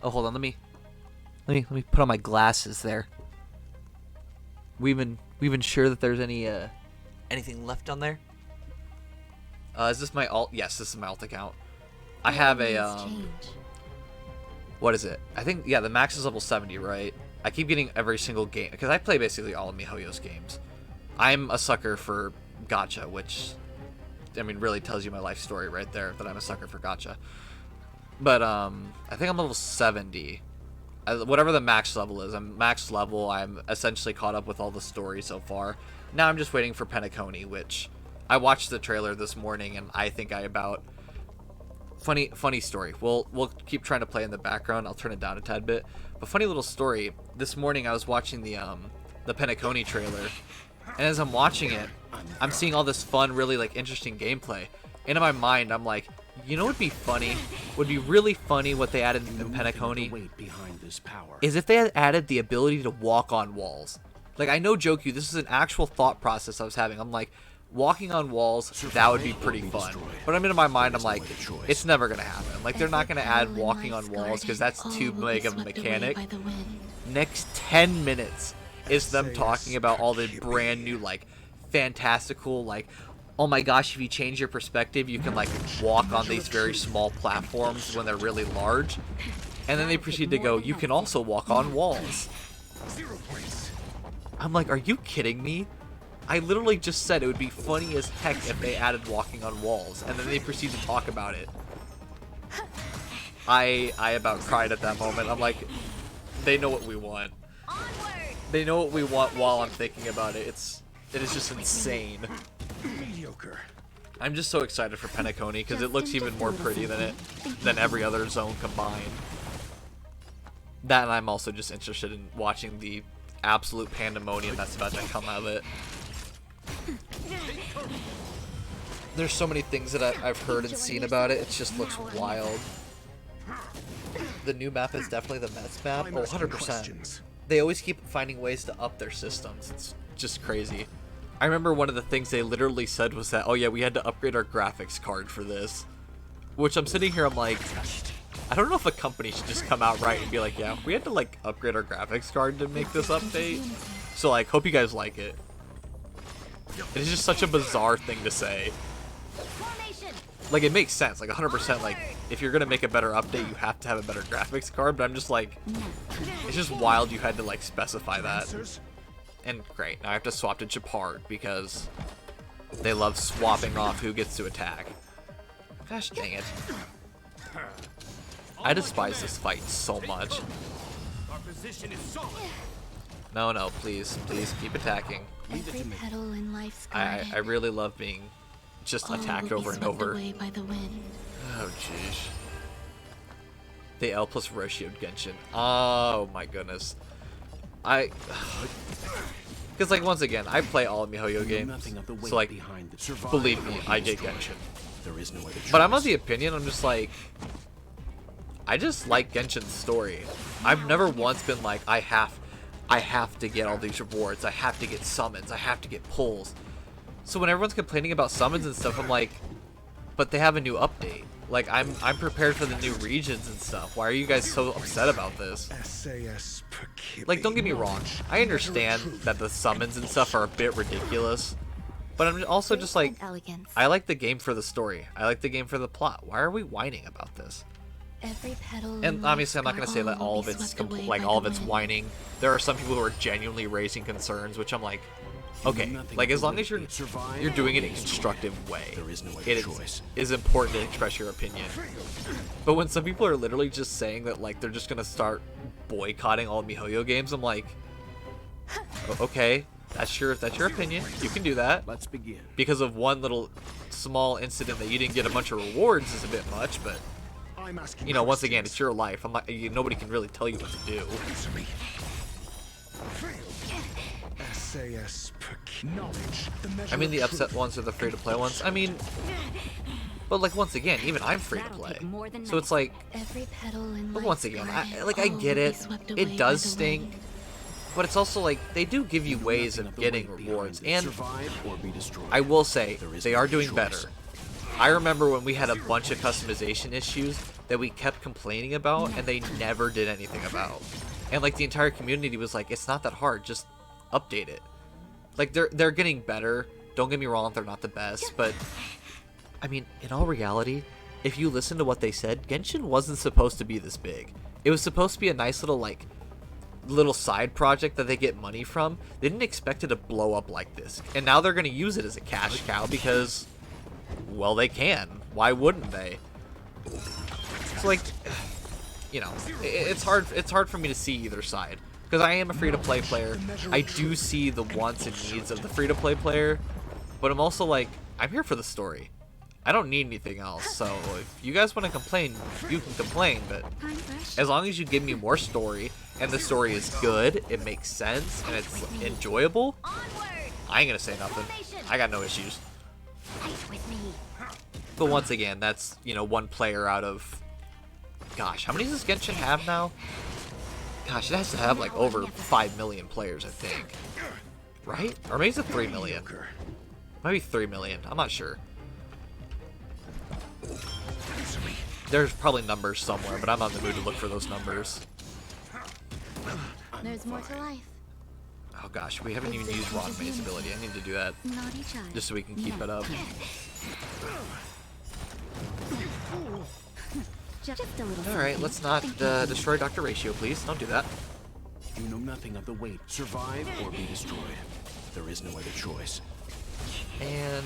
Oh, hold on. Let me put on my glasses there. We even sure that there's anything left on there? Is this my alt? Yes, this is my alt account. I have a what is it? I think, yeah, the max is level 70, right? I keep getting every single game because I play basically all of MiHoYo's games. I'm a sucker for gacha, which, I mean, really tells you my life story right there, that I'm a sucker for gacha. But I think I'm level 70. Whatever the max level is, I'm max level. I'm essentially caught up with all the stories so far. Now I'm just waiting for Penacony, which I watched the trailer this morning, and I think I about... Funny story. We'll keep trying to play in the background. I'll turn it down a tad bit. But funny little story. This morning I was watching the Penacony trailer, and as I'm watching it, I'm seeing all this fun, really like interesting gameplay. And in my mind, I'm like, you know what'd be funny? Would be really funny what they added in Penacony is if they had added the ability to walk on walls. Like, I know, joke you, this is an actual thought process I was having. I'm like, walking on walls, that would be pretty fun. But I'm in my mind, I'm like, it's never gonna happen. Like, they're not gonna add walking on walls because that's too big of a mechanic. Next 10 minutes is them talking about all the brand new, like, fantastical, like, oh my gosh, if you change your perspective, you can, like, walk on these very small platforms when they're really large. And then they proceed to go, you can also walk on walls. I'm like, are you kidding me? I literally just said it would be funny as heck if they added walking on walls, and then they proceed to talk about it. I about cried at that moment. I'm like, they know what we want. They know what we want while I'm thinking about it. It is just insane. Mediocre. I'm just so excited for Penacony because it looks even more pretty than every other zone combined. That, and I'm also just interested in watching the absolute pandemonium that's about to come out of it. There's so many things that I've heard and seen about it. It just looks wild. The new map is definitely the Mets map. Oh, 100%. They always keep finding ways to up their systems. It's just crazy. I remember one of the things they literally said was that, oh yeah, we had to upgrade our graphics card for this. Which I'm sitting here, I'm like, I don't know if a company should just come out right and be like, yeah, we had to, like, upgrade our graphics card to make this update. So, like, hope you guys like it. It's just such a bizarre thing to say. Like, it makes sense, like, 100%, like, if you're gonna make a better update, you have to have a better graphics card, but I'm just like, it's just wild you had to, like, specify that. And great, now I have to swap to Chapard because they love swapping off who gets to attack. Gosh dang it. I despise this fight so much. Our position is solid. No, no, please keep attacking. Every petal in life's I garden. really love being just all attacked will be over and swept over. away by the wind. Oh jeez. The L plus ratioed Genshin. Oh my goodness. Because like once again, I play all MiHoYo games, Nothing of the weight so like behind the survive believe or me, be I get destroyed. Genshin. There is no other choice. But I'm of the opinion, I'm just like, I just like Genshin's story. I've never once been like, I have to get all these rewards, I have to get summons, I have to get pulls. So when everyone's complaining about summons and stuff, I'm like, but they have a new update. Like I'm prepared for the new regions and stuff. Why are you guys so upset about this? SAS Perkibi. Like, don't get me wrong, I understand that the summons and stuff are a bit ridiculous, but I'm also just like, And elegance. I like the game for the story. I like the game for the plot. Why are we whining about this? Every petal And in obviously, I'm not life's going to say that garden all will of be it's swept away like by all of the it's wind. whining. There are some people who are genuinely raising concerns, which I'm like, okay, like as long as you're doing it in a constructive way, There is no other it choice. is important to express your opinion. But when some people are literally just saying that like they're just gonna start boycotting all MiHoYo games, I'm like, okay, that's your opinion. You can do that. Let's begin. Because of one little small incident that you didn't get a bunch of rewards is a bit much, but I'm asking you know, once again, questions. it's your life. I'm not, nobody can really tell you what to do. Answer me. SAS Perkibi. Knowledge. The measure I mean, the of upset truth ones are the free to and play ones. I mean, but like once again, even I'm free to That'll play. take more than So it's like, Every petal in but life's once again, I garden, like I all get will be it. swept away It does by the stink, wind. but it's also like they do give you ways Nothing of the getting weight rewards, behind and it. Survive or be destroyed. I will say There is they no are other doing choice. better. I remember when we had a bunch of customization issues that we kept complaining about, and they never did anything about. And like the entire community was like, "It's not that hard. Just update it." Like they're getting better. Don't get me wrong, they're not the best, but I mean, in all reality, if you listen to what they said, Genshin wasn't supposed to be this big. It was supposed to be a nice little little side project that they get money from. They didn't expect it to blow up like this. And now they're going to use it as a cash cow because, well, they can. Why wouldn't they? It's like, you know, it's hard for me to see either side. Because I am a free-to-play player. I do see the wants and needs of the free-to-play player. But I'm also like, I'm here for the story. I don't need anything else. So if you guys want to complain, you can complain. But I'm fresh. as long as you give me more story, and the story is good, it makes sense, and it's enjoyable, Onward! I ain't gonna say nothing. I got no issues. Fight with me. But once again, that's, you know, one player out of... Gosh, how many does Genshin have now? Gosh, it has to have like over 5 million players, I think. Right? Or maybe it's 3 million. mediocre. Maybe 3 million. I'm not sure. Answer me. There's probably numbers somewhere, but I'm not in the mood to look for those numbers. There's more to life. Oh gosh, we haven't even used Ron May's ability. I need to do that Naughty child. just so we can keep it up. Just a little. Alright, let's not destroy Dr. Ratio, please. Don't do that. You know nothing of the weight. Survive or be destroyed. There is no other choice. And...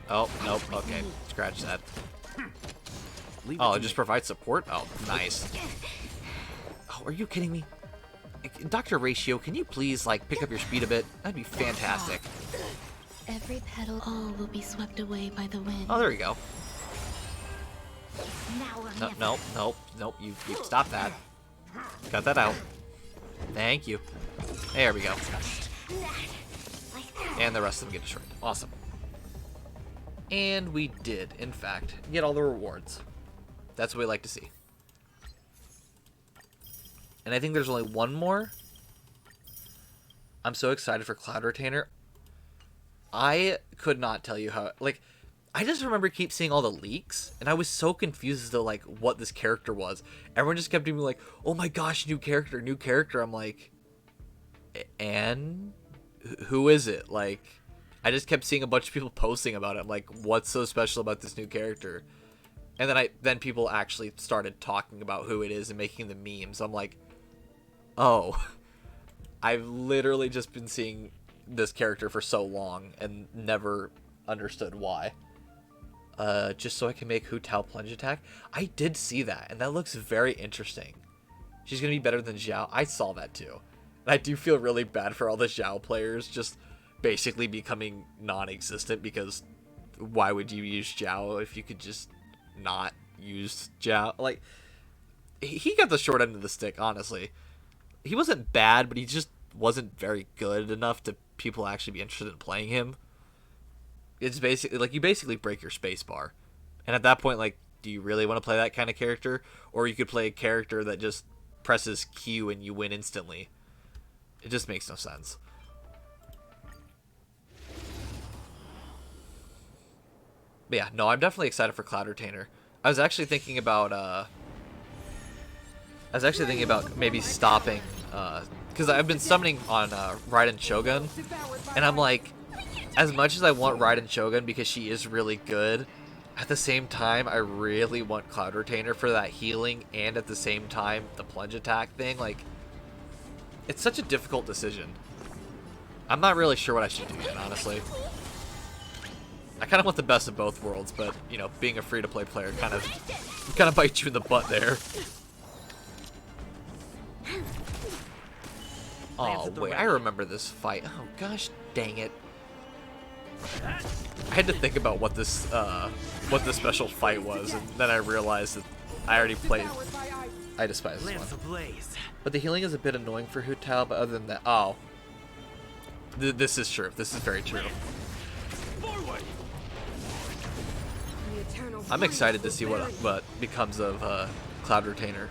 Oh, nope, okay. Scratch that. Leave Oh, to it just me. provides support? Oh, nice. Oh, are you kidding me? Dr. Ratio, can you please, like, pick up your speed a bit? That'd be fantastic. Every petal, all will be swept away by the wind. Oh, there you go. Now or No, never. nope, you stop that. Cut that out. Thank you. There we go. Like that. And the rest of them get destroyed. Awesome. And we did, in fact, get all the rewards. That's what we like to see. And I think there's only one more. I'm so excited for Cloud Retainer. I could not tell you how, like, I just remember keep seeing all the leaks, and I was so confused as to, like, what this character was. Everyone just kept being like, oh my gosh, new character, new character. I'm like, and who is it? Like, I just kept seeing a bunch of people posting about it. I'm like, what's so special about this new character? And then people actually started talking about who it is and making the memes. I'm like, oh, I've literally just been seeing this character for so long and never understood why. Just so I can make Hu Tao plunge attack. I did see that, and that looks very interesting. She's gonna be better than Xiao. I saw that too. And I do feel really bad for all the Xiao players just basically becoming non-existent, because why would you use Xiao if you could just not use Xiao? Like, he got the short end of the stick, honestly. He wasn't bad, but he just wasn't very good enough to people actually be interested in playing him. It's basically, like, you basically break your space bar. And at that point, like, do you really want to play that kind of character? Or you could play a character that just presses Q and you win instantly. It just makes no sense. But yeah, no, I'm definitely excited for Cloud Retainer. I was actually thinking about maybe stopping, because I've been summoning on Raiden Shogun, and I'm like, as much as I want Raiden Shogun because she is really good, at the same time, I really want Cloud Retainer for that healing, and at the same time, the plunge attack thing. Like, it's such a difficult decision. I'm not really sure what I should do yet, honestly. I kind of want the best of both worlds, but, you know, being a free-to-play player kind of bites you in the butt there. Oh, wait, I remember this fight. Oh, gosh dang it. I had to think about what the special fight was, and then I realized that I already played. I despise this one. But the healing is a bit annoying for Hu Tao, but other than that, oh. This is true. This is very true. I'm excited to see what becomes of Cloud Retainer.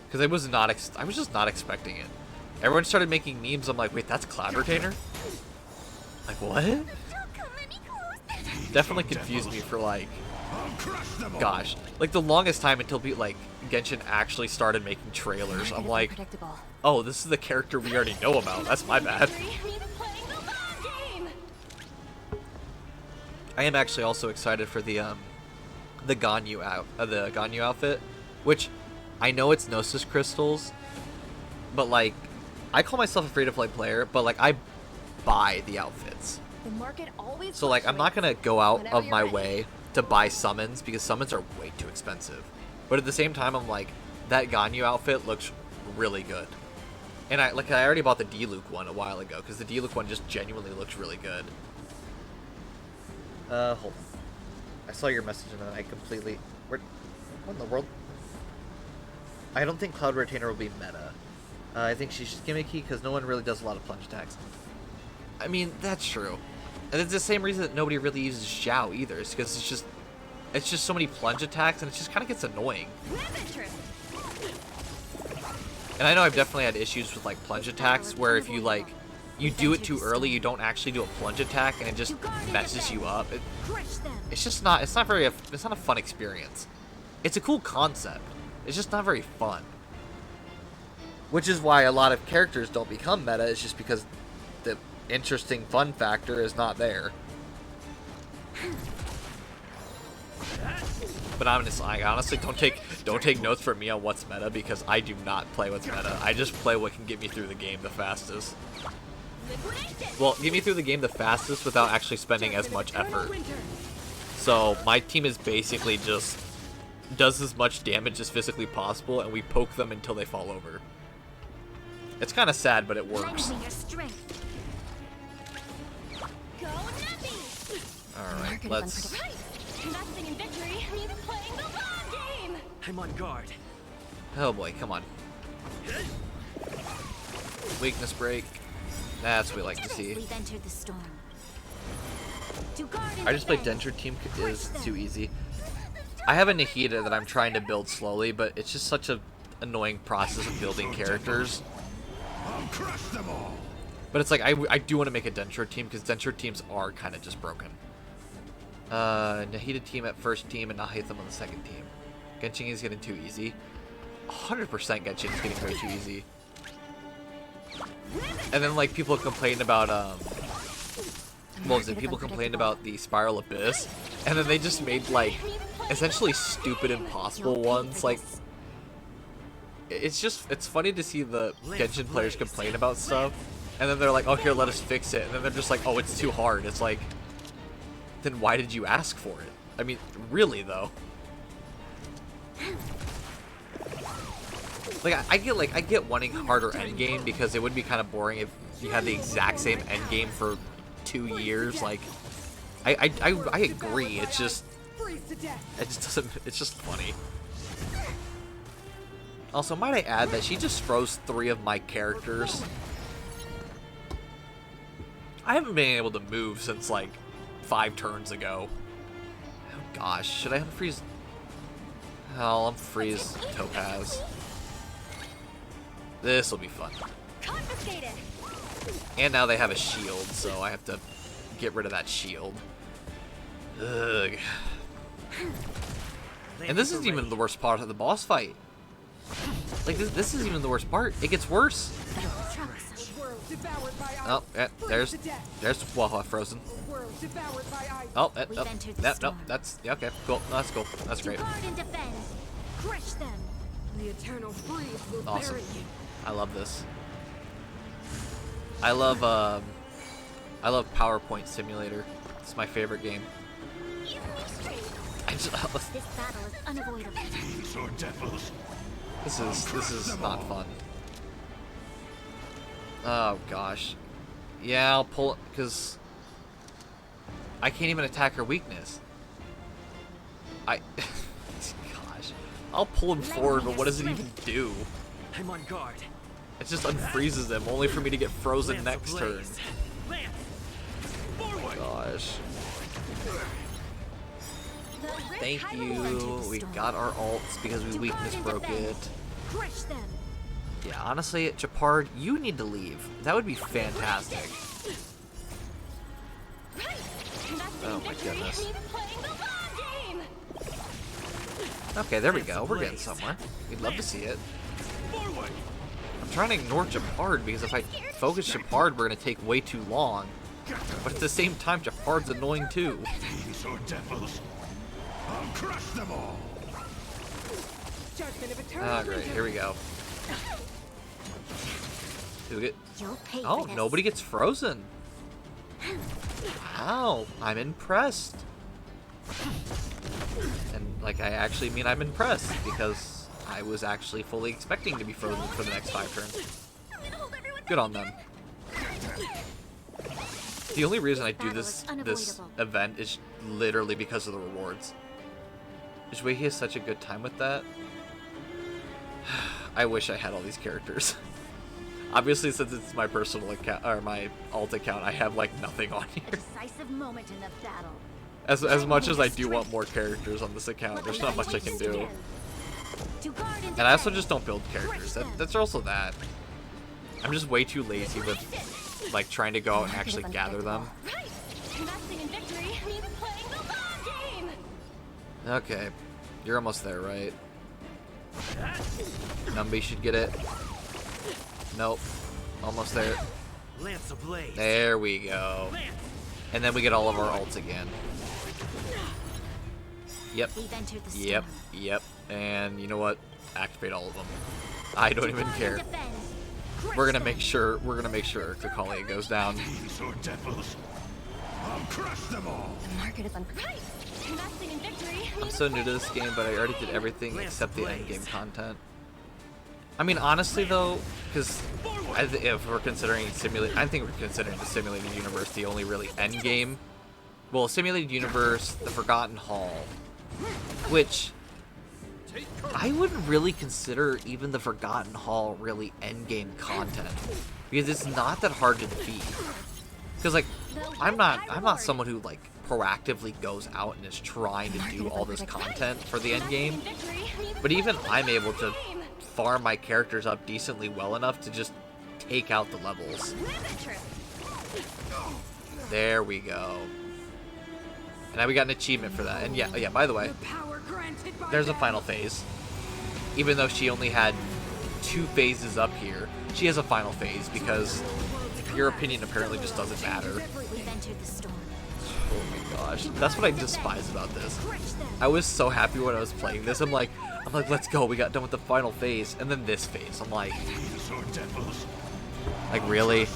Because I was just not expecting it. Everyone started making memes. I'm like, wait, that's Cloud Retainer? Like, what? Definitely confused me for, like, gosh, like the longest time until like Genshin actually started making trailers. I'm like, oh, this is the character we already know about. That's my bad. I am actually also excited for the Ganyu outfit, which I know it's Gnosis crystals, but like I call myself a free-to-play player, but like I buy the outfits. So like I'm not gonna go out of my way to buy summons because summons are way too expensive. But at the same time, I'm like, that Ganyu outfit looks really good. And I already bought the Diluc one a while ago because the Diluc one just genuinely looks really good. Hold on. I saw your message and then I completely... What in the world? I don't think Cloud Retainer will be meta. I think she's just gimmicky because no one really does a lot of plunge attacks. I mean, that's true. And it's the same reason that nobody really uses Xiao either. It's because it's just so many plunge attacks and it just kind of gets annoying. And I know I've definitely had issues with like plunge attacks where if you like... you do it too early, you don't actually do a plunge attack, and it just messes you up. It's not a fun experience. It's a cool concept. It's just not very fun. Which is why a lot of characters don't become meta, it's just because the interesting fun factor is not there. But I honestly don't take notes from me on what's meta because I do not play what's meta. I just play what can get me through the game the fastest. Well, get me through the game the fastest without actually spending as much effort. So my team is basically just does as much damage as physically possible, and we poke them until they fall over. It's kind of sad, but it works. Alright, let's... I'm on guard. Oh boy, come on. Weakness break. That's what we like to see. I just played Denture Team is too easy. I have a Nahida that I'm trying to build slowly, but it's just such an annoying process of building characters. But it's like, I do want to make a Denture Team, because Denture Teams are kind of just broken. Nahida team at first team, and Nahitham on the second team. Genshin is getting too easy. 100% Genshin is getting way too easy. And then, like, people complain about, what was it? People complained about the Spiral Abyss, and then they just made, like, essentially stupid impossible ones. Like, it's funny to see the Genshin players complain about stuff, and then they're like, oh, here, let us fix it, and then they're just like, oh, it's too hard. It's like, then why did you ask for it? I mean, really though. Like I get wanting harder endgame because it would be kind of boring if you had the exact same endgame for 2 years. Like, I agree. It just doesn't. It's just funny. Also, might I add that she just froze 3 of my characters. I haven't been able to move since like 5 turns ago. Oh gosh, should I unfreeze? Hell, I'm freeze Topaz. This will be fun. Confiscated. And now they have a shield, so I have to get rid of that shield. Ugh. And this isn't even the worst part of the boss fight. Like, this is even the worst part. It gets worse. Oh, yeah, there's Waha frozen. Oh, no, that's, yeah, okay, cool. No, that's cool. That's great. Guard and defend. Crush them. The eternal freeze will Awesome. bury you. I love this. I love PowerPoint Simulator. It's my favorite game. I just, This battle is unavoidable. this is not fun. Oh gosh. Yeah, I'll pull it because I can't even attack her weakness. Gosh. I'll pull him forward, but what does it even do? I'm on guard. It just unfreezes him, only for me to get frozen Lance next turn. ablaze. Lance, Oh forward. gosh. The Rift Thank Highway will enter you. the We storm. got our ults because we To weakness guard and broke defend. it. Crush them. Yeah, honestly, Japard, you need to leave. That would be fantastic. Oh my goodness. Okay, there we go. We're getting somewhere. We'd love to see it. Forward. Oh, I'm trying to ignore Japard because if I focus Japard, we're going to take way too long. But at the same time, Japard's annoying too. These are devils. I'll crush them all. Judgment of eternal Ah, great. Here we go. Do we get... You'll pay Oh, for this. nobody gets frozen. Wow, I'm impressed. And, like, I actually mean I'm impressed because I was actually fully expecting to be frozen for the next 5 turns. Good on them. The only reason I do this event is literally because of the rewards. Shueiki has such a good time with that. I wish I had all these characters. Obviously, since it's my personal account or my alt account, I have like nothing on A here. decisive moment in the battle. As much as I do want more characters on this account, there's not much I can do. To guard and And I also defend. just don't build characters. That's also that. I'm just way too lazy with like trying to go out and actually gather them. Right. Investing in victory means playing the long game. Okay, you're almost there, right? Numby should get it. Nope. Almost there. Lance ablaze. There we go. Lance. And then we get all of our ults again. Yep. We've entered the storm. Yep. Yep. And you know what? Activate all of them. I don't even care. We're gonna make sure. We're gonna make sure Kakalia goes down. These are devils. I'll crush them all. The market is unprimed. Investing in victory. I'm so new to this game, but I already did everything except the endgame content. I mean, honestly though, because if we're considering simulated, I think we're considering the simulated universe the only really endgame. Well, simulated universe, the Forgotten Hall, which I wouldn't really consider even the Forgotten Hall really endgame content because it's not that hard to defeat. Because like, I'm not someone who like proactively goes out and is trying to do all this content for the endgame. But even I'm able to farm my characters up decently well enough to just take out the levels. There we go. And now we got an achievement for that. And yeah, by the way, there's a final phase. Even though she only had 2 phases up here, she has a final phase because your opinion apparently just doesn't matter. We've entered the storm. Oh my gosh, that's what I despise about this. I was so happy when I was playing this. I'm like, let's go. We got done with the final phase, and then this phase. I'm like really?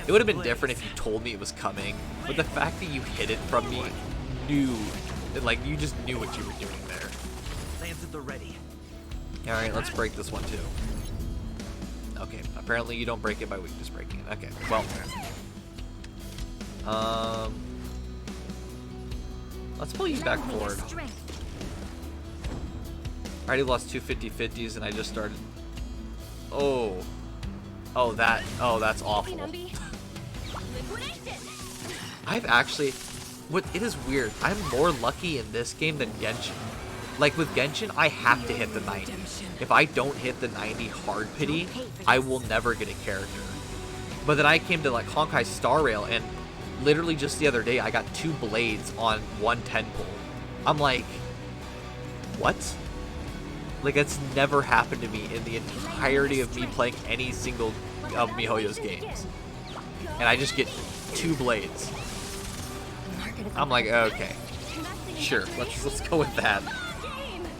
It would have been different if you told me it was coming, but the fact that you hid it from me, like you just knew what you were doing there. Lance at the ready. All right, let's break this one too. Okay, apparently you don't break it by weakness breaking it. Okay, well, let's pull you back forward. I already lost two 50-50s and I just started. Oh, that's awful. I've actually, it is weird. I'm more lucky in this game than Genshin. Like with Genshin, I have to hit the 90. If I don't hit the 90 hard pity, I will never get a character. But then I came to like Honkai Star Rail, and literally just the other day, I got 2 blades on 110 pull. I'm like, what? Like that's never happened to me in the entirety of me playing any single of MiHoYo's games. And I just get 2 blades. I'm like, okay, sure, let's go with that.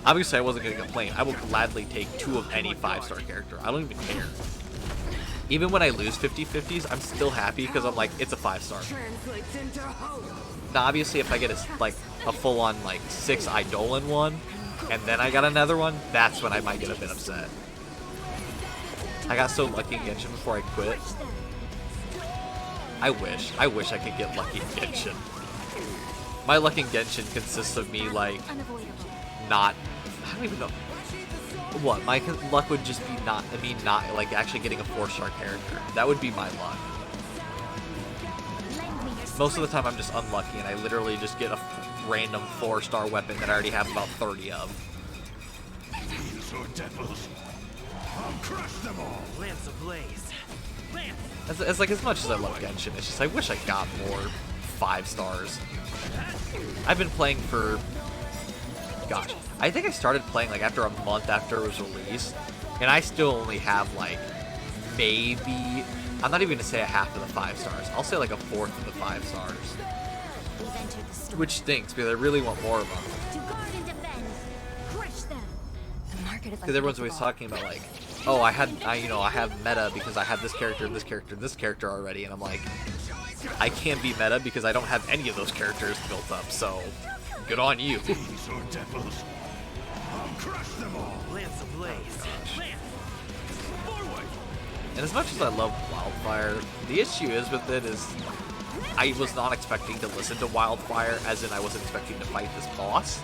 Obviously, I wasn't going to complain. I will gladly take 2 of any 5-star character. I don't even care. Even when I lose 50-50s, I'm still happy because I'm like, it's a 5-star. Now, obviously, if I get a full-on, like, 6 Eidolon one, and then I got another one, that's when I might get a bit upset. I got so lucky in Genshin before I quit. I wish I could get lucky in Genshin. My luck in Genshin consists of me, like, I don't even know. What? My luck would just be not like actually getting a 4-star character. That would be my luck. Most of the time I'm just unlucky and I literally just get a random 4-star weapon that I already have about 30 of. I'll crush them all. Lance ablaze. Lance. As much as I love Genshin, it's just I wish I got more 5 stars. I've been playing for, gosh, I think I started playing like after a month after it was released, and I still only have like maybe, I'm not even gonna say a half of the 5 stars. I'll say like a 4th of the 5 stars, which stinks because I really want more of them. Because everyone's always talking about like, oh, I have meta because I have this character, this character, this character already, and I'm like, I can't be meta because I don't have any of those characters built up. So, good on you. Lance ablaze. And as much as I love Wildfire, the issue is with it is I was not expecting to listen to Wildfire, as in I wasn't expecting to fight this boss.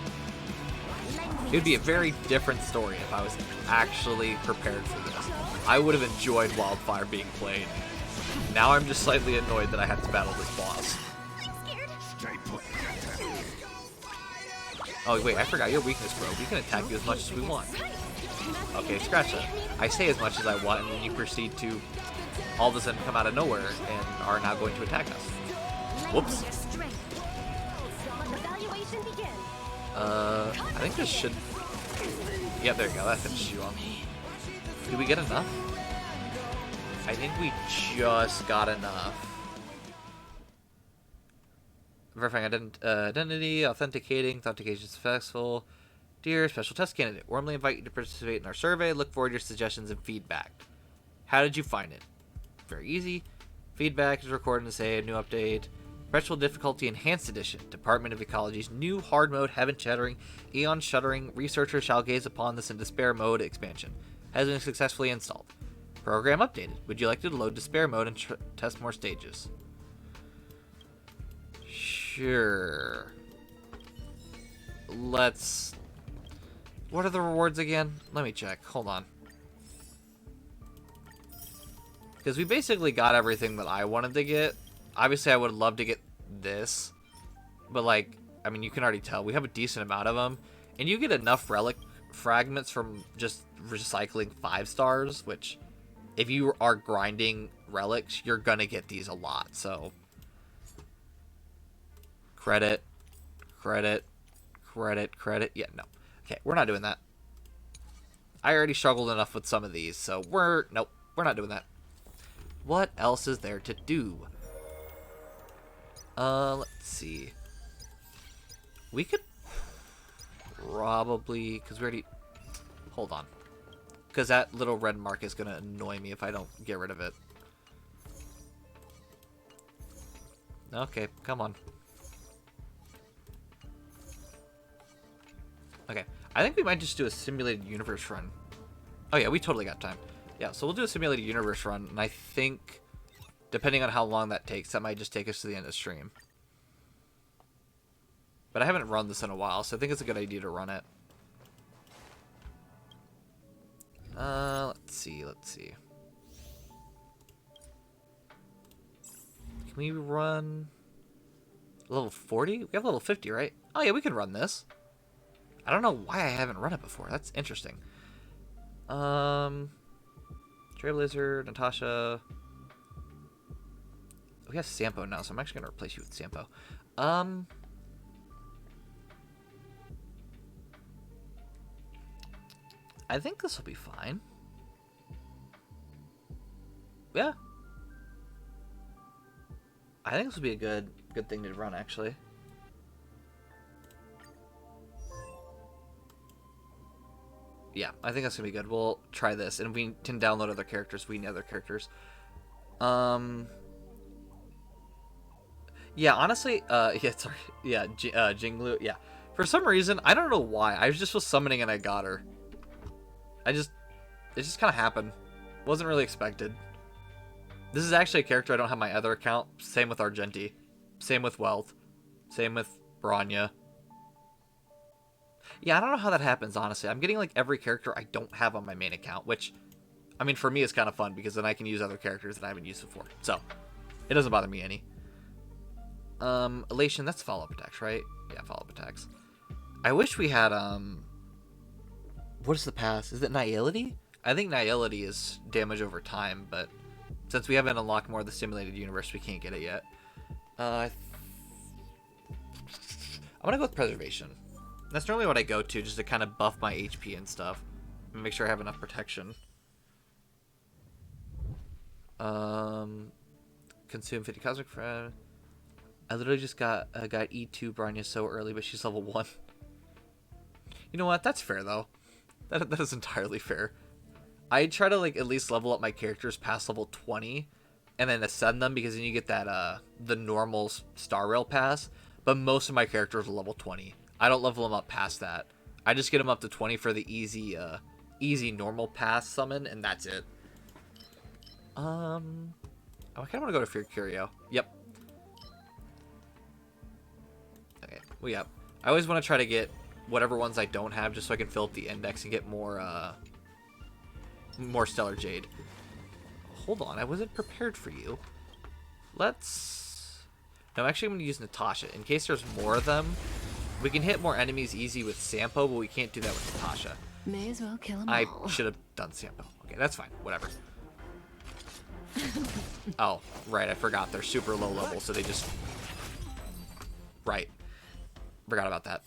It would be a very different story if I was actually prepared for this. I would have enjoyed Wildfire being played. Now I'm just slightly annoyed that I have to battle this boss. Oh wait, I forgot your weakness, bro. We can attack you as much as we want. Okay, scratch that. I say as much as I want, and then you proceed to all of a sudden come out of nowhere and are now going to attack us. Whoops. I think this should... Yeah, there you go. That finished you off. Did we get enough? I think we just got enough. Verifying identity, authentication successful. Dear special test candidate, warmly invite you to participate in our survey. Look forward to your suggestions and feedback. How did you find it? Very easy. Feedback is recorded to say a new update. Virtual Difficulty Enhanced Edition. Department of Ecology's new hard mode, heaven shattering, eon shuddering. Researchers shall gaze upon this in despair mode expansion. Has been successfully installed. Program updated. Would you like to load despair mode and test more stages? Sure. Let's... What are the rewards again? Let me check. Hold on. Because we basically got everything that I wanted to get. Obviously, I would love to get this. But, like, I mean, you can already tell. We have a decent amount of them. And you get enough relic fragments from just recycling 5 stars, which, if you are grinding relics, you're going to get these a lot. So, credit, credit, credit, credit. Yeah, no. Okay, we're not doing that. I already struggled enough with some of these, so nope, we're not doing that. What else is there to do? Let's see. We could probably, because we already, hold on. Because that little red mark is going to annoy me if I don't get rid of it. Okay, come on. Okay, I think we might just do a simulated universe run. Oh yeah, we totally got time. Yeah, so we'll do a simulated universe run, and I think, depending on how long that takes, that might just take us to the end of the stream. But I haven't run this in a while, so I think it's a good idea to run it. Let's see. Can we run level 40? We have level 50, right? Oh yeah, we can run this. I don't know why I haven't run it before. That's interesting. Trailblazer, Natasha. We have Sampo now, so I'm actually gonna replace you with Sampo. I think this will be fine. Yeah. I think this will be a good thing to run, actually. Yeah, I think that's gonna be good. We'll try this, and we can download other characters. We need other characters. Yeah, honestly, yeah, sorry. Yeah, Jinglu, yeah. For some reason, I don't know why. I just was summoning and I got her. It just kind of happened. Wasn't really expected. This is actually a character I don't have my other account. Same with Argenti. Same with Wealth. Same with Branya. Yeah, I don't know how that happens, honestly. I'm getting, like, every character I don't have on my main account, which, I mean, for me, it's kind of fun, because then I can use other characters that I haven't used before. So, it doesn't bother me any. Elation, that's follow-up attacks, right? Yeah, follow-up attacks. I wish we had, what is the pass? Is it Nihility? I think Nihility is damage over time, but since we haven't unlocked more of the simulated universe, we can't get it yet. I'm gonna go with Preservation. That's normally what I go to, just to kind of buff my HP and stuff. And make sure I have enough protection. Consume 50 Cosmic Friend. I literally just got E2 Branya so early, but she's level 1. You know what? That's fair, though. That is entirely fair. I try to, like, at least level up my characters past level 20, and then ascend them, because then you get that, the normal Star Rail pass, but most of my characters are level 20. I don't level them up past that. I just get them up to 20 for the easy normal pass summon, and that's it. Oh, I kind of want to go to Fear Curio. Yep. Okay, well, yeah. I always want to try to get whatever ones I don't have, just so I can fill up the index and get more Stellar Jade. Hold on, I wasn't prepared for you. Let's... No, actually, I'm going to use Natasha. In case there's more of them, we can hit more enemies easy with Sampo, but we can't do that with Natasha. May as well kill 'em I all. should have done Sampo. Okay, that's fine. Whatever. Oh, right. I forgot. They're super low level, so they just... Right. Forgot about that.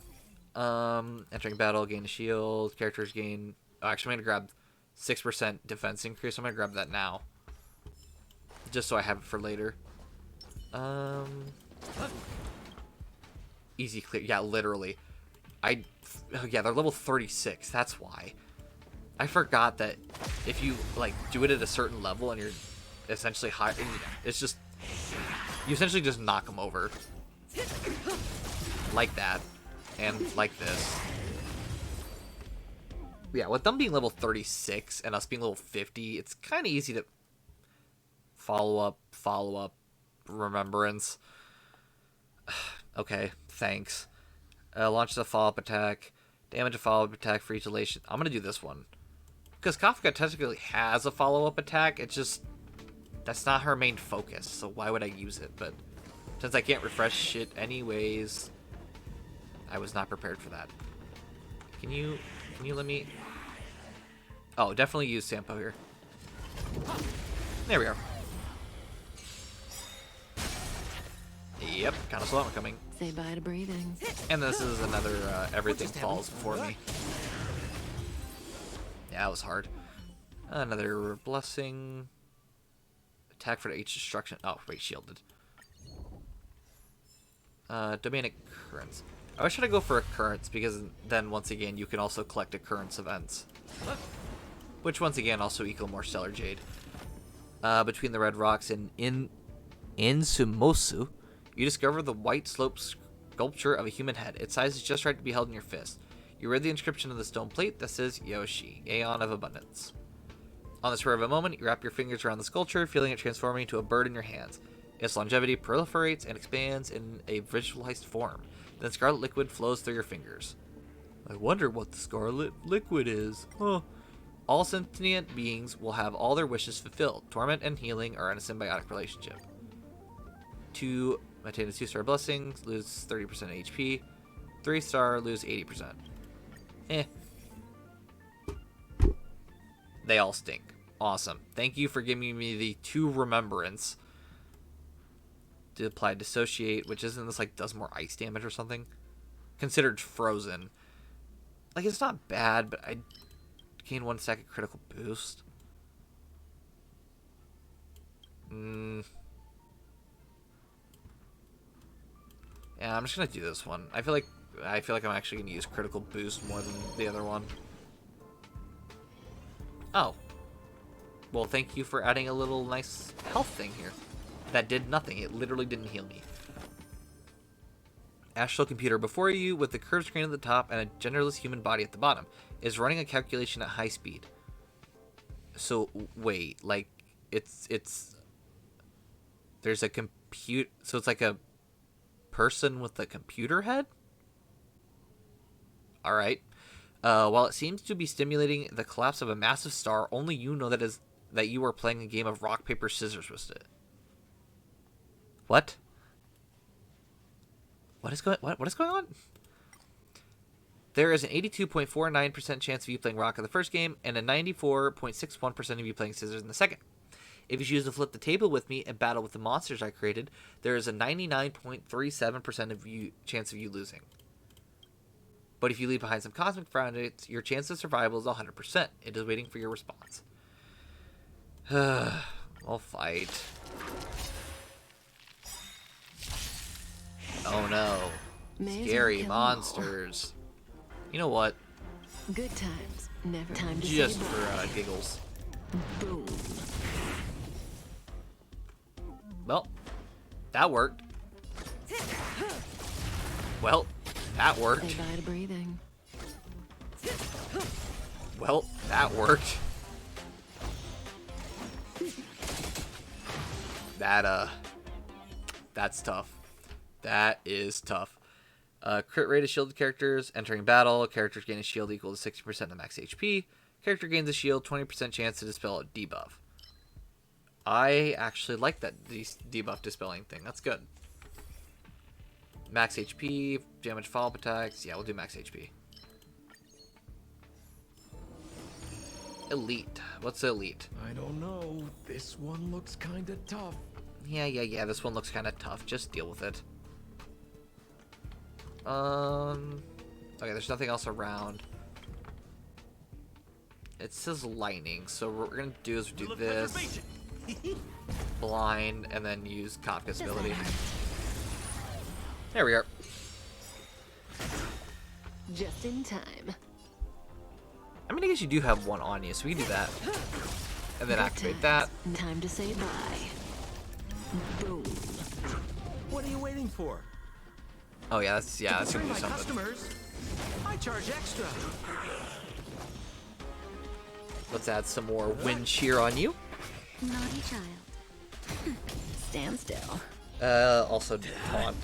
Entering battle, gain a shield. Characters gain... Oh, actually, I'm going to grab 6% defense increase. I'm going to grab that now. Just so I have it for later. Easy clear. Yeah, literally. Yeah, they're level 36. That's why. I forgot that if you, like, do it at a certain level and you're essentially high... It's just... You essentially just knock them over. Like that. And like this. Yeah, with them being level 36 and us being level 50, it's kind of easy to follow up, remembrance. Okay, thanks. Launch the follow-up attack. Damage a follow-up attack for each elation. I'm going to do this one. Because Kafka technically has a follow-up attack, it's just... That's not her main focus, so why would I use it? But since I can't refresh shit anyways, I was not prepared for that. Can you let me... Oh, definitely use Sampo here. There we are. Yep, kind of slow I'm coming. Say bye to breathing. And this is another everything falls before me. Yeah, that was hard. Another blessing. Attack for H destruction. Oh, wait, shielded. Domain occurrence. I wish I'd go for occurrence because then once again you can also collect occurrence events, which once again also equal more stellar jade. Between the red rocks and in Sumosu, you discover the white slope sculpture of a human head. Its size is just right to be held in your fist. You read the inscription on the stone plate that says Yoshi, Aeon of Abundance. On this rare of a moment, you wrap your fingers around the sculpture, feeling it transforming into a bird in your hands. Its longevity proliferates and expands in a visualized form. Then scarlet liquid flows through your fingers. I wonder what the scarlet liquid is. Huh. All sentient beings will have all their wishes fulfilled. Torment and healing are in a symbiotic relationship. Maintain a 2-star blessing, lose 30% HP. 3-star, lose 80%. Eh. They all stink. Awesome. Thank you for giving me the 2 remembrance. To apply dissociate, which isn't this like does more ice damage or something? Considered frozen. Like it's not bad, but I gain 1 second critical boost. Yeah, I'm just gonna do this one. I feel like I'm actually gonna use critical boost more than the other one. Oh. Well, thank you for adding a little nice health thing here. That did nothing. It literally didn't heal me. Astral computer before you, with the curved screen at the top and a genderless human body at the bottom, is running a calculation at high speed. So wait, like it's there's a compute. So it's like a person with a computer head. All right. While it seems to be stimulating the collapse of a massive star, only you know that you are playing a game of rock paper scissors with it. What? What is going on? There is an 82.49% chance of you playing rock in the first game and a 94.61% of you playing scissors in the second. If you choose to flip the table with me and battle with the monsters I created, there is a 99.37% of you chance of you losing. But if you leave behind some cosmic fragments, your chance of survival is 100%. It is waiting for your response. I'll fight. Oh no. Scary monsters. You know what? Good times, never time to Just say for giggles. boom. Well, that worked. Well, that worked. Say bye to breathing. Well, that worked. That's tough. That is tough. Crit rate of shielded characters entering battle. Characters gain a shield equal to 60% of max HP. Character gains a shield, 20% chance to dispel a debuff. I actually like that debuff dispelling thing. That's good. Max HP, damage follow-up attacks. Yeah, we'll do max HP. Elite. What's elite? I don't know. This one looks kinda tough. Yeah. This one looks kind of tough. Just deal with it. Okay, there's nothing else around. It says lightning, so what we're gonna do is do this. Blind, and then use Kafka's ability. There we are. Just in time. I mean, I guess you do have one on you, so we can do that. And then activate that. Time to say bye. Boom. What are you waiting for? Oh yeah, that's gonna Concern do my something. customers. I charge extra. Let's add some more wind shear on you. Naughty child. Stand still. Also taunt.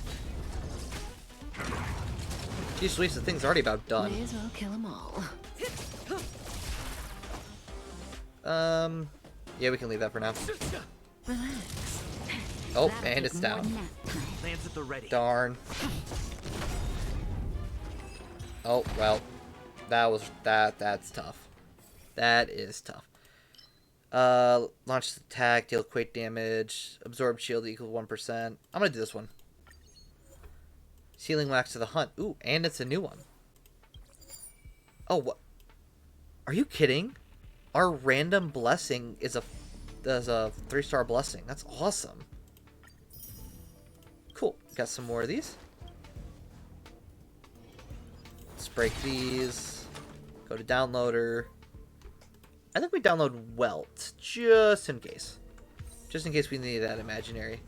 Jeez Louise, the thing's already about done. May as well kill them all. Yeah, we can leave that for now. Relax. Oh, That'll and take it's more down. than that. Lands at the ready. Darn. Oh, well. That's tough. That is tough. Launch attack, deal quake damage, absorb shield equal 1%. I'm gonna do this one. Sealing wax to the hunt. Ooh, and it's a new one. Oh, what? Are you kidding? Our random blessing is a 3-star blessing. That's awesome. Cool. Got some more of these. Let's break these. Go to downloader. I think we download Welt, just in case. Just in case we need that imaginary.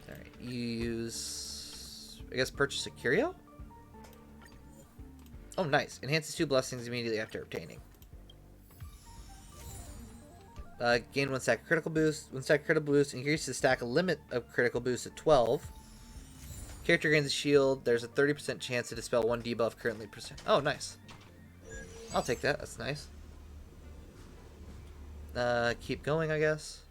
Alright, you use... I guess purchase a curio? Oh, nice. Enhances 2 blessings immediately after obtaining. Gain 1 stack critical boost. 1 stack critical boost increases the stack limit of critical boost to 12. Character gains a shield. There's a 30% chance to dispel 1 debuff currently percent. Oh, nice. I'll take that. That's nice. Keep going, I guess.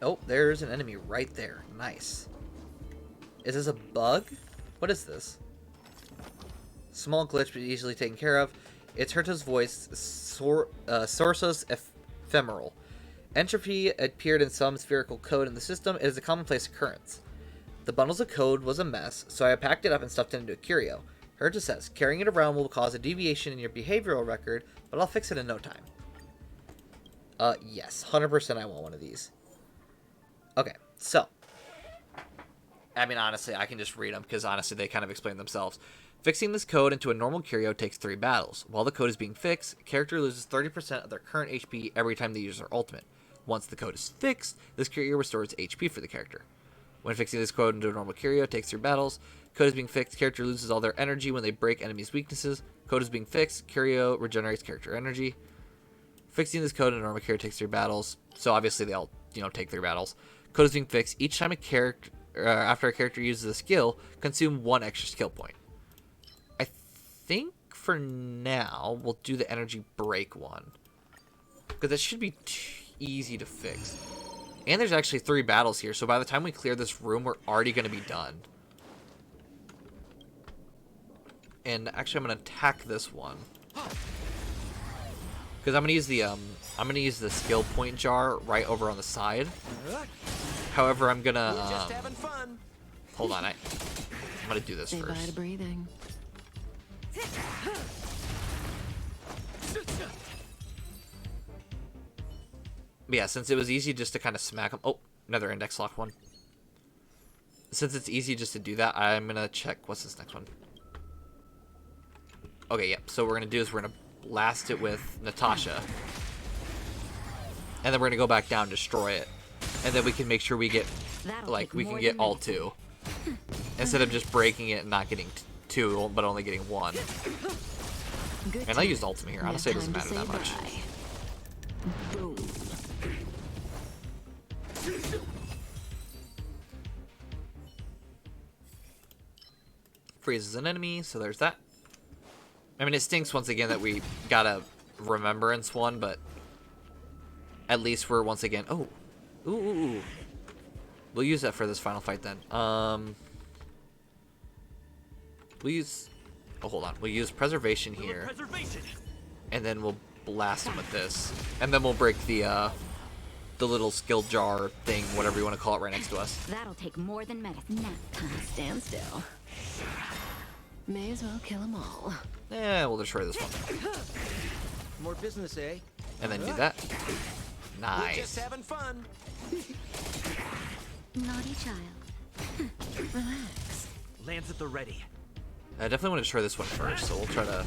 Oh, there's an enemy right there. Nice. Is this a bug? What is this? Small glitch, but easily taken care of. It's Herto's voice, Sorsos Ephemeral. Entropy appeared in some spherical code in the system. It is a commonplace occurrence. The bundles of code was a mess, so I packed it up and stuffed it into a curio. Herto says, carrying it around will cause a deviation in your behavioral record, but I'll fix it in no time. Yes, 100% I want one of these. Okay, so. I mean, honestly, I can just read them, because honestly, they kind of explain themselves. Fixing this code into a normal curio takes 3 battles. While the code is being fixed, a character loses 30% of their current HP every time they use their ultimate. Once the code is fixed, this curio restores HP for the character. When fixing this code into a normal curio takes 3 battles. Code is being fixed, character loses all their energy when they break enemies' weaknesses. Code is being fixed, curio regenerates character energy. Fixing this code in a normal curio takes 3 battles. So obviously they all, take 3 battles. Code is being fixed. Each time after a character uses a skill, consume 1 extra skill point. I think for now we'll do the energy break one, because that should be easy to fix. And there's actually 3 battles here, so by the time we clear this room, we're already going to be done. And actually, I'm going to attack this one, because I'm going to use the skill point jar right over on the side. However, I'm going to Just having fun. hold on, I'm going to do this Say bye to first. breathing. But yeah, since it was easy just to kind of smack them. Oh, another index lock one. Since it's easy just to do that, I'm going to check. What's this next one? Okay, yep. So what we're going to do is we're going to blast it with Natasha. And then we're going to go back down, destroy it. And then we can make sure we get, we can get all 2. Instead of just breaking it and not getting 2, but only getting 1. And I used ultimate here. Honestly, it doesn't matter that much. Boom. Freezes an enemy, so there's that. I mean, it stinks once again that we got a remembrance one, but at least we're once again. Oh, ooh. We'll use that for this final fight then. We'll use. Oh, hold on. We'll use preservation here, and then we'll blast him with this, and then we'll break the little skill jar thing, whatever you want to call it, right next to us. That'll take more than medicine. Now, Stand still. May as well kill them all. We'll destroy this one, More business, eh? and then do that. Just Nice. having fun. naughty child. Relax. Lands at the ready. I definitely want to destroy this one first, so we'll try to...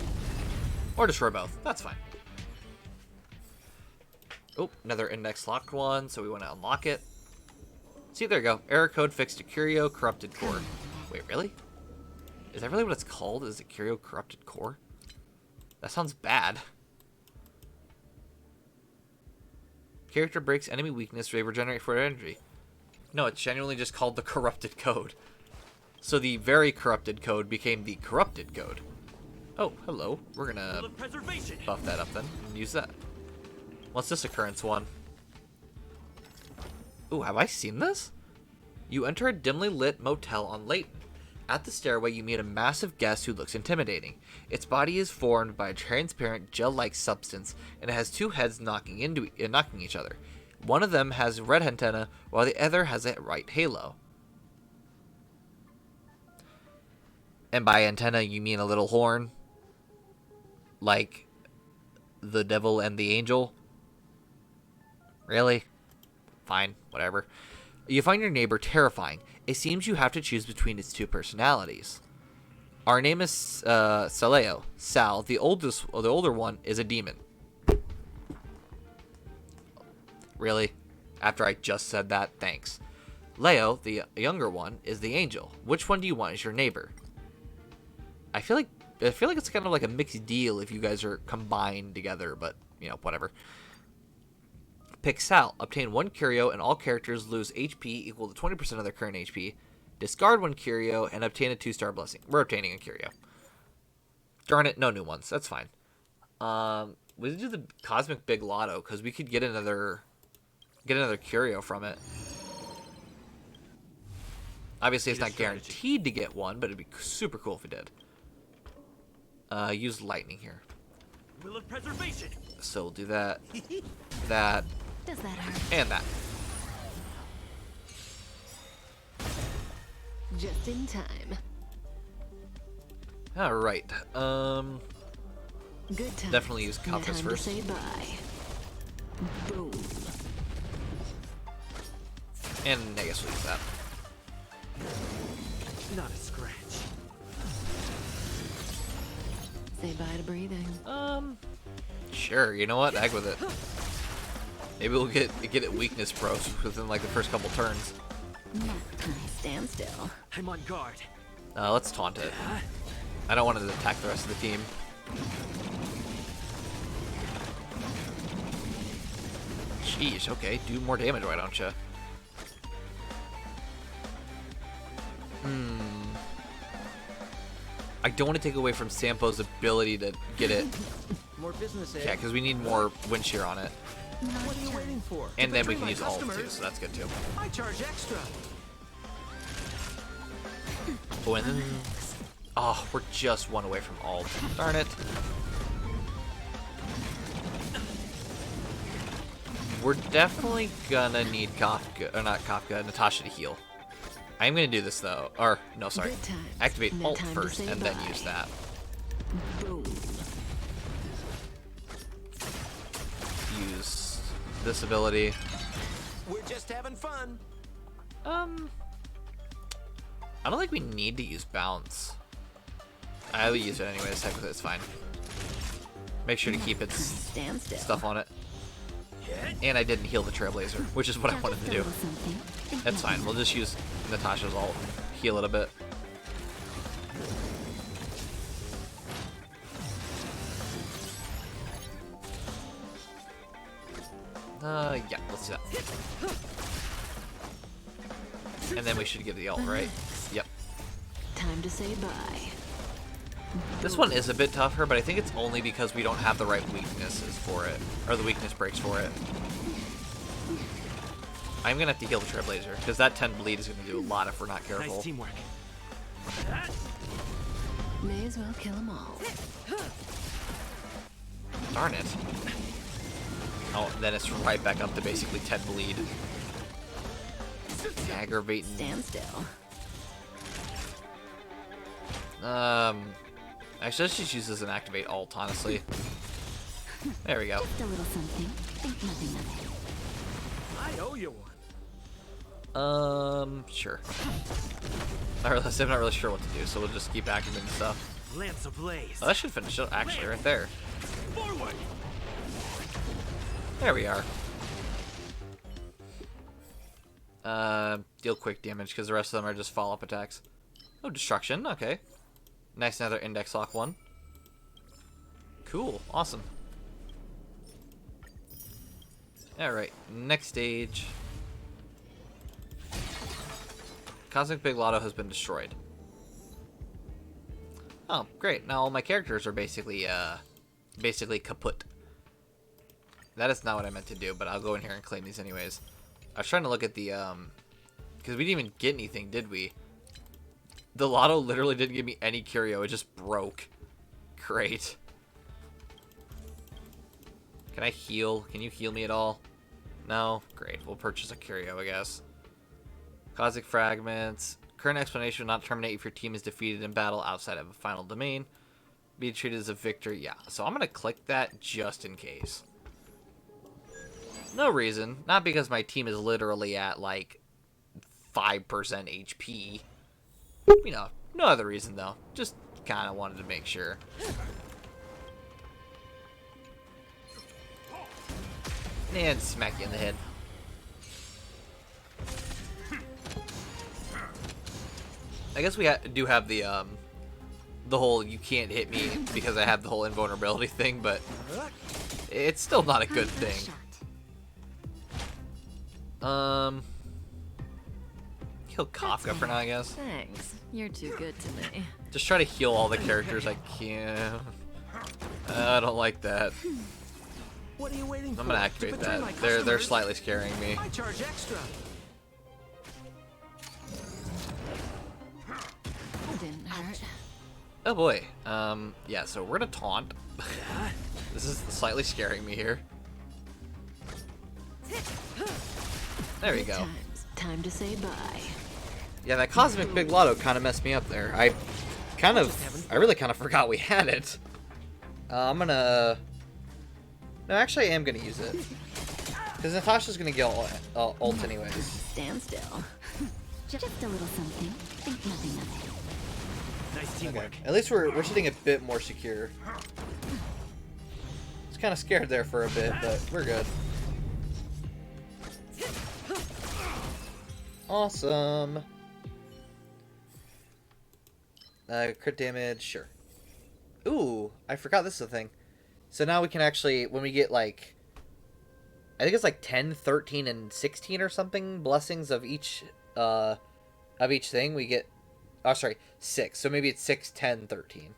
Or destroy both. That's fine. Oh, another index locked one, so we want to unlock it. See, there you go. Error code fixed to Curio Corrupted Core. Wait, really? Is that really what it's called? Is it Curio Corrupted Core? That sounds bad. Character breaks enemy weakness, they regenerate for energy. No, it's genuinely just called the Corrupted Code. So the very corrupted code became the corrupted code. Oh, hello. We're gonna buff that up then and use that. What's this occurrence one? Ooh, have I seen this? You enter a dimly lit motel on Layton. At the stairway, you meet a massive guest who looks intimidating. Its body is formed by a transparent gel-like substance, and it has 2 heads knocking each other. One of them has a red antenna, while the other has a white halo. And by antenna, you mean a little horn? Like the devil and the angel? Really? Fine, whatever. You find your neighbor terrifying. It seems you have to choose between its two personalities. Our name is Saleo. Sal, the older one, is a demon. Really? After I just said that, thanks. Leo, the younger one, is the angel. Which one do you want as your neighbor? I feel like it's kind of like a mixed deal if you guys are combined together, but you know, whatever. Pick Sal. Obtain 1 curio and all characters lose HP equal to 20% of their current HP. Discard 1 curio and obtain a 2-star blessing. We're obtaining a curio. Darn it, no new ones. That's fine. We did do the Cosmic Big Lotto because we could get another curio from it. Obviously, it's not guaranteed to get one, but it'd be super cool if we did. Use lightning here. Will of preservation. So we'll do that, that, Does that hurt? and that. Just in time. All right. Good time. Definitely use No compass time first. to say bye. Boom. And I guess we'll use that. Not a scratch. Say bye to breathing. Sure. You know what? Heck with it. Maybe we'll get it weakness pros within like the first couple turns. Stand still. I'm on guard. Let's taunt it. I don't want it to attack the rest of the team. Jeez, okay. Do more damage, why don't you? I don't want to take away from Sampo's ability to get it. More business, eh? Yeah, because we need more wind shear on it. What are you waiting for? And then we Betray can my use ult too, customers. so that's good too. I charge extra. Oh, and then... Oh, we're just one away from ult. Darn it. We're definitely gonna need Kafka, or not Kafka, Natasha to heal. I'm gonna do this though, or no, sorry. Good times. Activate No ult time to first say and then bye. use that. Boom. Use this ability. We're just having fun. I don't think we need to use bounce. I will use it anyways. Heck with it, it's fine. Make sure to keep its Stand still. stuff on it. And I didn't heal the Trailblazer, which is what I wanted to do. That's fine. We'll just use Natasha's ult. Heal it a bit. Yeah, let's do that. And then we should get the ult, right? Yep. Time to say bye. This one is a bit tougher, but I think it's only because we don't have the right weaknesses for it. Or the weakness breaks for it. I'm gonna have to heal the Trailblazer, because that 10 bleed is gonna do a lot if we're not careful. Nice teamwork. May as well kill them all. Darn it. Oh, then it's right back up to basically 10 bleed. Aggravating. Stand still. Actually, let's just use this and activate ult, honestly. There we go. Just a little something. Think nothing of it. I owe you one. Sure. I'm not really sure what to do, so we'll just keep activating stuff. Lance ablaze. Oh, that should finish it, actually, right there. Forward. There we are. Deal quick damage, because the rest of them are just follow-up attacks. Oh, destruction, okay. Nice, another index lock one. Cool, awesome. Alright, next stage. Cosmic Big Lotto has been destroyed. Oh, great. Now all my characters are basically kaput. That is not what I meant to do, but I'll go in here and claim these anyways. I was trying to look at the, because we didn't even get anything, did we? The Lotto literally didn't give me any curio. It just broke. Great. Can I heal? Can you heal me at all? No? Great. We'll purchase a curio, I guess. Cosmic Fragments. Current explanation will not terminate if your team is defeated in battle outside of a final domain. Be treated as a victor. Yeah, so I'm going to click that just in case. No reason. Not because my team is literally at, like, 5% HP. You know, no other reason though. Just kind of wanted to make sure. And smack you in the head. I guess we do have the whole you can't hit me because I have the whole invulnerability thing, but it's still not a good thing. Kill Kafka for now, I guess. Thanks. You're too good to me. Just try to heal all the characters I can. I don't like that. What are you waiting for? I'm gonna activate To betray my that. They're customers? slightly scaring me. I charge extra. Didn't hurt. Oh boy. Yeah, so we're gonna taunt. This is slightly scaring me here. There we go. Time to say bye. Yeah, that Cosmic Big Lotto kind of messed me up there. I really kind of forgot we had it. I'm gonna... No, actually I am gonna use it. Because Natasha's gonna get ult anyways. Stand still. Just a little something. Think nothing of it. Nice teamwork. Okay. At least we're sitting a bit more secure. I was kind of scared there for a bit, but we're good. Awesome. Crit damage, sure. Ooh, I forgot this is a thing. So now we can actually, when we get like, I think it's like 10, 13, and 16 or something blessings of each thing, we get, oh sorry, 6. So maybe it's 6, 10, 13.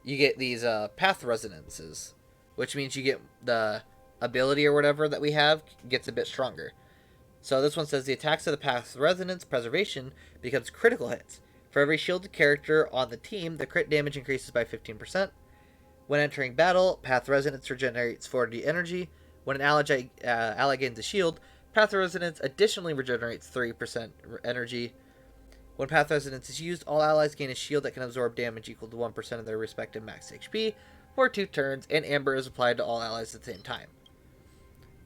You get these path resonances, which means you get the ability or whatever that we have gets a bit stronger. So this one says the attacks of the path resonance preservation becomes critical hits. For every shielded character on the team, the crit damage increases by 15%. When entering battle, path resonance regenerates 40 energy. When an ally gains a shield, path resonance additionally regenerates 3% energy. When path resonance is used, all allies gain a shield that can absorb damage equal to 1% of their respective max HP for 2 turns, and amber is applied to all allies at the same time.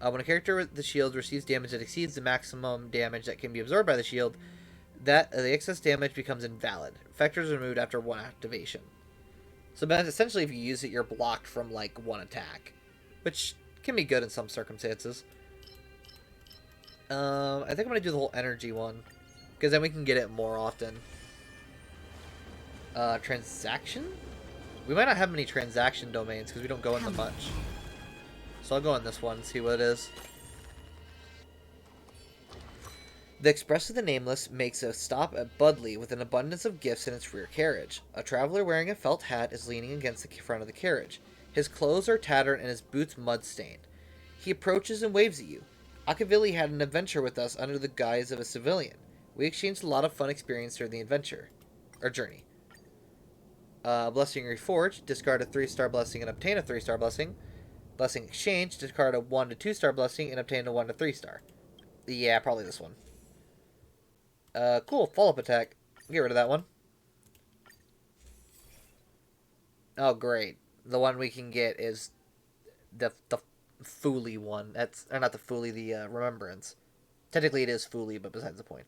When a character with the shield receives damage that exceeds the maximum damage that can be absorbed by the shield, the excess damage becomes invalid. Effectors are removed after 1 activation. So essentially, if you use it, you're blocked from like 1 attack, which can be good in some circumstances. I think I'm gonna do the whole energy one, because then we can get it more often. Transaction? We might not have many transaction domains because we don't go in them much. So I'll go in this one and see what it is. The Express of the Nameless makes a stop at Budley with an abundance of gifts in its rear carriage. A traveler wearing a felt hat is leaning against the front of the carriage. His clothes are tattered and his boots mud-stained. He approaches and waves at you. Akavili had an adventure with us under the guise of a civilian. We exchanged a lot of fun experience during the adventure. Or journey. Blessing Reforged. Discard a 3-star blessing and obtain a 3-star blessing. Blessing Exchange. Discard a 1 to 2-star blessing and obtain a 1 to 3-star. Yeah, probably this one. Cool. Follow-up attack. Get rid of that one. Oh, great. The one we can get is the Fooly one. That's, or not the Fooly, the Remembrance. Technically it is Fooly, but besides the point.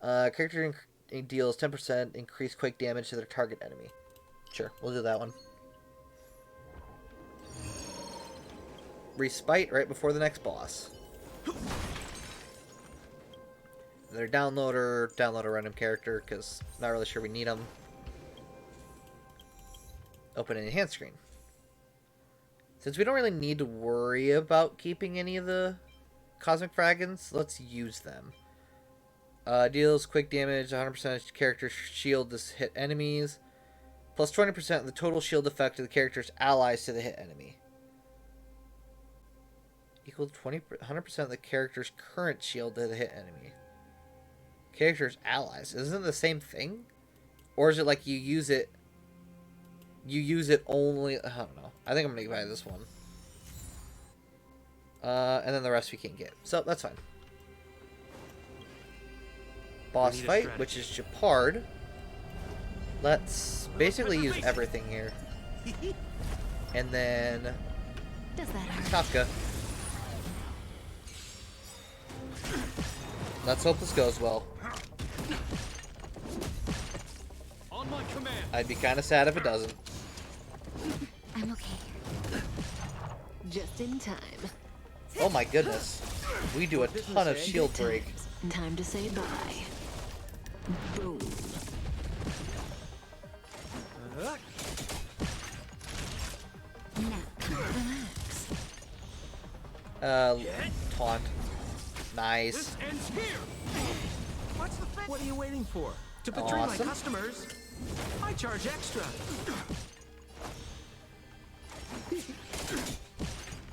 Character deals 10% increased quake damage to their target enemy. Sure, we'll do that one. Respite right before the next boss. Another download a random character, because not really sure we need them. Open an enhanced screen. Since we don't really need to worry about keeping any of the cosmic fragments, let's use them. Deals quick damage, 100% character shield to hit enemies, plus 20% of the total shield effect of the character's allies to the hit enemy. Equal to 100% of the character's current shield to the hit enemy. Character's allies. Isn't it the same thing? Or is it like you use it only... I don't know. I think I'm going to buy this one. And then the rest we can't get. So, that's fine. Boss fight, which is Japard. Let's basically use everything here. And then... Does that hurt? Kafka. Let's hope this goes well. On my command. I'd be kind of sad if it doesn't. I'm okay. Just in time. Oh my goodness. We do a ton of shield break. Time to say bye. Boom. Now, Relax. Taunt. Nice. This ends here. What's the thing? What are you waiting for? To betray my Awesome. customers, I charge extra.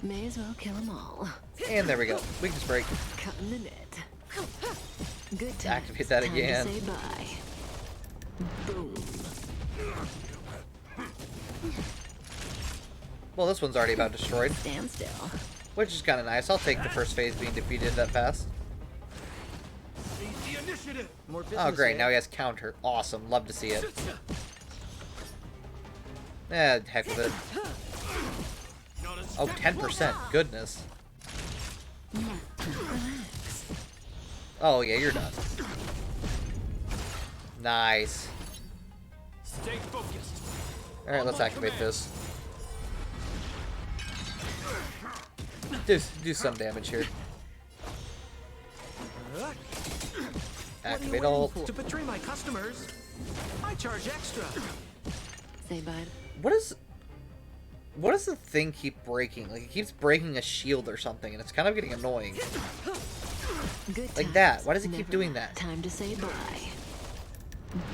May as well kill them all. And there we go. Weakness break. Cutting the net. Good times. Activate that Time again. To say bye. Boom. Well, this one's already about destroyed, Stand still. which is kind of nice. I'll take the first phase being defeated that fast. The initiative. More business. Oh, great. eh? Now he has counter. Awesome. Love to see it. Eh, heck with it. Not a Oh, step 10%. Goodness. now, Relax. Oh, yeah, you're done. Nice. Stay focused. Alright, let's activate this. Do some damage here. Activate ult. To betray my customers, I charge extra. Say bye. What does the thing keep breaking? Like, it keeps breaking a shield or something, and it's kind of getting annoying. Good Like times. that. Why does it keep Never doing mind. that? Time to say bye.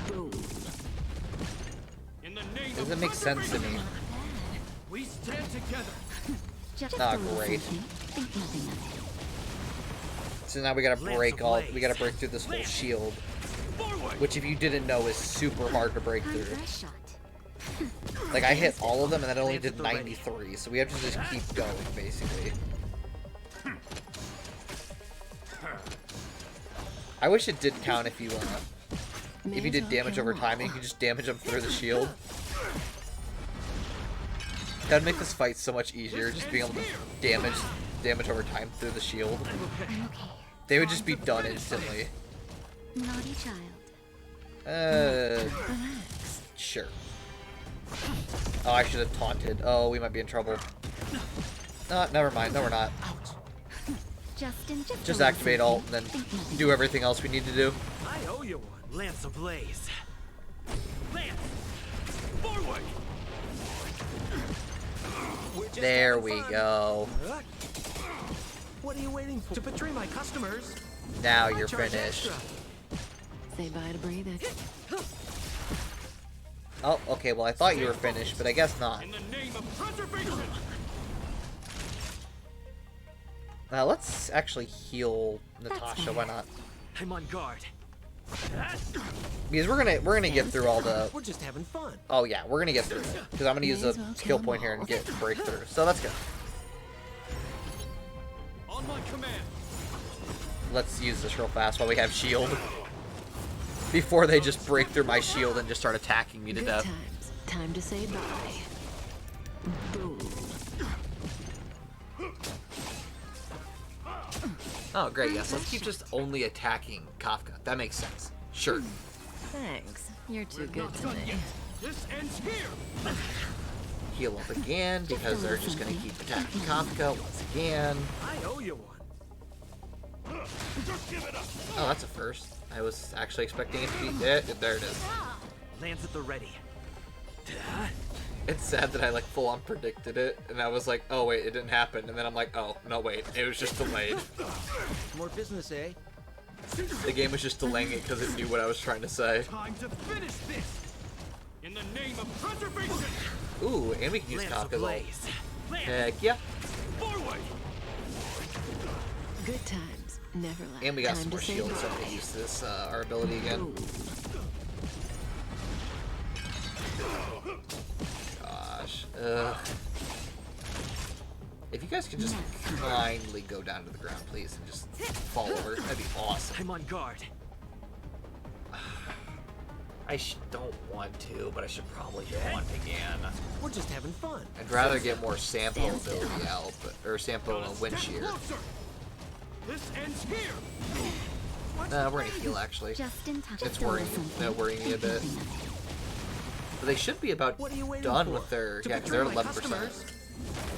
Boom. In the name Doesn't of make sense to me. we stand together. just Ah, a little great. something. Think nothing of it. So now we gotta break all. We gotta ablaze. break through this whole shield, Forward. which, if you didn't know, is super hard to break Time through. for a shot. Like, I hit all of them, and that only did 93, so we have to just keep going, basically. I wish it did count if you May if you as did well damage kill over 'em time, all. and you could just damage them through the shield. That'd make this fight so much easier, just being able to damage over time through the shield. I'm okay. They would just be done instantly. Naughty child. Relax. Sure. Oh, I should have taunted. Oh, we might be in trouble. Never mind. No, we're not. Just a activate little ult and then something. Think nothing do everything else we need to do. I owe you one. Lance ablaze. Lance. Forward. We're just There having we fun. go. What are you waiting for? To betray my customers, Now I you're charge finished. extra. Say bye to breathing. Oh, okay. Well, I thought you were finished, but I guess not. In the name of preservation. Now let's actually heal Natasha. Why not? I'm on guard. Because we're gonna get through all the. We're just having fun. Oh yeah, we're gonna get through it. Because I'm gonna use May a as well skill kill 'em point here and all. get breakthrough. So that's good. On my command. Let's use this real fast while we have shield. Before they just break through my shield and just start attacking me to Good death. times. Time to say bye. Boom. Oh great, yes. Let's keep just only attacking Kafka. That makes sense. Sure. Thanks. You're too good to me. This ends here. Heal up again because they're just gonna keep attacking Kafka once again. I owe you one. Just give it up. Oh, that's a first. I was actually expecting it to be there. There it is. Lance at the ready. It's sad that I like full on predicted it, and I was like, oh wait, it didn't happen, and then I'm like, oh no wait, it was just delayed. More business, eh? The game was just delaying it because it knew what I was trying to say. Time to finish this. In the name of preservation. Ooh, and we can use Lance Kafka's ult. ablaze. Lance, Heck yeah. forward. Good times. Never left. And we got Time some to more say shields, so I'm bye. gonna use this our ability again. Boom. Gosh. Ugh. If you guys could just kindly go down to the ground, please, and just fall over, that'd be awesome. I'm on guard. I don't want to, but I should probably hit one again. We're just having fun. I'd rather get more sample ability out, or sample wind shear. Closer. This ends here. We're gonna heal actually. Just in time. It's worrying me a bit. But they should be about What are you waiting done for? with their... To Yeah, because they're at betray my 11%. customers?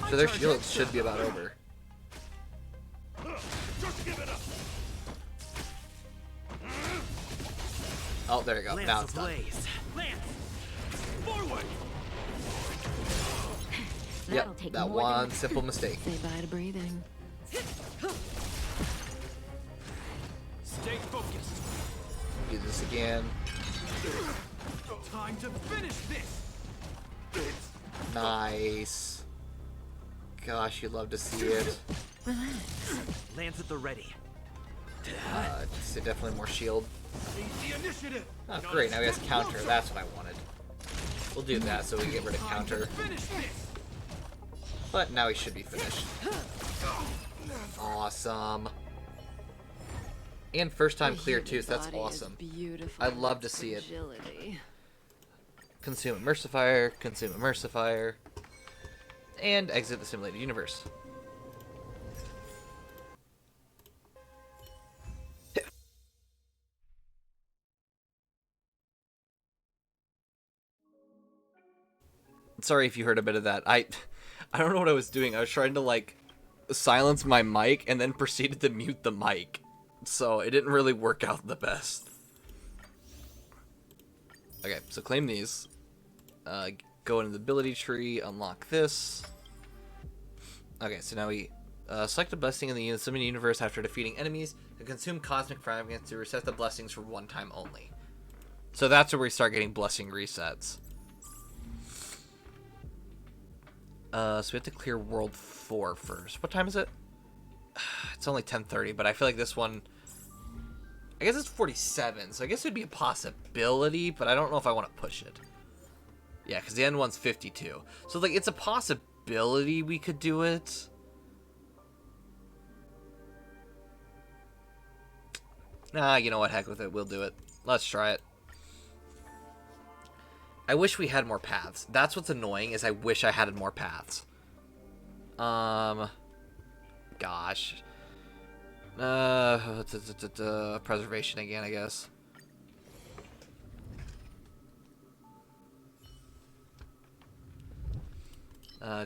So their charge shields extra. should be about over. Oh, there you go. Now it's done. Lance, forward. That'll Yep, take that more than- one simple mistake. Say bye to breathing. Stay focused. Do this again. Time to finish this. Nice. Gosh, you'd love to see it. Lance at the ready. Just definitely more shield. The initiative. Oh, great. Now he has counter. That's what I wanted. We'll do that so we can get rid of counter. Finish this. But now he should be finished. Awesome. And first time The clear human too, so that's body is awesome. Beautiful. I love to see it. Fragility. Consume Immersifier, consume Immersifier, and exit the simulated universe. Sorry if you heard a bit of that. I don't know what I was doing. I was trying to like silence my mic and then proceeded to mute the mic. So it didn't really work out the best. Okay, so claim these. Go into the ability tree, unlock this. Okay, so now we select a blessing in the Summon Universe after defeating enemies and consume cosmic fragments to reset the blessings for one time only. So that's where we start getting blessing resets. So we have to clear World 4 first. What time is it? It's only 10:30, but I feel like this one... I guess it's 47, so I guess it'd be a possibility, but I don't know if I want to push it. Yeah, because the end one's 52. So, like, it's a possibility we could do it. Nah, you know what? Heck with it. We'll do it. Let's try it. I wish we had more paths. That's what's annoying, is I wish I had more paths. Gosh. Preservation again, I guess.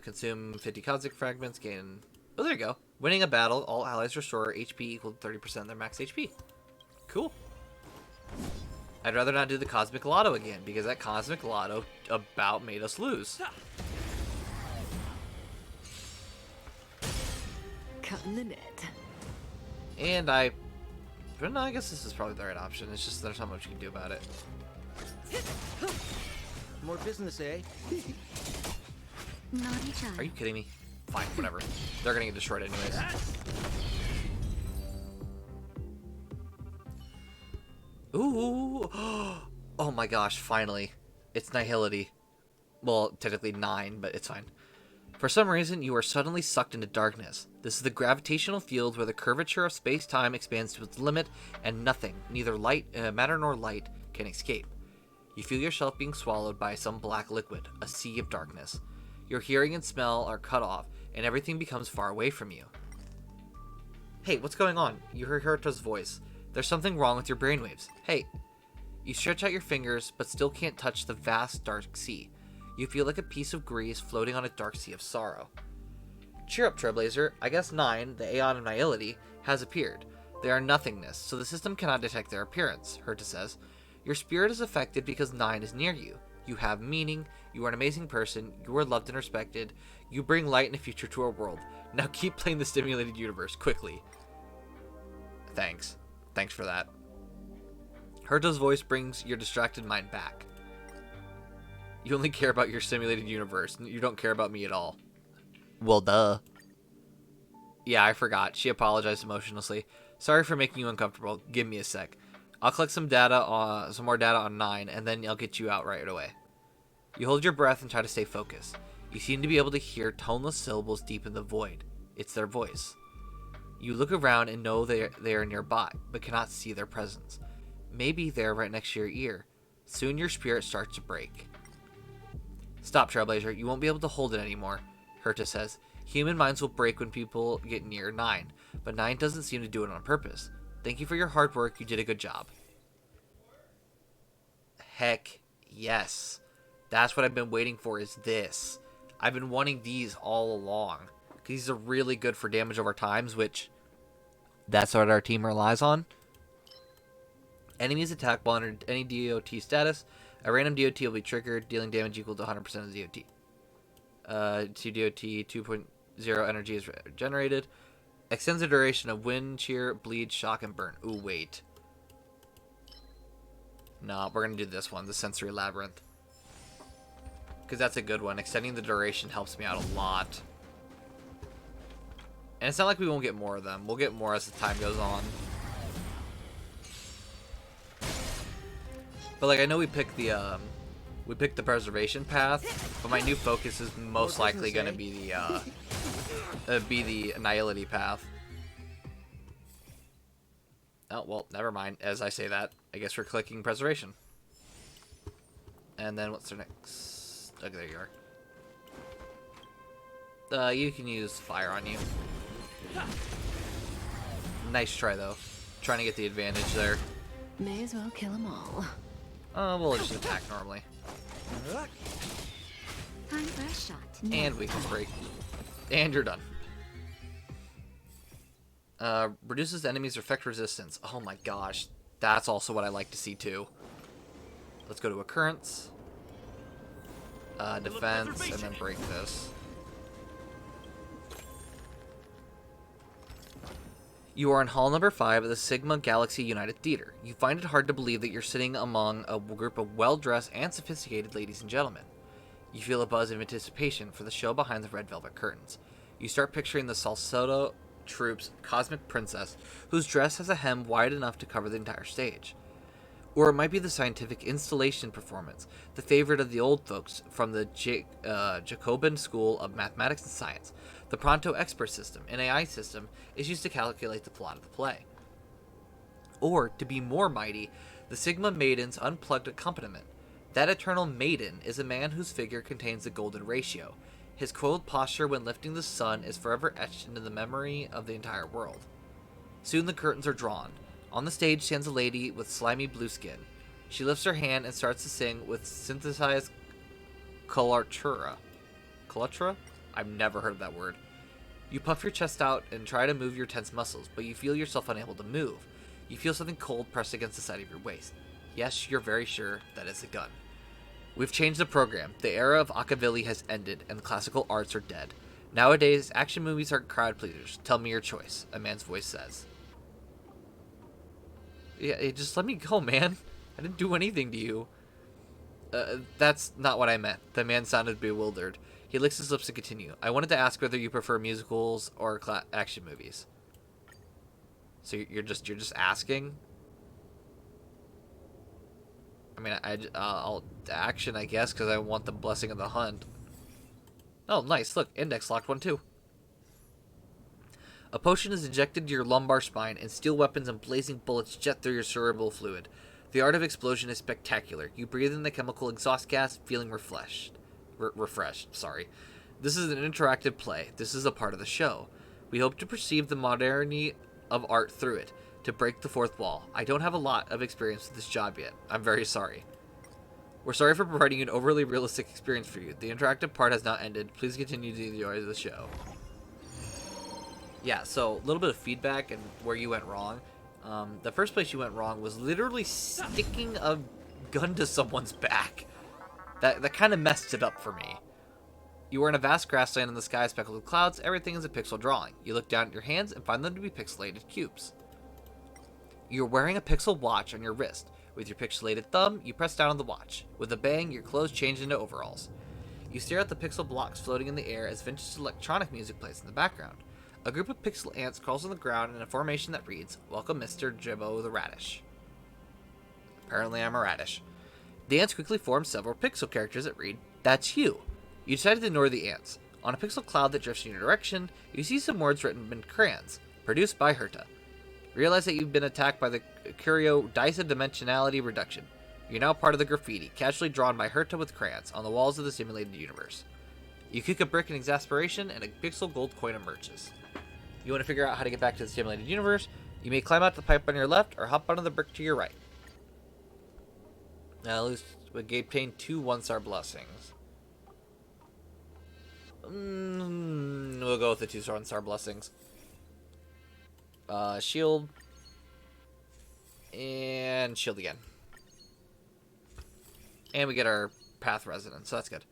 Consume 50 cosmic fragments, gain... Oh, there you go. Winning a battle, all allies restore HP equal to 30% of their max HP. Cool. I'd rather not do the Cosmic Lotto again, because that Cosmic Lotto about made us lose. Cutting the net. And but no, I guess this is probably the right option. It's just there's not much you can do about it. More business, eh? Naughty child. Are you kidding me? Fine, whatever. They're gonna get destroyed anyways. Ooh! Oh my gosh, finally. It's Nihility. Well, technically 9, but it's fine. For some reason, you are suddenly sucked into darkness. This is the gravitational field where the curvature of space-time expands to its limit, and nothing, neither matter nor light, can escape. You feel yourself being swallowed by some black liquid, a sea of darkness. Your hearing and smell are cut off, and everything becomes far away from you. Hey, what's going on? You hear Hirta's voice. There's something wrong with your brainwaves. Hey. You stretch out your fingers, but still can't touch the vast dark sea. You feel like a piece of grease floating on a dark sea of sorrow. Cheer up, Trailblazer. I guess 9, the Aeon of Nihility, has appeared. They are nothingness, so the system cannot detect their appearance, Hirta says. Your spirit is affected because 9 is near you. You have meaning, you are an amazing person, you are loved and respected, you bring light and a future to our world. Now keep playing the stimulated universe, quickly. Thanks. Thanks for that. Hirta's voice brings your distracted mind back. You only care about your simulated universe, and you don't care about me at all. Well, duh. Yeah, I forgot. She apologized emotionlessly. Sorry for making you uncomfortable. Give me a sec. I'll collect some more data on 9, and then I'll get you out right away. You hold your breath and try to stay focused. You seem to be able to hear toneless syllables deep in the void. It's their voice. You look around and know they are nearby, but cannot see their presence. Maybe they're right next to your ear. Soon your spirit starts to break. Stop, Trailblazer. You won't be able to hold it anymore, Hirta says. Human minds will break when people get near 9, but 9 doesn't seem to do it on purpose. Thank you for your hard work. You did a good job. Heck yes. That's what I've been waiting for, is this. I've been wanting these all along. These are really good for damage over times, which that's what our team relies on. Enemies attack while under any DOT status. A random DOT will be triggered, dealing damage equal to 100% of the DOT. To DOT 2.0 energy is generated. Extends the duration of wind, cheer, bleed, shock, and burn. Ooh, wait. No, we're going to do this one, the sensory labyrinth. Because that's a good one. Extending the duration helps me out a lot. And it's not like we won't get more of them. We'll get more as the time goes on. But like, I know we picked the preservation path, but my new focus is most likely going to be the annihility path. Oh, well, never mind. As I say that, I guess we're clicking preservation. And then what's our next? Okay, there you are. You can use fire on you. Nice try, though. Trying to get the advantage there. May as well kill them all. We'll just attack normally. Time for a shot. And weakness break. And you're done. Reduces enemies' effect resistance. Oh my gosh. That's also what I like to see too. Let's go to occurrence. Defense, and then break this. You are in hall number 5 of the Sigma Galaxy United Theater. You find it hard to believe that you're sitting among a group of well-dressed and sophisticated ladies and gentlemen. You feel a buzz of anticipation for the show behind the red velvet curtains. You start picturing the Salcedo Troupe's cosmic princess, whose dress has a hem wide enough to cover the entire stage. Or it might be the scientific installation performance, the favorite of the old folks from the Jacobin School of Mathematics and Science. The Pronto Expert System, an AI system, is used to calculate the plot of the play. Or, to be more mighty, the Sigma Maiden's unplugged accompaniment. That eternal maiden is a man whose figure contains the golden ratio. His coiled posture when lifting the sun is forever etched into the memory of the entire world. Soon the curtains are drawn. On the stage stands a lady with slimy blue skin. She lifts her hand and starts to sing with synthesized coloratura. Coloratura? I've never heard that word. You puff your chest out and try to move your tense muscles, but you feel yourself unable to move. You feel something cold pressed against the side of your waist. Yes, you're very sure that is a gun. We've changed the program. The era of Akavilli has ended, and classical arts are dead. Nowadays, action movies are crowd pleasers. Tell me your choice, a man's voice says. Yeah, just let me go, man. I didn't do anything to you. That's not what I meant. The man sounded bewildered. He licks his lips to continue. I wanted to ask whether you prefer musicals or action movies. So you're just asking? I mean, I'll action, I guess, because I want the blessing of the hunt. Oh, nice. Look, index locked one, too. A potion is injected to your lumbar spine, and steel weapons and blazing bullets jet through your cerebral fluid. The art of explosion is spectacular. You breathe in the chemical exhaust gas, feeling refreshed. Sorry. This is an interactive play. This is a part of the show. We hope to perceive the modernity of art through it, to break the fourth wall. I don't have a lot of experience with this job yet. I'm very sorry. We're sorry for providing an overly realistic experience for you. The interactive part has now ended. Please continue to enjoy the show. Yeah, so a little bit of feedback and where you went wrong. The first place you went wrong was literally sticking a gun to someone's back. That kind of messed it up for me. You are in a vast grassland in the sky speckled with clouds. Everything is a pixel drawing. You look down at your hands and find them to be pixelated cubes. You're wearing a pixel watch on your wrist. With your pixelated thumb, you press down on the watch. With a bang, your clothes change into overalls. You stare at the pixel blocks floating in the air as vintage electronic music plays in the background. A group of pixel ants crawls on the ground in a formation that reads, "Welcome, Mr. Jibbo the Radish." Apparently I'm a radish. The ants quickly form several pixel characters that read, "That's you." You decide to ignore the ants. On a pixel cloud that drifts in your direction, you see some words written in crayons. Produced by Herta. Realize that you've been attacked by the Curio Dice of Dimensionality Reduction. You're now part of the graffiti, casually drawn by Herta with crayons, on the walls of the simulated universe. You kick a brick in exasperation, and a pixel gold coin emerges. You want to figure out how to get back to the simulated universe? You may climb out the pipe on your left, or hop onto the brick to your right. Now, Would gain 2 1-star blessings. We'll go with the 2 1-star blessings. Shield. And shield again. And we get our path resonance, so that's good.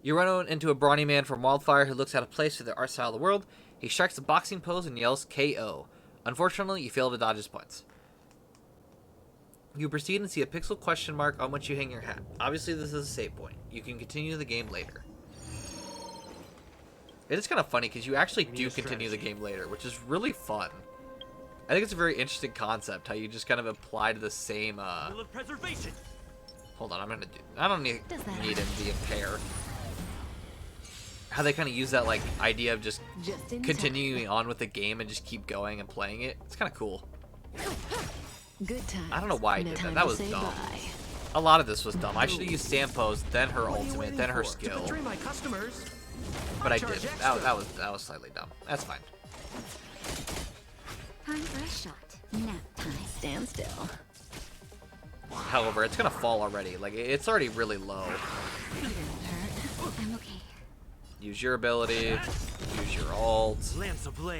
You run into a brawny man from Wildfire who looks out of place for the art style of the world. He strikes a boxing pose and yells KO. Unfortunately, you fail to dodge his points. You proceed and see a pixel question mark on which you hang your hat. Obviously, this is a save point. You can continue the game later. It is kind of funny because you actually do continue the game later, which is really fun. I think it's a very interesting concept, how you just kind of apply to the same, Hold on, I'm gonna do... I don't need him to impair. How they kind of use that, like, idea of just continuing on with the game and just keep going and playing it. It's kind of cool. Good time. I don't know why I did that. That was dumb. A lot of this was dumb. I should have used Sampo's, then her ultimate, then her skill. But I didn't. That was slightly dumb. That's fine. Time for a shot. Nap time. Stand still. However, it's gonna fall already. Like, it's already really low. I'm okay. Use your ability. Use your ult.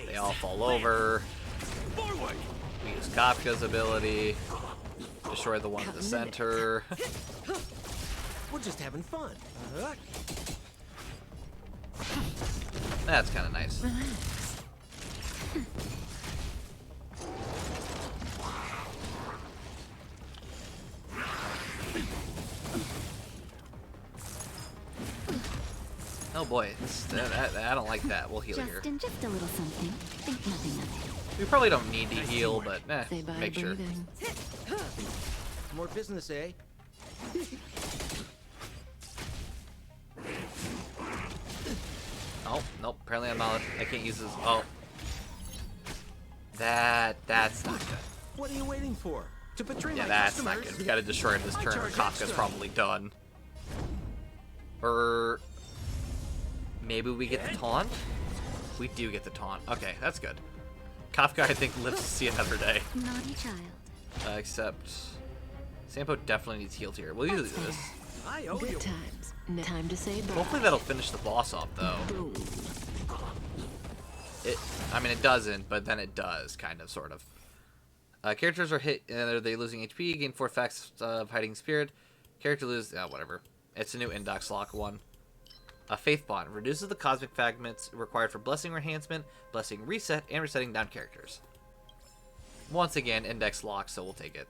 They all fall over. We use Kafka's ability. Destroy the one in the center. We're just having fun. That's kind of nice. Oh boy, I don't like that. We'll heal here. Just a little something. Think nothing of it. We probably don't need to heal, but make sure. More business, eh? Oh, nope. Apparently I'm not. I can't use this. Oh. That's not good. What are you waiting for? To betray Yeah, my that's customers? not good. We gotta destroy this turn or charge Kafka's extra. probably done. Or maybe we get the taunt? We do get the taunt. Okay, that's good. Kafka, I think, lives to see another day. Naughty child. Except Sampo definitely needs healed here. We'll use this. I owe you. Good times. Time to say bye. Hopefully that'll finish the boss off, though. Boom. I mean, it doesn't, but then it does, kind of, sort of. Characters are hit, are they losing HP? Gain 4 effects of Hiding Spirit. Character loses, whatever. It's a new index lock one. A Faith Bond reduces the cosmic fragments required for blessing enhancement, blessing reset, and resetting down characters. Once again, index lock, so we'll take it.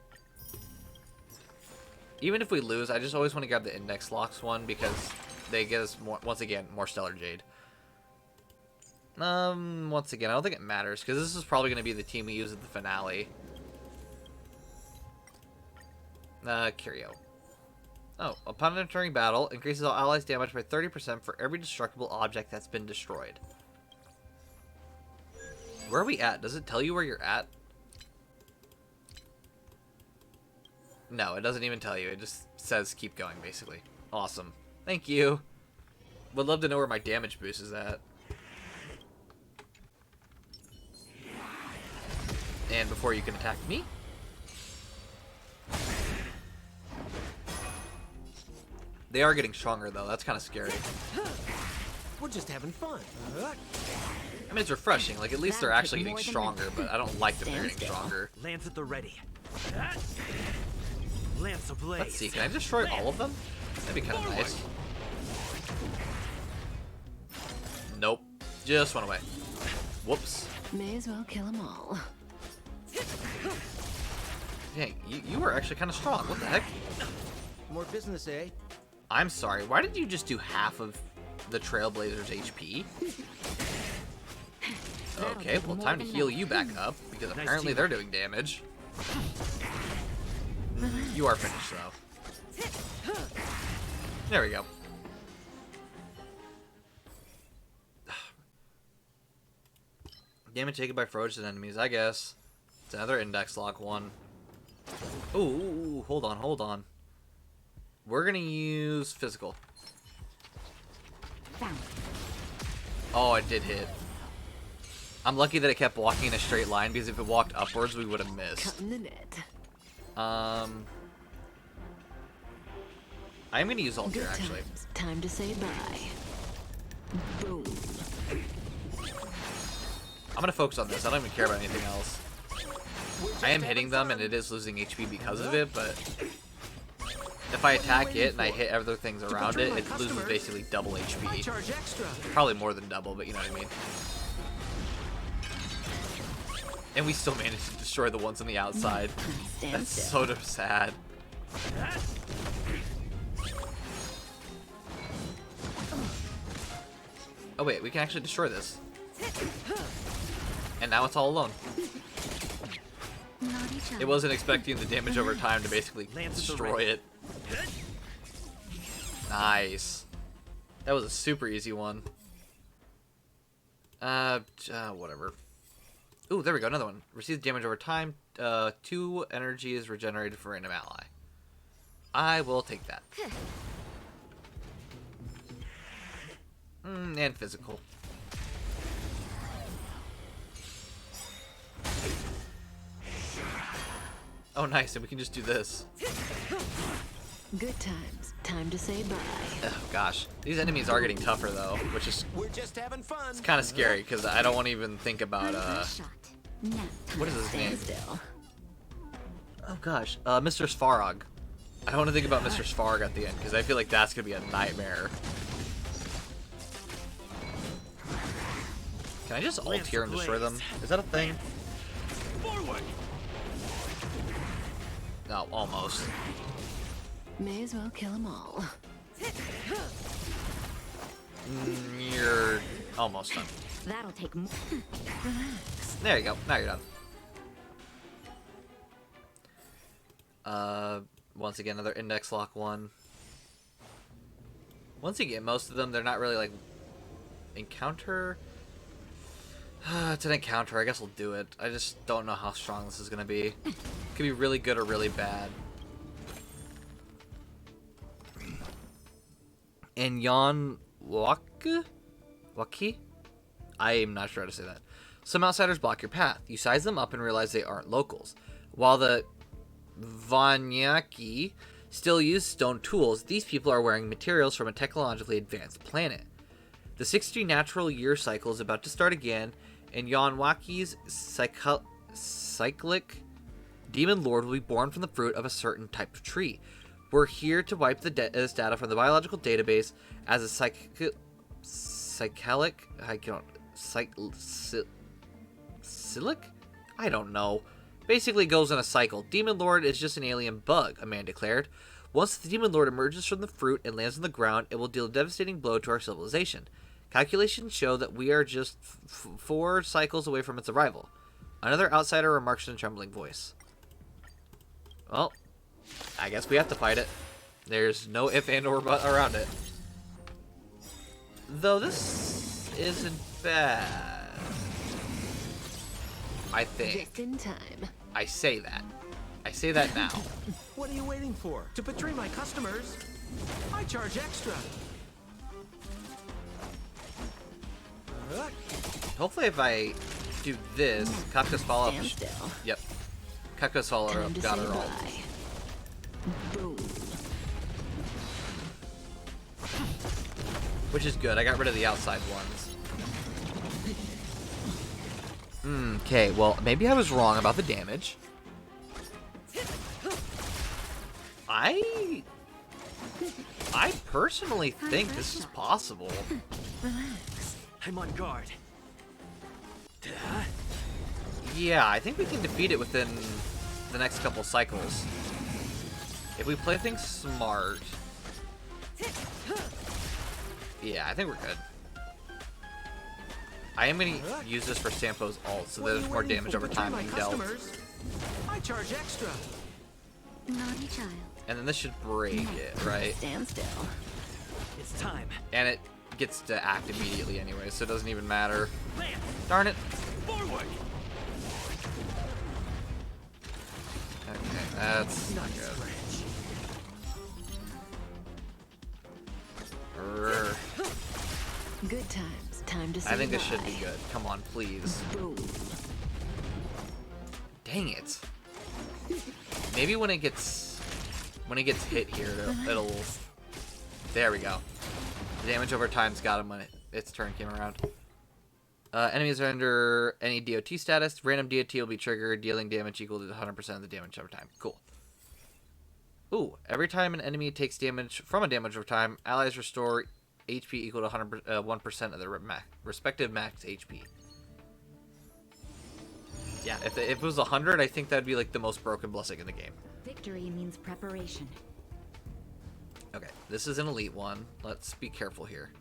Even if we lose, I just always want to grab the index locks one because they get us more, once again, more Stellar Jade. Once again, I don't think it matters because this is probably going to be the team we use at the finale. Curio. Oh, upon entering battle, increases all allies' damage by 30% for every destructible object that's been destroyed. Where are we at? Does it tell you where you're at? No, it doesn't even tell you. It just says keep going, basically. Awesome. Thank you. Would love to know where my damage boost is at. And before you can attack me. They are getting stronger, though. That's kind of scary. We're just having fun. I mean, it's refreshing. Like, at least they're actually getting stronger, but I don't like them they're getting stronger. Lance at the ready. Lance ablaze. Let's see. Can I destroy all of them? That'd be kind of nice. Nope. Just went away. Whoops. May as well kill them all. Dang, you were actually kind of strong. What the heck? More business, eh? I'm sorry. Why did you just do half of the Trailblazer's HP? Okay, well, time to heal you back up, because apparently they're doing damage. You are finished, though. There we go. Damage taken by ferocious enemies, I guess. It's another index lock one. Ooh, hold on. We're gonna use physical. Oh, it did hit. I'm lucky that it kept walking in a straight line, because if it walked upwards, we would have missed. Cutting the net. I'm gonna use ult Good here, actually. times. Time to say bye. Boom. I'm gonna focus on this. I don't even care about anything else. I am hitting them, and it is losing HP because of it, but if I attack it and I hit other things around it, it loses basically double HP. Charge extra. Probably more than double, but you know what I mean. And we still managed to destroy the ones on the outside. Stand That's still. so sad. Oh wait, we can actually destroy this. And now it's all alone. Naughty child. It wasn't expecting the damage over time to basically Lance at the destroy it. Nice. That was a super easy one. Whatever. Ooh, there we go, another one. Receives damage over time. 2 energy is regenerated for random ally. I will take that. And physical. Oh, nice, and we can just do this. Good times. Time to say bye. Oh, gosh. These enemies are getting tougher, though, which is We're just having fun. kind of scary, because I don't want to even think about, First shot. Now. what is his name? Stand still. Oh, gosh. Mr. Svarog. I don't want to think about Mr. Svarog at the end, because I feel like that's going to be a nightmare. Can I just ult here and destroy them? Is that a thing? Forward. No, almost. May as well kill them all. You're almost done. That'll take more. Relax. There you go. Now you're done. Once again, another index lock one. Once you get most of them, they're not really like encounter. It's an encounter. I guess we'll do it. I just don't know how strong this is gonna be. It could be really good or really bad. And Yon Waki? I am not sure how to say that. Some outsiders block your path. You size them up and realize they aren't locals. While the Vanyaki still use stone tools, these people are wearing materials from a technologically advanced planet. The 60 natural year cycle is about to start again, and Yanwaki's cyclic demon lord will be born from the fruit of a certain type of tree. We're here to wipe this data from the biological database as a cyclic. I don't know. Basically goes in a cycle. Demon Lord is just an alien bug, a man declared. Once the Demon Lord emerges from the fruit and lands on the ground, it will deal a devastating blow to our civilization. Calculations show that we are just 4 cycles away from its arrival. Another outsider remarks in a trembling voice. Well, I guess we have to fight it. There's no if and or but around it. Though this isn't bad. I think. Just in time. I say that. I say that now. What are you waiting for? To betray my customers? I charge extra. Hopefully if I do this, Kafka's follow-up. Stand still. Yep. Kafka's follow-up Time to got say her all. bye. Boom. Which is good. I got rid of the outside ones. Okay, well, maybe I was wrong about the damage. I personally think this is possible. Relax. I'm on guard. Yeah, I think we can defeat it within the next couple cycles. If we play things smart. Yeah, I think we're good. I am going to use this for Sampo's ult, so there's more damage over time being dealt. I charge extra. Naughty child. And then this should break it, right? Stand still. It's time. And it gets to act immediately anyway, so it doesn't even matter. Darn it. Forward. Okay, that's not good. Urgh. Good times. Time to say I think this bye. should be good. Come on, please. Boom. Dang it. Maybe when it gets hit here, it'll There we go. The damage over time's got him when its turn came around. Enemies are under any DOT status. Random DOT will be triggered, dealing damage equal to 100% of the damage over time. Cool. Ooh, every time an enemy takes damage from a damage over time, allies restore HP equal to 1% of their respective max HP. Yeah, if it was 100, I think that'd be like the most broken blessing in the game. Victory means preparation. Okay, this is an elite one. Let's be careful here.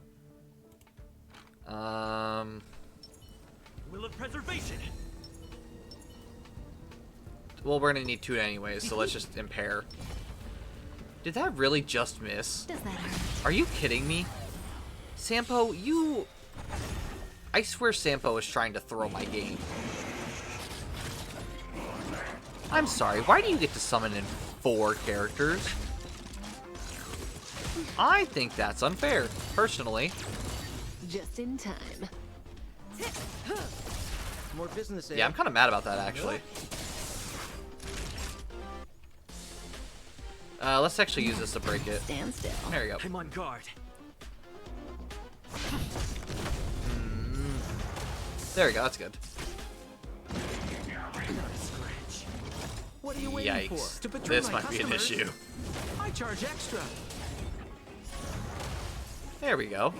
Will of preservation. Well, we're gonna need 2 anyways, so let's just impair. Did that really just miss? Does that hurt? Are you kidding me? Sampo, you... I swear Sampo is trying to throw my game. I'm sorry, why do you get to summon in 4 characters? I think that's unfair, personally. Just in time. More business, eh? Yeah, I'm kind of mad about that, actually. Let's actually use this to break it. Stand still. There we go. I'm on guard. There we go, that's good. Scratch. What are you waiting for? Yikes. To betray This my might be an customers? issue. I charge extra. There we go.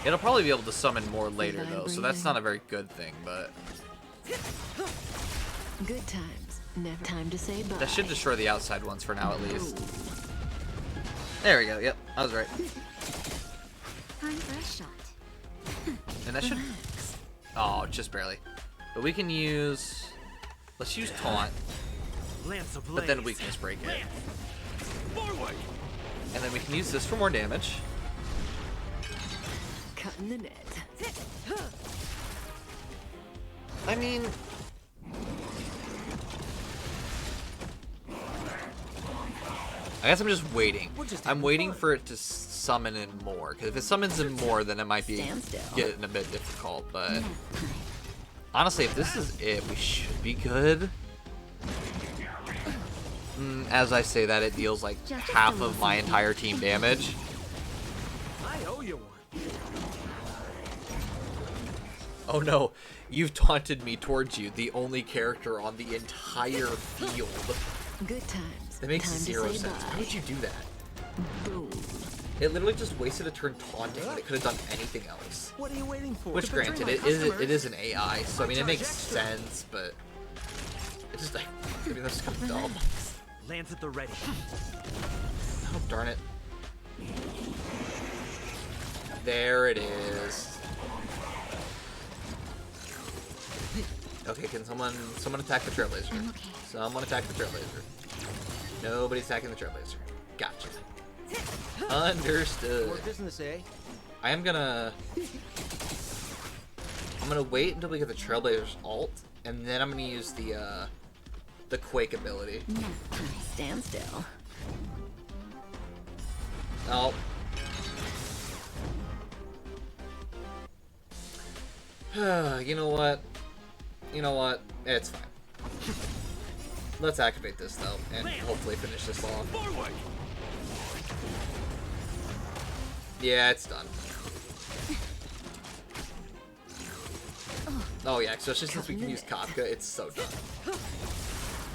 It'll probably be able to summon more later, though, so that's not a very good thing, but... Good times. Never time to say bye. That should destroy the outside ones for now, at least. There we go, yep, I was right. Time for a shot. And that should... Oh, just barely. But we can use... Let's use Taunt, Lance ablaze. but then Weakness Break it. Forward. And then we can use this for more damage. Cutting the net. I mean... I guess I'm just waiting. I'm waiting for it to summon in more. Because if it summons in more, then it might be getting a bit difficult. But honestly, if this is it, we should be good. As I say that, it deals like half of my entire team damage. I owe you one. Oh no, you've taunted me towards you, the only character on the entire field. Good times. That makes Time zero to say sense. Why bye. would you do that? Boom. It literally just wasted a turn taunting when it could have done anything else. What are you waiting for? Which, To betray granted, my it customers? is an AI, so I mean, it makes Extra. sense, but it's just like, I mean, that's kind of dumb. Lance at the ready. Oh, darn it. There it is. Okay, can someone attack the Trailblazer? I'm okay. Someone attack the Trailblazer. Nobody's attacking the Trailblazer. Gotcha. Understood. More business, eh? I'm gonna wait until we get the Trailblazer's ult, and then I'm gonna use the Quake ability. Stand still. Oh. You know what? You know what? It's fine. Let's activate this though, and hopefully finish this off. Forward. Yeah, it's done. Oh yeah, especially since we can use Kafka, it's so done.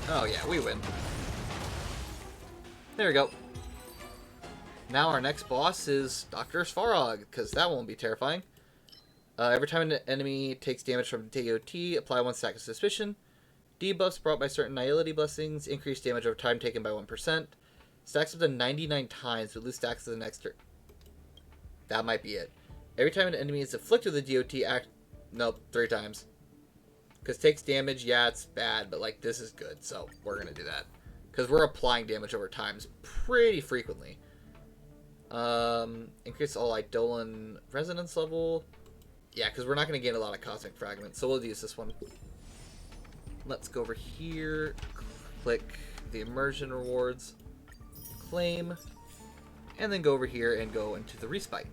Oh yeah, we win. There we go. Now our next boss is Dr. Svarog, because that won't be terrifying. Every time an enemy takes damage from DOT, apply 1 stack of suspicion. Debuffs brought by certain nihility blessings increase damage over time taken by 1%. Stacks up to 99 times, but lose stacks to the next turn. That might be it. Every time an enemy is afflicted with the DOT, nope, 3 times. Because takes damage, yeah, it's bad, but like this is good, so we're gonna do that. Because we're applying damage over times pretty frequently. Increase all Eidolon resonance level. Yeah, because we're not going to gain a lot of cosmic fragments, so we'll use this one. Let's go over here, click the immersion rewards, claim, and then go over here and go into the respite.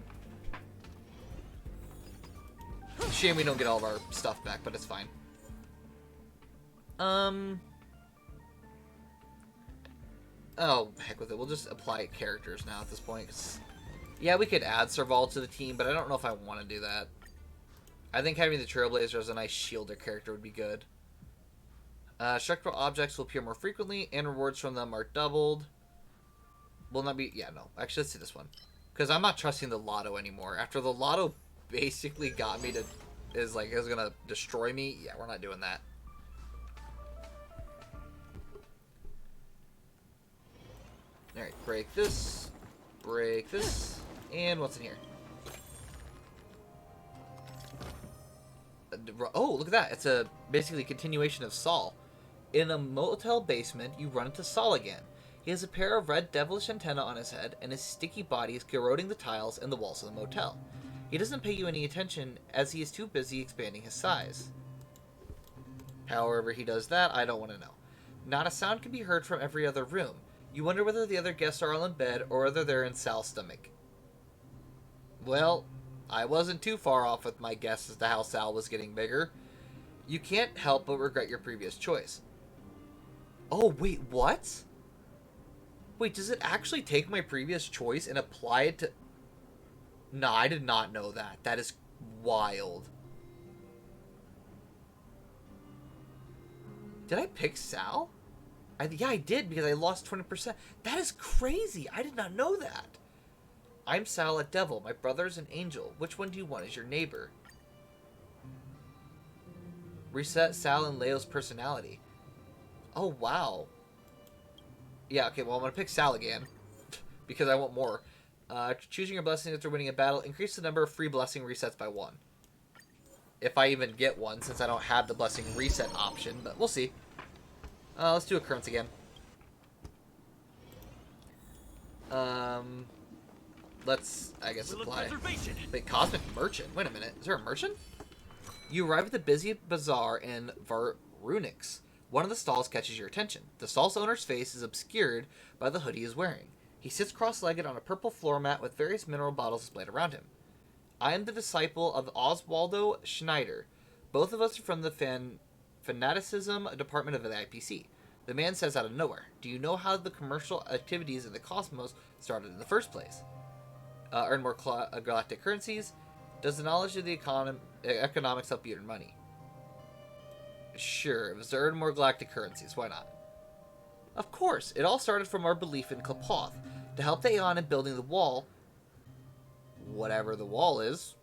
Shame we don't get all of our stuff back, but it's fine. Oh, heck with it. We'll just apply characters now at this point. 'Cause, yeah, we could add Serval to the team, but I don't know if I want to do that. I think having the Trailblazer as a nice shielder character would be good. Structural objects will appear more frequently, and rewards from them are doubled. Will not be... Yeah, no. Actually, let's do this one. Because I'm not trusting the Lotto anymore. After the Lotto basically got me to... Is like, it was going to destroy me. Yeah, we're not doing that. Alright, break this. Break this. And what's in here? Oh, look at that. It's a basically continuation of Saul. In a motel basement, you run into Saul again. He has a pair of red devilish antennae on his head, and his sticky body is corroding the tiles and the walls of the motel. He doesn't pay you any attention, as he is too busy expanding his size. However he does that, I don't want to know. Not a sound can be heard from every other room. You wonder whether the other guests are all in bed, or whether they're in Sal's stomach. Well, I wasn't too far off with my guess as to how Sal was getting bigger. You can't help but regret your previous choice. Oh, wait, what? Wait, does it actually take my previous choice and apply it to... No, I did not know that. That is wild. Did I pick Sal? Yeah, I did, because I lost 20%. That is crazy. I did not know that. I'm Sal, a devil. My brother's an angel. Which one do you want as your neighbor? Reset Sal and Leo's personality. Oh, wow. Yeah, okay, well, I'm going to pick Sal again. Because I want more. Choosing your blessing after winning a battle. Increase the number of free blessing resets by 1. If I even get one, since I don't have the blessing reset option. But we'll see. Let's do occurrence again. Let's, I guess, apply. Wait, Cosmic Merchant. Wait a minute. Is there a merchant? You arrive at the busy bazaar in Varunix. One of the stalls catches your attention. The stall's owner's face is obscured by the hoodie he is wearing. He sits cross-legged on a purple floor mat with various mineral bottles displayed around him. I am the disciple of Oswaldo Schneider. Both of us are from the Fanaticism department of the IPC. The man says out of nowhere, do you know how the commercial activities in the cosmos started in the first place? Earn more galactic currencies? Does the knowledge of the economics help you earn money? Sure, it was to earn more galactic currencies, why not? Of course, it all started from our belief in Klapoth, to help the Aeon in building the wall, whatever the wall is.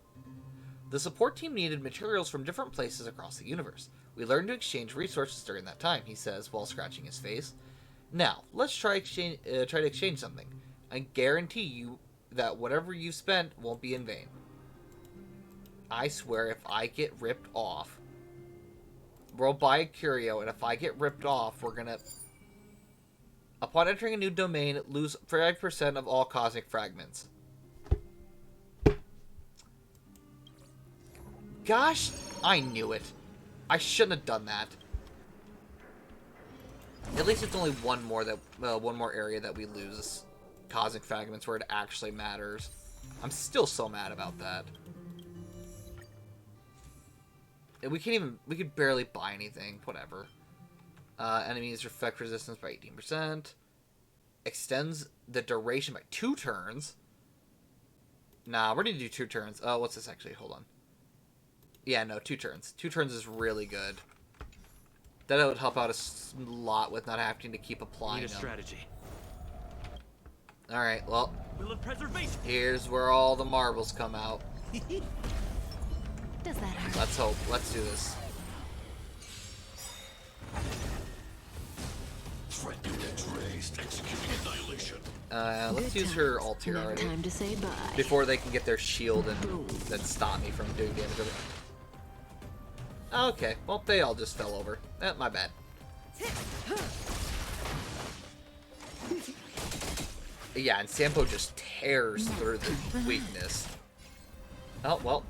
The support team needed materials from different places across the universe. We learned to exchange resources during that time, he says, while scratching his face. Now, let's try to exchange something. I guarantee you that whatever you've spent won't be in vain. I swear if I get ripped off, we'll buy a curio, and if I get ripped off, we're gonna... Upon entering a new domain, lose 5% of all cosmic fragments. Gosh, I knew it. I shouldn't have done that. At least it's only one more area that we lose cosmic fragments where it actually matters. I'm still so mad about that. We could barely buy anything. Whatever. Enemies reflect resistance by 18%. Extends the duration by 2 turns. Nah, we're gonna do 2 turns. Oh, what's this actually? Hold on. Yeah, no, 2 turns. 2 turns is really good. That would help out a lot with not having to keep applying them. Strategy. Alright, well, Will of preservation. here's where all the marbles come out. Does that hurt? Let's hope. Let's do this. Threat index raised. Executing annihilation. Let's use her ult here already. Time to say bye. Before they can get their shield and then stop me from doing damage. Okay, well, they all just fell over. My bad. Yeah, and Sampo just tears through the weakness. Oh, well.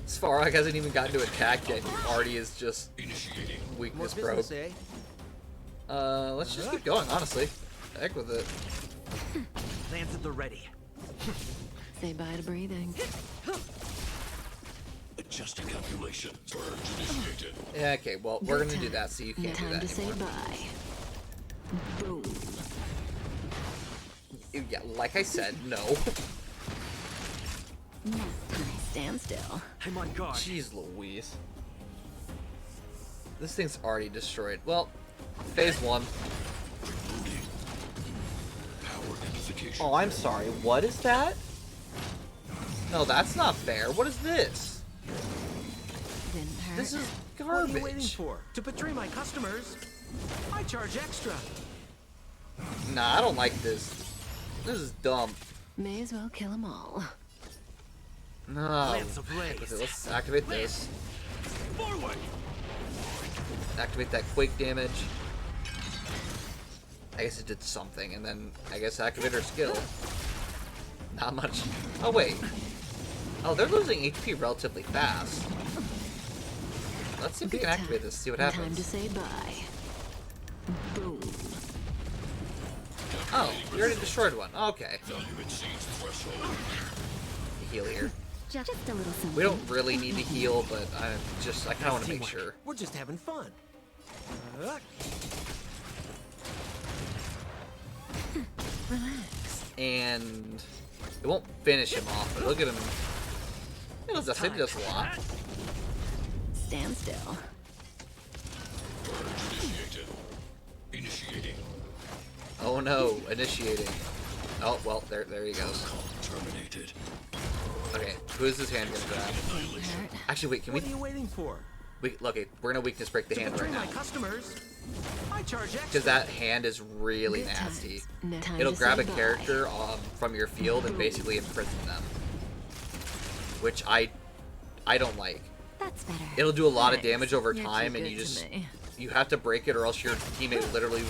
Svarog hasn't even gotten to attack yet. He already is just weakness broke. Let's just keep going, honestly. Heck with it. Plans at the ready. Say bye to breathing. Adjusting calculation. Surge initiated. Yeah, okay, well, we're gonna do that, so you can't do Time that to say anymore. bye. Boom. Yeah, like I said, no. Now, stand still. I'm on guard. Jeez Louise. This thing's already destroyed. Well, phase 1. Oh, I'm sorry. What is that? No, that's not fair. What is this? Didn't hurt. This is What are you waiting garbage. for? To betray my customers? I charge extra. Nah, I don't like this. This is dumb. May as well kill them all. No. Lance ablaze. Okay, let's activate this. Forward. Activate that quake damage. I guess it did something, and then I guess activate her skill. Not much. Oh wait. Oh, they're losing HP relatively fast. Let's see if we can activate this. See what Time to happens. say bye. Boom. Oh, we already destroyed one. Okay. Heal here. Just a little something. We don't really need to heal, but I kind of want to make Teamwork. sure. We're just having fun. Relax. And it won't finish him off, but look at him. It does a lot. Stand still. Oh no, initiating. Oh, well, there he goes. Okay, who is this hand gonna grab? Hurt. Actually, wait, can we... What are you waiting for? Look, we're gonna weakness break the To hand betray right my now. customers? I charge extra. Because that hand is really Good nasty. times. No time It'll to grab say a bye. character from your field and basically imprison them. Which I don't like. That's better. It'll do a lot of Thanks. damage over You're too time, and good you to just... me. You have to break it, or else your teammate literally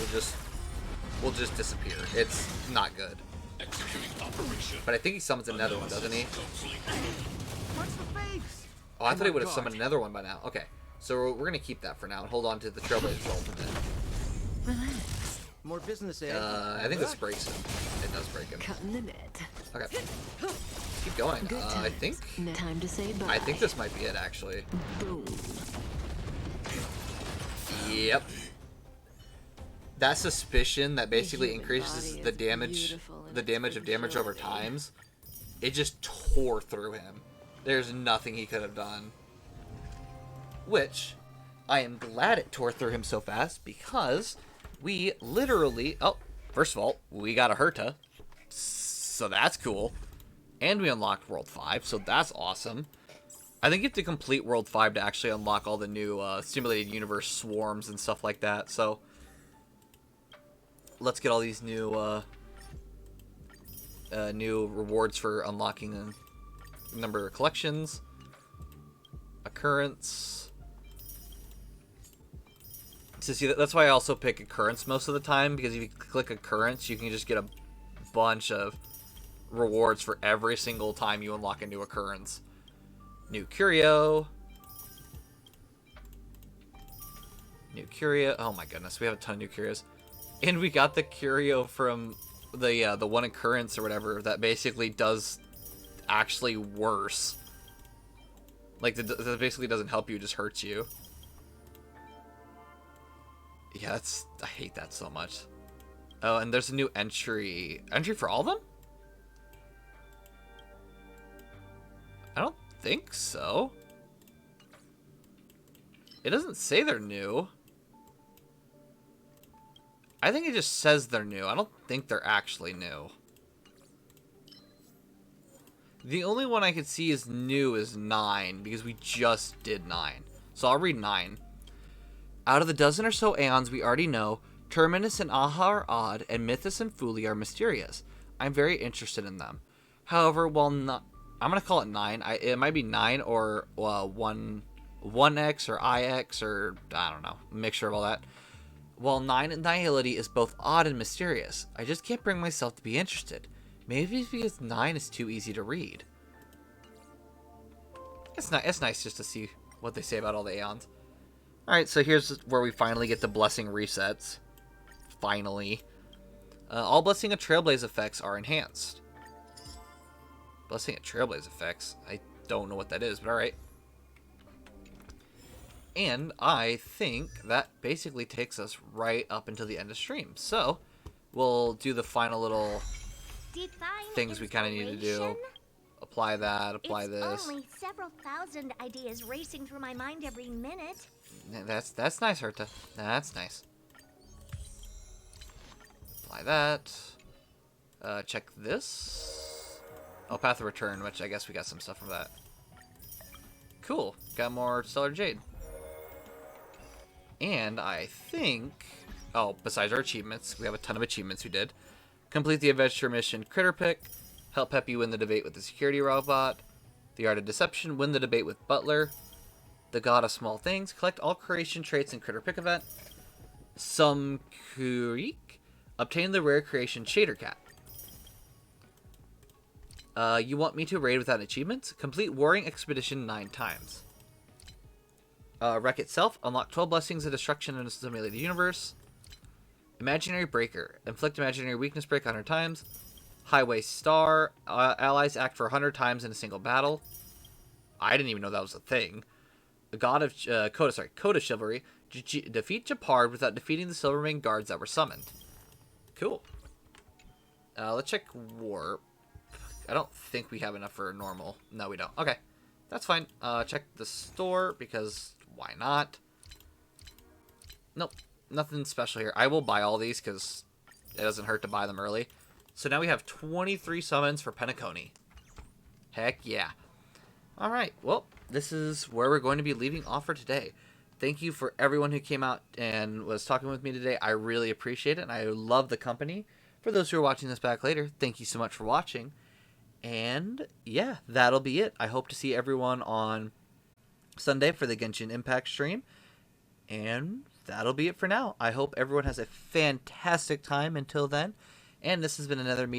will just disappear. It's not good. But I think he summons another one, doesn't he? What's the face? Oh, I thought he would have God. summoned another one by now. Okay, so we're gonna keep that for now and hold on to the Trailblazer ultimate. Relax. More business, eh? I think this breaks him. It does break him. Cutting the net. Okay, let's keep going. Good I times. think No time to say bye. this might be it actually. Boom. Yep. That suspicion that basically human increases body the is damage, beautiful in the its damage of over fragility. times, it just tore through him. There's nothing he could have done. Which, I am glad it tore through him so fast because we literally, oh, first of all, we got a Herta, so that's cool. And we unlocked World 5, so that's awesome. I think you have to complete World 5 to actually unlock all the new simulated universe swarms and stuff like that, so let's get all these new new rewards for unlocking a number of collections. Occurrence. So see, that's why I also pick occurrence most of the time, because if you click occurrence, you can just get a bunch of rewards for every single time you unlock a new occurrence. New curio. New curio. Oh my goodness, we have a ton of new curios. And we got the curio from the one occurrence or whatever that basically does actually worse. Like, that basically doesn't help you, just hurts you. Yeah, I hate that so much. Oh, and there's a new entry. Entry for all of them? I don't think so. It doesn't say they're new. I think it just says they're new. I don't think they're actually new. The only one I could see is new is 9, because we just did 9. So I'll read 9. Out of the dozen or so aeons we already know, Terminus and Aha are odd, and Mythos and Fuli are mysterious. I'm very interested in them. However, while not... I'm going to call it 9. It might be 9 or 1x or ix or, I don't know, a mixture of all that. While 9 and Nihility is both odd and mysterious, I just can't bring myself to be interested. Maybe it's because 9 is too easy to read. It's nice just to see what they say about all the Aeons. Alright, so here's where we finally get the Blessing resets. Finally. All Blessing of Trailblaze effects are enhanced. Blessing of Trailblaze effects? I don't know what that is, but alright. And I think that basically takes us right up until the end of stream. So, we'll do the final little Define things we kind of need to do. inspiration? Apply that, apply It's this. only several thousand ideas racing through my mind every minute. That's nice, Herta. That's nice. Apply that. Check this. Oh, Path of Return, which I guess we got some stuff from that. Cool. Got more Stellar Jade. And I think... Oh, besides our achievements, we have a ton of achievements we did. Complete the adventure mission Critter Pick. Help Peppy win the debate with the security robot. The Art of Deception. Win the debate with Butler. The God of Small Things. Collect all creation traits in Critter Pick event. Some Creek. Obtain the rare creation Shader Cat. You want me to raid without achievements? Complete Warring Expedition 9 times. Wreck Itself. Unlock 12 blessings of destruction in a simulated universe. Imaginary Breaker. Inflict imaginary weakness break 100 times. Highway Star. Allies act for 100 times in a single battle. I didn't even know that was a thing. The God of Code of Chivalry. Defeat Japard without defeating the Silvermane guards that were summoned. Cool. Let's check Warp. I don't think we have enough for normal. No, we don't. Okay. That's fine. Check the store, because why not? Nope. Nothing special here. I will buy all these, because it doesn't hurt to buy them early. So now we have 23 summons for Penacony. Heck yeah. Alright, well, this is where we're going to be leaving off for today. Thank you for everyone who came out and was talking with me today. I really appreciate it, and I love the company. For those who are watching this back later, thank you so much for watching. And yeah, that'll be it. I hope to see everyone on Sunday for the Genshin Impact stream. And that'll be it for now. I hope everyone has a fantastic time until then. And this has been another meeting.